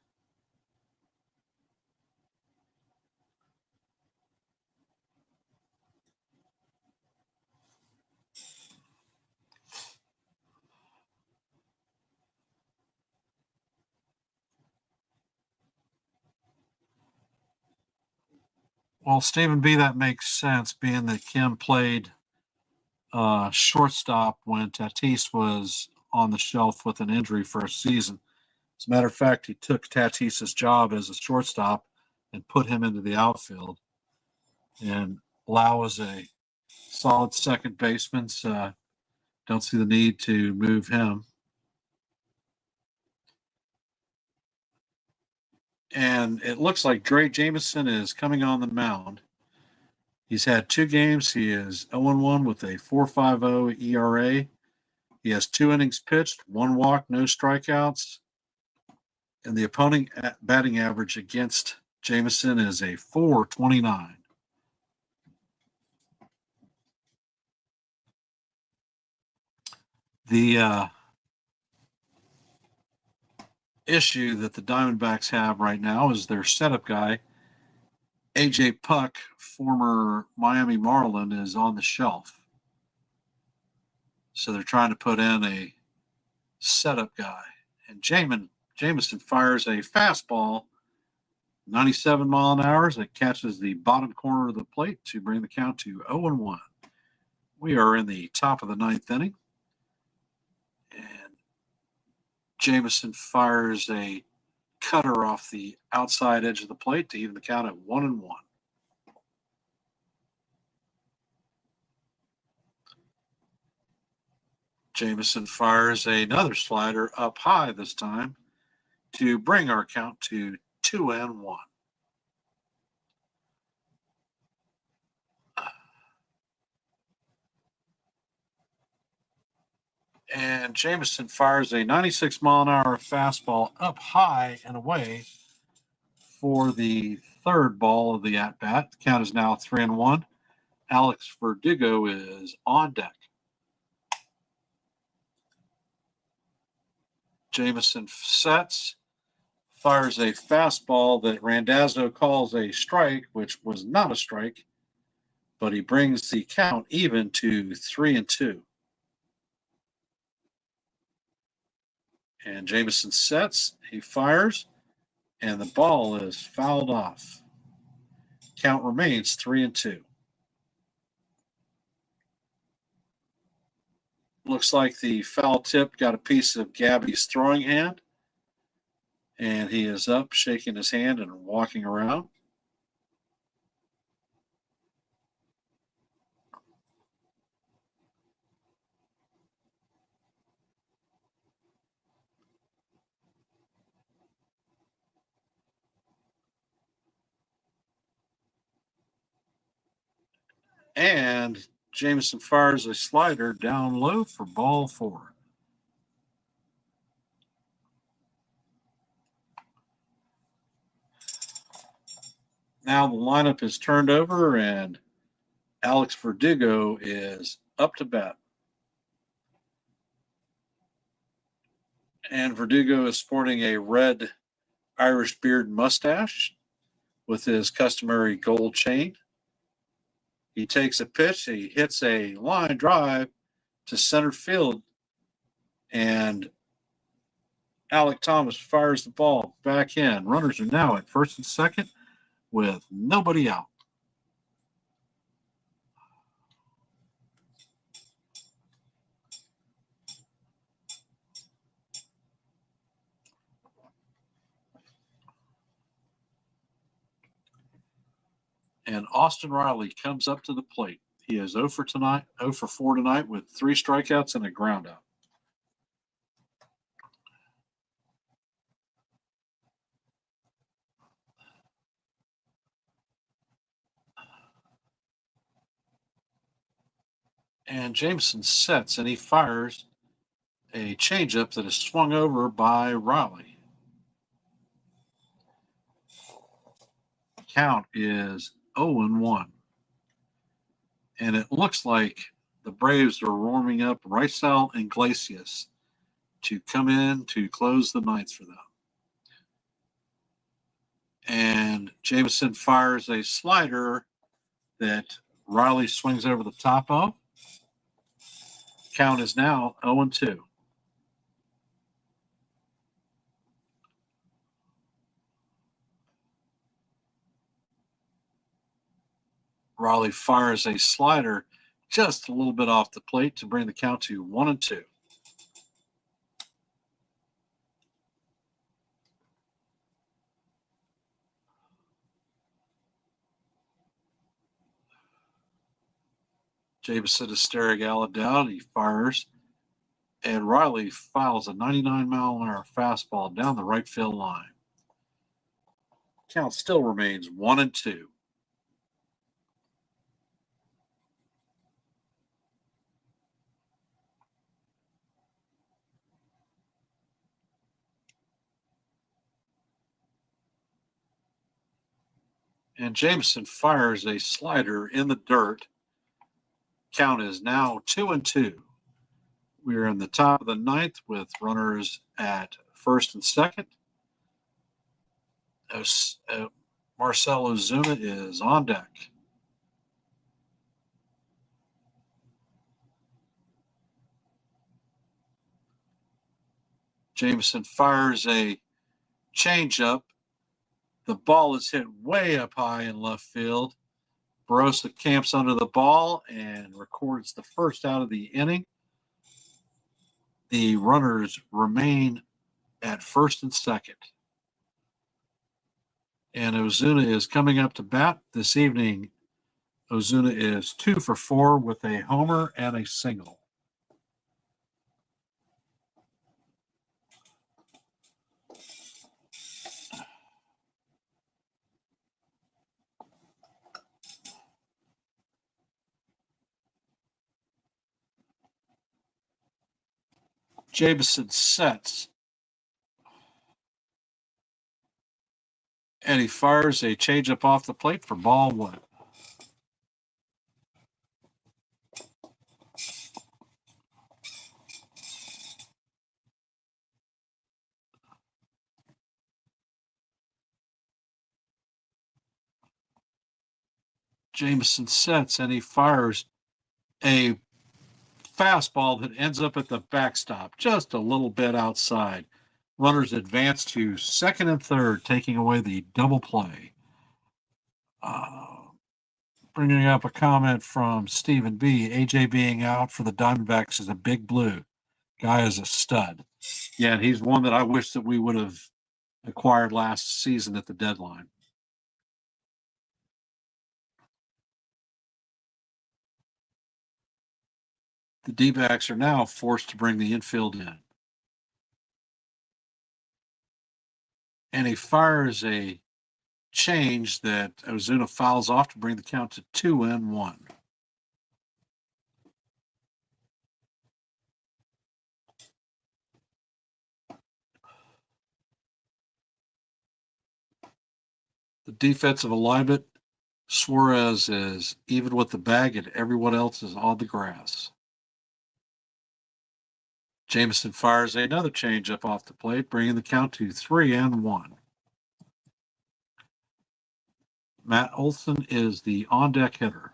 Well, Stephen B., that makes sense, being that Kim played shortstop when Tatis was on the shelf with an injury for a season. As a matter of fact, he took Tatis's job as a shortstop and put him into the outfield. And Lau is a solid second baseman, so don't see the need to move him. And it looks like Dre Jameson is coming on the mound. He's had 2 games. He is 0-1 with a 4.50 ERA. He has 2 innings pitched, 1 walk, no strikeouts. And the opponent batting average against Jameson is a 4.29. The issue that the Diamondbacks have right now is their setup guy, A.J. Puck, former Miami Marlin, is on the shelf. So they're trying to put in a setup guy. And Jameson fires a fastball, 97 mile an hour, that catches the bottom corner of the plate to bring the count to 0-1. We are in the top of the 9th inning. And Jameson fires a cutter off the outside edge of the plate to even the count at 1-1. Jameson fires another slider up high this time to bring our count to 2-1. And Jameson fires a 96 mile an hour fastball up high and away for the 3rd ball of the at bat. The count is now 3-1. Alex Verdugo is on deck. Jameson sets, fires a fastball that Randazzo calls a strike, which was not a strike, but he brings the count even to 3-2. And Jameson sets, he fires, and the ball is fouled off. Count remains 3-2. Looks like the foul tip got a piece of Gabby's throwing hand, and he is up, shaking his hand and walking around. And Jameson fires a slider down low for ball 4. Now the lineup is turned over, and Alex Verdugo is up to bat. And Verdugo is sporting a red Irish beard mustache. with his customary gold chain. He takes a pitch. He hits a line drive to center field, and Alec Thomas fires the ball back in. Runners are now at first and second with nobody out. And Austin Riley comes up to the plate. He is 0 for 4 tonight with 3 strikeouts and a groundout. And Jameson sets and he fires a changeup that is swung over by Riley. Count is 0-1. And it looks like the Braves are warming up Rysel and Iglesias to come in to close the ninth for them. And Jameson fires a slider that Riley swings over the top of. Count is now 0-2. Riley fires a slider just a little bit off the plate to bring the count to 1-2. Jameson is staring Allen down. He fires, and Riley fouls a 99-mile-an-hour fastball down the right field line. Count still remains 1-2. And Jameson fires a slider in the dirt. Count is now 2-2. We are in the top of the ninth with runners at first and second. Marcell Ozuna is on deck. Jameson fires a changeup. The ball is hit way up high in left field. Barossa camps under the ball and records the first out of the inning. The runners remain at first and second. And Ozuna is coming up to bat this evening. Ozuna is 2 for 4 with a homer and a single. Jameson sets. And he fires a changeup off the plate for ball 1. Jameson sets and he fires a fastball that ends up at the backstop, just a little bit outside. Runners advance to second and third, taking away the double play. Bringing up a comment from Stephen B. AJ being out for the Diamondbacks is a big blue. Guy is a stud. Yeah, and he's one that I wish that we would have acquired last season at the deadline. The D-backs are now forced to bring the infield in. And he fires a change that Ozuna fouls off to bring the count to 2-1. The defensive alignment, Suarez is even with the bag and everyone else is on the grass. Jameson fires another changeup off the plate, bringing the count to 3-1. Matt Olson is the on-deck hitter.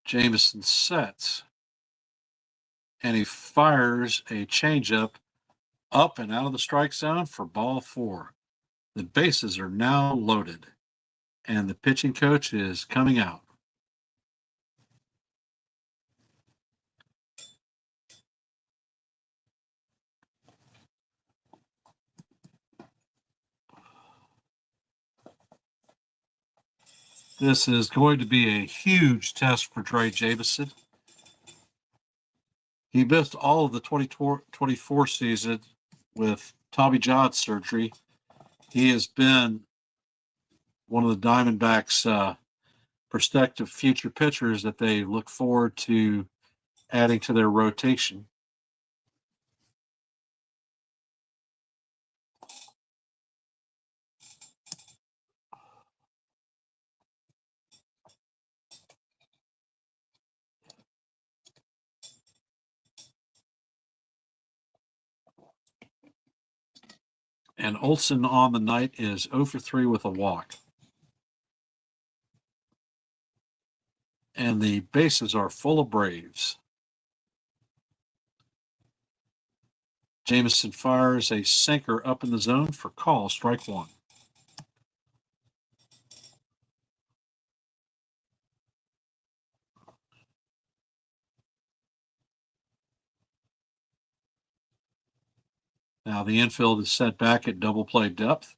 Jameson sets, and he fires a changeup up and out of the strike zone for ball 4. The bases are now loaded, and the pitching coach is coming out. This is going to be a huge test for Trey Jameson. He missed all of the 2024 season with Tommy John surgery. He has been one of the Diamondbacks' prospective future pitchers that they look forward to adding to their rotation. And Olson on the night is 0 for 3 with a walk. And the bases are full of Braves. Jameson fires a sinker up in the zone for call, strike 1. Now the infield is set back at double play depth.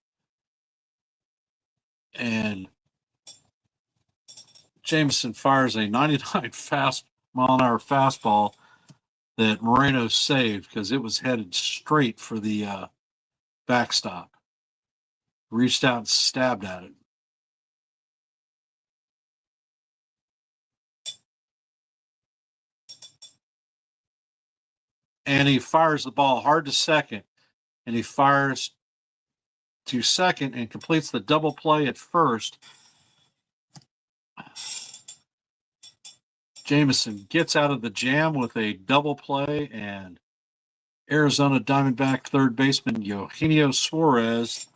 And Jameson fires a 99 mile-an-hour fastball that Moreno saved because it was headed straight for the backstop. Reached out and stabbed at it. And he fires the ball hard to second. And he fires to second and completes the double play at first. Jameson gets out of the jam with a double play, and Arizona Diamondback third baseman Eugenio Suarez,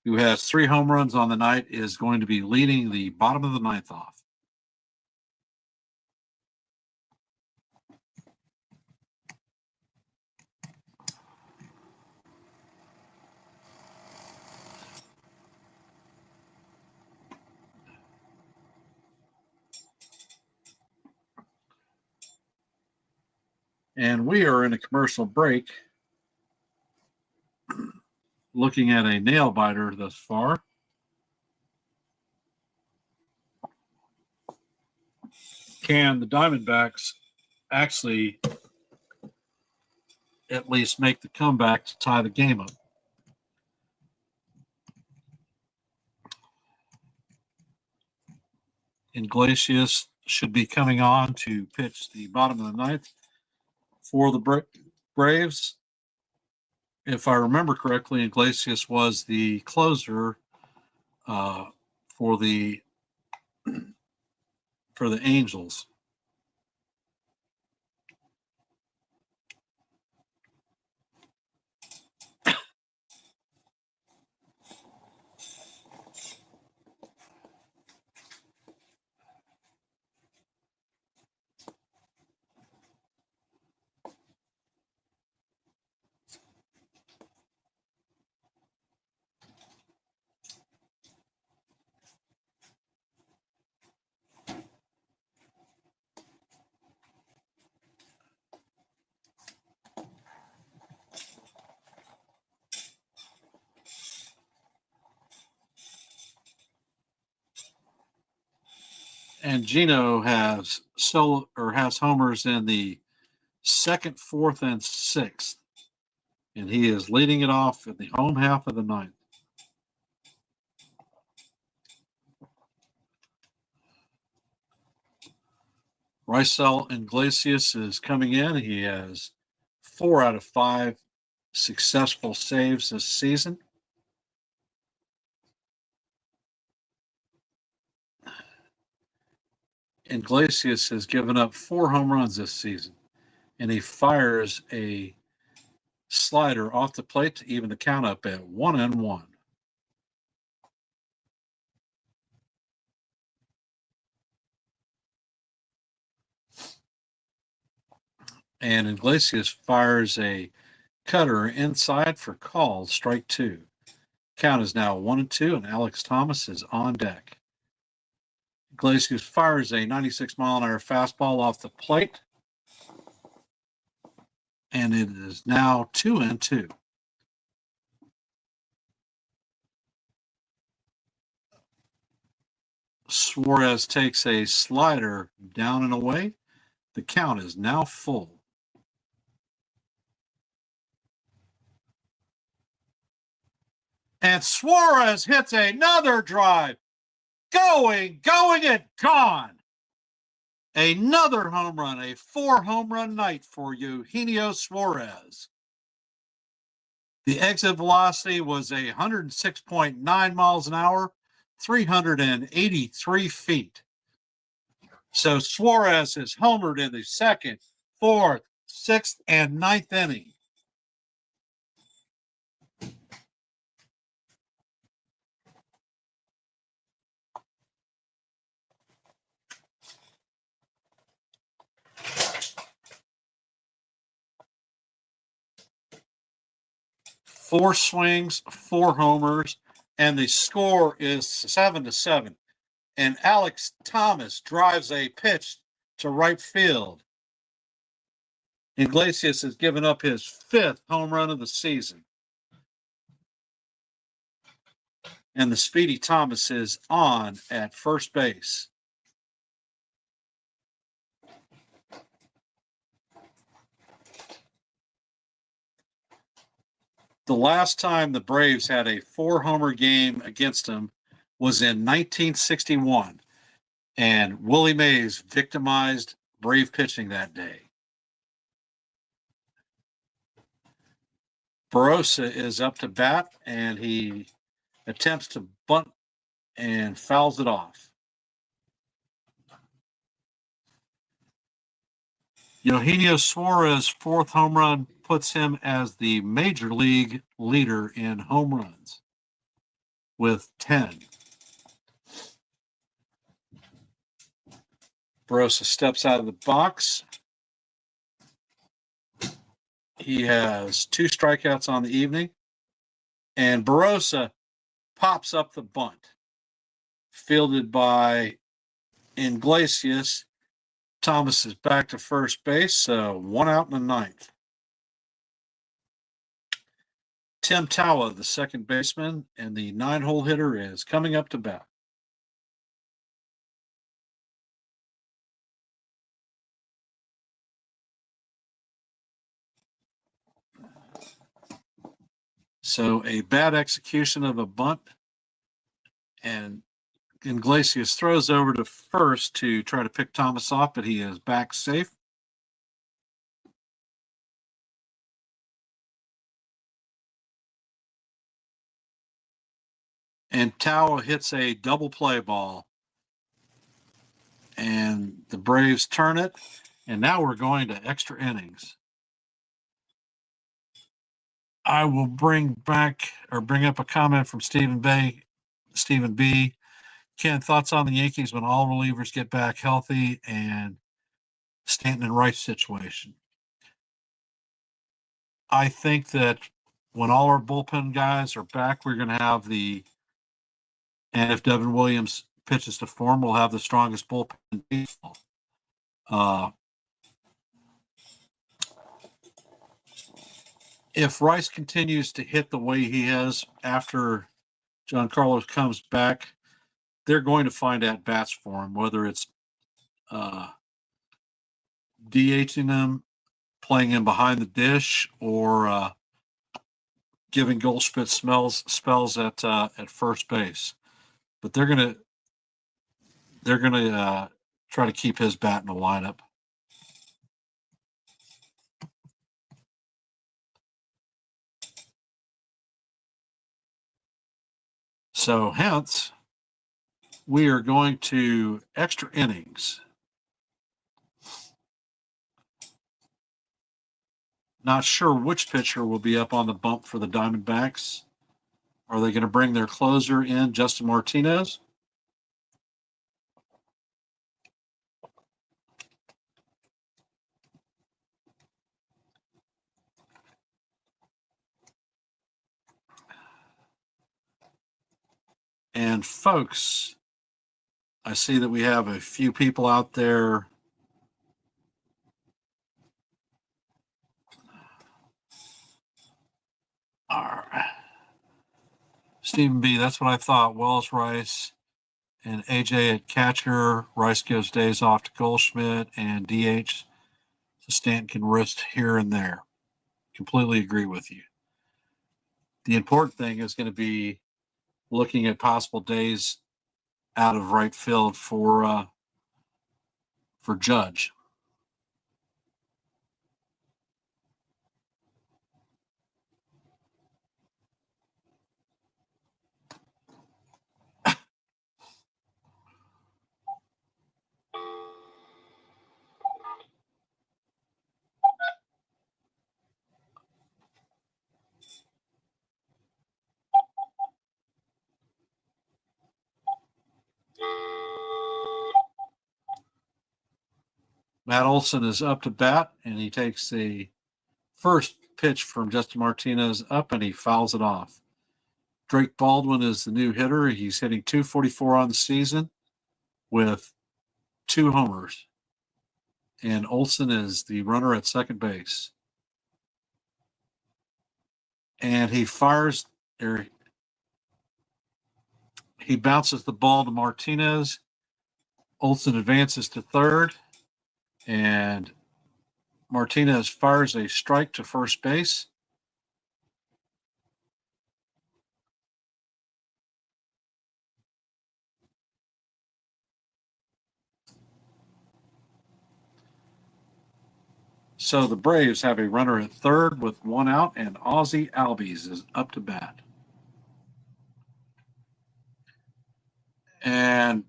who has 3 home runs on the night, is going to be leading the bottom of the 9th off. And we are in a commercial break, looking at a nail biter thus far. Can the Diamondbacks actually at least make the comeback to tie the game up? Iglesias should be coming on to pitch the bottom of the 9th for the Braves. If I remember correctly, Iglesias was the closer for the Angels. And Gino has homers in the 2nd, 4th, and 6th. And he is leading it off in the home half of the 9th. Raisel Iglesias is coming in. He has 4 out of 5 successful saves this season. Iglesias has given up 4 home runs this season, and he fires a slider off the plate to even the count up at 1-1. And Iglesias fires a cutter inside for call, strike 2. Count is now 1-2, and Alex Thomas is on deck. Iglesias fires a 96-mile-an-hour fastball off the plate, and it is now 2-2. Suarez takes a slider down and away. The count is now full. And Suarez hits another drive. Going, and gone. Another home run, a 4-home-run night for Eugenio Suarez. The exit velocity was 106.9 miles an hour, 383 feet. So Suarez is homered in the 2nd, 4th, 6th, and 9th inning. Four swings, 4 homers, and the score is 7-7. And Alex Thomas drives a pitch to right field. Iglesias has given up his 5th home run of the season. And the Speedy Thomas is on at first base. The last time the Braves had a 4-homer game against them was in 1961, and Willie Mays victimized Brave pitching that day. Barossa is up to bat, and he attempts to bunt and fouls it off. Eugenio Suarez's 4th home run puts him as the major league leader in home runs with 10. Barossa steps out of the box. He has 2 strikeouts on the evening, and Barossa pops up the bunt, fielded by Iglesias. Thomas is back to first base, so 1 out in the 9th. Tim Tawa, the second baseman, and the 9-hole hitter, is coming up to bat. So a bad execution of a bunt, and Iglesias throws over to first to try to pick Thomas off, but he is back safe. And Tawa hits a double play ball, and the Braves turn it, and now we're going to extra innings. I will bring up a comment from Stephen B. Ken, thoughts on the Yankees when all relievers get back healthy and Stanton and Rice situation? I think that when all our bullpen guys are back, we're going to have and if Devin Williams pitches to form, we'll have the strongest bullpen in baseball. If Rice continues to hit the way he has after Giancarlo comes back, they're going to find at-bats for him, whether it's DHing him, playing him behind the dish, or giving Goldschmidt spells at first base. But they're gonna try to keep his bat in the lineup. So hence, we are going to extra innings. Not sure which pitcher will be up on the bump for the Diamondbacks. Are they going to bring their closer in, Justin Martinez? And folks, I see that we have a few people out there. All right. Stephen B., that's what I thought. Wells, Rice, and AJ at catcher. Rice gives days off to Goldschmidt and DH. So Stanton can rest here and there. Completely agree with you. The important thing is going to be looking at possible days out of right field for Judge. Matt Olson is up to bat, and he takes the first pitch from Justin Martinez up, and he fouls it off. Drake Baldwin is the new hitter. He's hitting .244 on the season with 2 homers. And Olson is the runner at second base. And he fires, or he bounces the ball to Martinez. Olson advances to third, and Martinez fires a strike to first base. So the Braves have a runner at third with 1 out, and Ozzie Albies is up to bat. And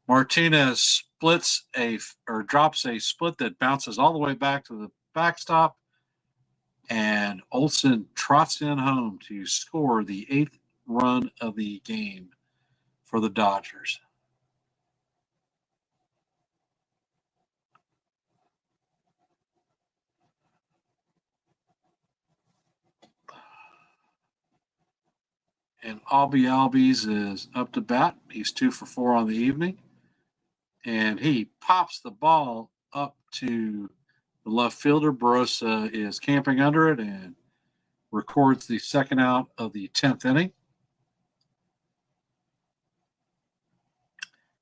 Martinez drops a split that bounces all the way back to the backstop, and Olson trots in home to score the 8th run of the game for the Dodgers. And Albie Albies is up to bat. He's 2 for 4 on the evening. And he pops the ball up to the left fielder. Barossa is camping under it and records the second out of the 10th inning.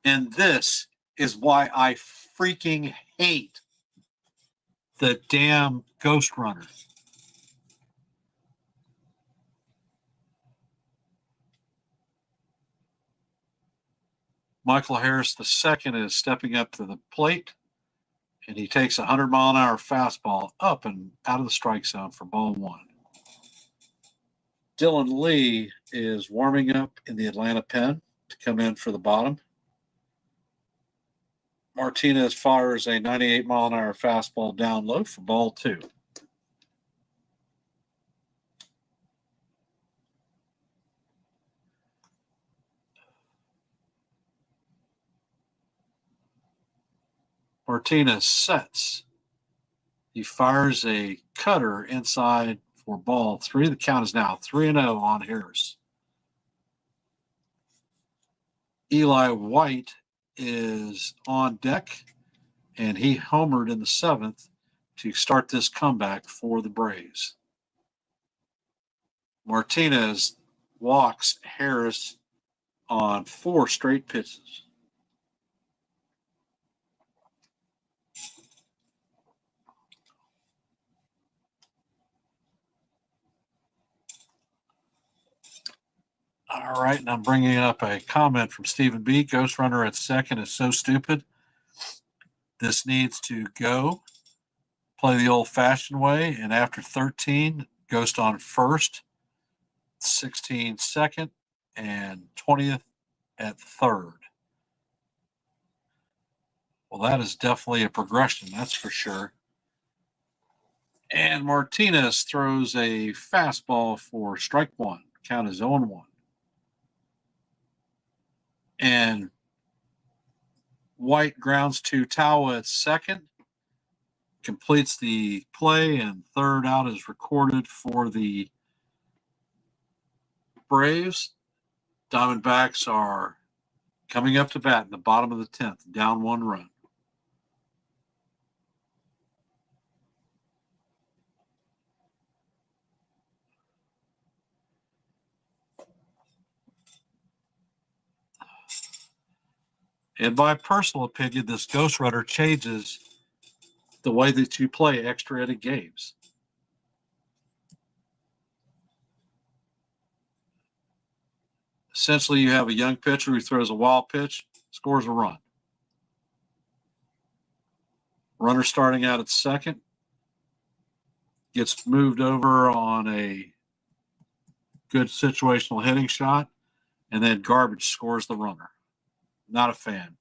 And this is why I freaking hate the damn ghost runner. Michael Harris II is stepping up to the plate, and he takes a 100-mile-an-hour fastball up and out of the strike zone for ball 1. Dylan Lee is warming up in the Atlanta pen to come in for the bottom. Martinez fires a 98-mile-an-hour fastball down low for ball 2. Martinez sets. He fires a cutter inside for ball 3. The count is now 3-0 on Harris. Eli White is on deck, and he homered in the 7th to start this comeback for the Braves. Martinez walks Harris on 4 straight pitches. All right, and I'm bringing up a comment from Stephen B. Ghost runner at second is so stupid. This needs to go. Play the old-fashioned way, and after 13, Ghost on first, 16 second, and 20th at third. Well, that is definitely a progression, that's for sure. And And Martinez throws a fastball for strike one. Count is 0-1. And White grounds to Tawa at second, completes the play, and third out is recorded for the Braves. Diamondbacks are coming up to bat in the bottom of the 10th, down 1 run. In my personal opinion, this Ghost Runner changes the way that you play extra inning games. Essentially, you have a young pitcher who throws a wild pitch, scores a run. Runner starting out at second, gets moved over on a good situational hitting shot, and then garbage scores the runner. Not a fan.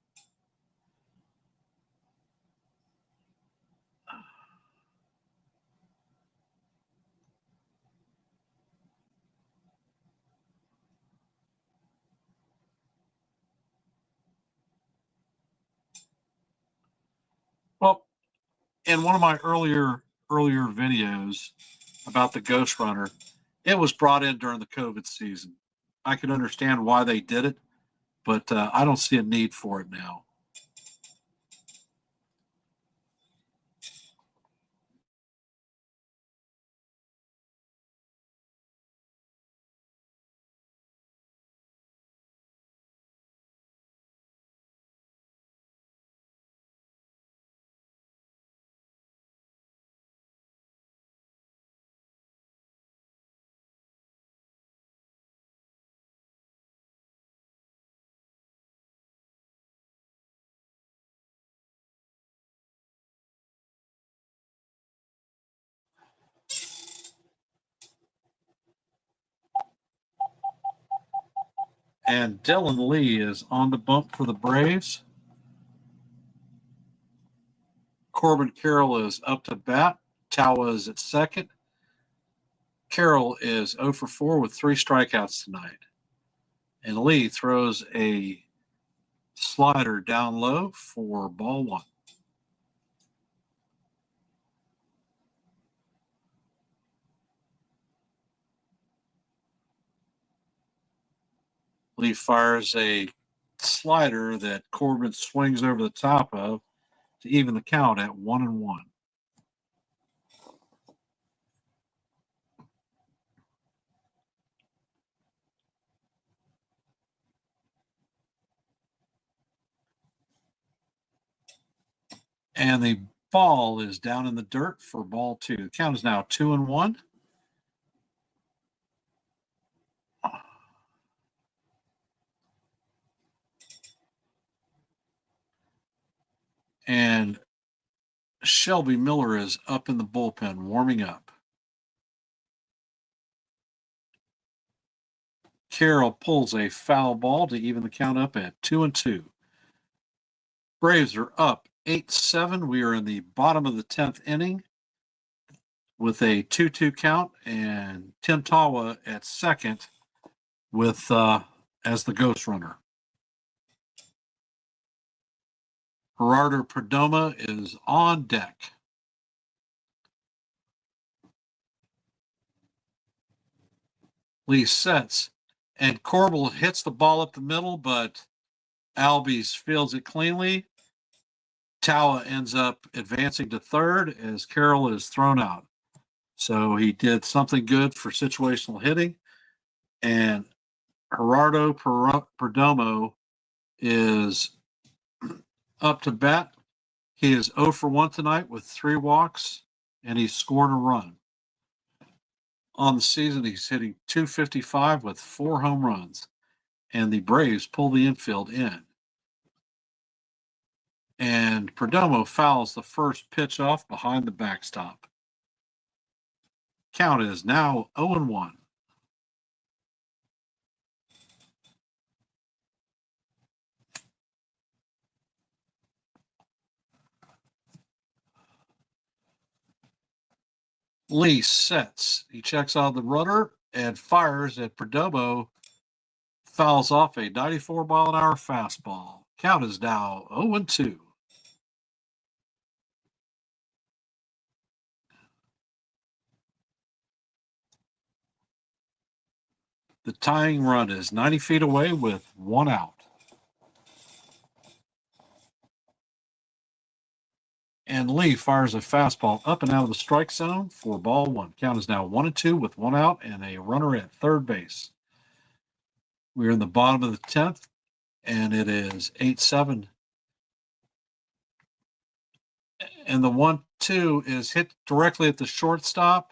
Well, in one of my earlier videos about the Ghost Runner, it was brought in during the COVID season. I can understand why they did it, but I don't see a need for it now. And Dylan Lee is on the bump for the Braves. Corbin Carroll is up to bat. Tawa is at second. Carroll is 0 for 4 with 3 strikeouts tonight. And Lee throws a slider down low for ball 1. Lee fires a slider that Corbin swings over the top of to even the count at 1-1. And the ball is down in the dirt for ball 2. The count is now 2-1. And Shelby Miller is up in the bullpen warming up. Carroll pulls a foul ball to even the count up at 2-2. Braves are up 8-7. We are in the bottom of the 10th inning with a 2-2 count, and Tim Tawa at second with as the Ghost Runner. Gerardo Perdomo is on deck. Lee sets, and Corbel hits the ball up the middle, but Albies fields it cleanly. Tawa ends up advancing to third as Carroll is thrown out. So he did something good for situational hitting, and Gerardo Perdomo is up to bat. He is 0 for 1 tonight with 3 walks, and he's scored a run. On the season, he's hitting .255 with 4 home runs, and the Braves pull the infield in. And Perdomo fouls the first pitch off behind the backstop. Count is now 0-1. Lee sets. He checks out the runner and fires at Perdomo. Fouls off a 94-mile-an-hour fastball. Count is now 0-2. The tying run is 90 feet away with 1 out. And Lee fires a fastball up and out of the strike zone for ball 1. Count is now 1-2 with 1 out and a runner at third base. We're in the bottom of the 10th, and it is 8-7. And the 1-2 is hit directly at the shortstop.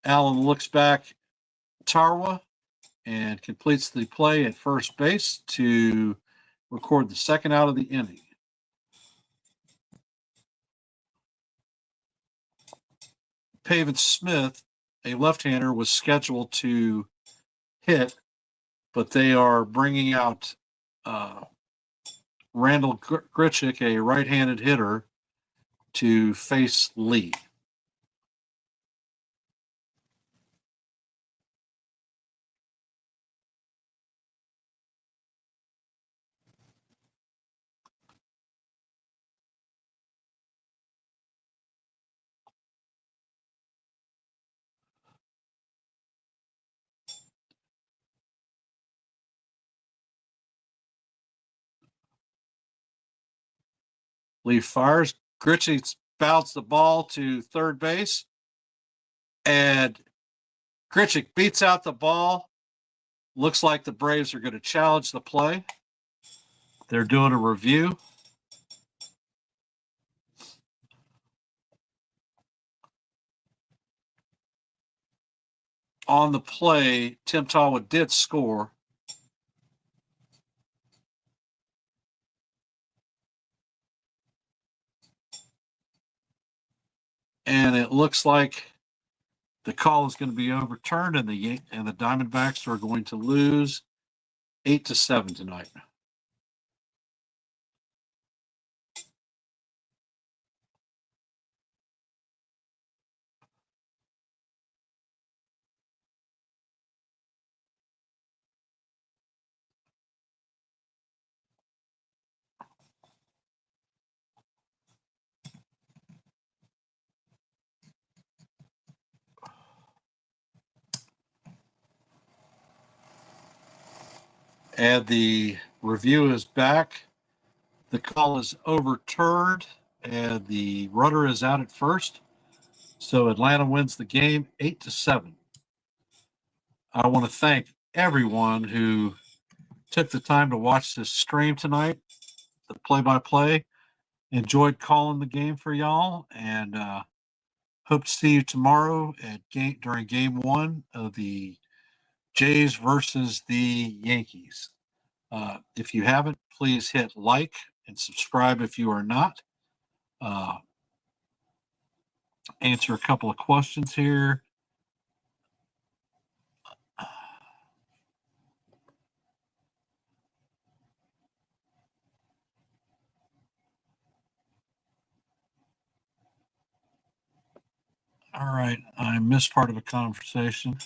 Allen looks back Tarwa and completes the play at first base to record the second out of the inning. Pavin Smith, a left-hander, was scheduled to hit, but they are bringing out Randall Gritchick, a right-handed hitter, to face Lee. Lee fires. Gritchick bounced the ball to third base, and Gritchick beats out the ball. Looks like the Braves are going to challenge the play. They're doing a review. On the play, Tim Tallwood did score. And it looks like the call is going to be overturned, and the Diamondbacks are going to lose 8-7 tonight. And the review is back. The call is overturned, and the runner is out at first. So Atlanta wins the game 8-7. I want to thank everyone who took the time to watch this stream tonight, the play-by-play. Enjoyed calling the game for y'all, and hope to see you tomorrow during game 1 of the Jays versus the Yankees. If you haven't, please hit like and subscribe if you are not. Answer a couple of questions here. All right, I missed part of a conversation.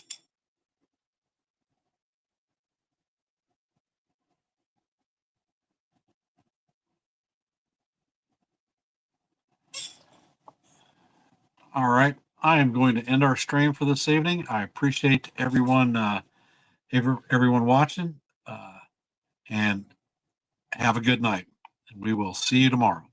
All right, I am going to end our stream for this evening. I appreciate everyone watching, and have a good night. And we will see you tomorrow.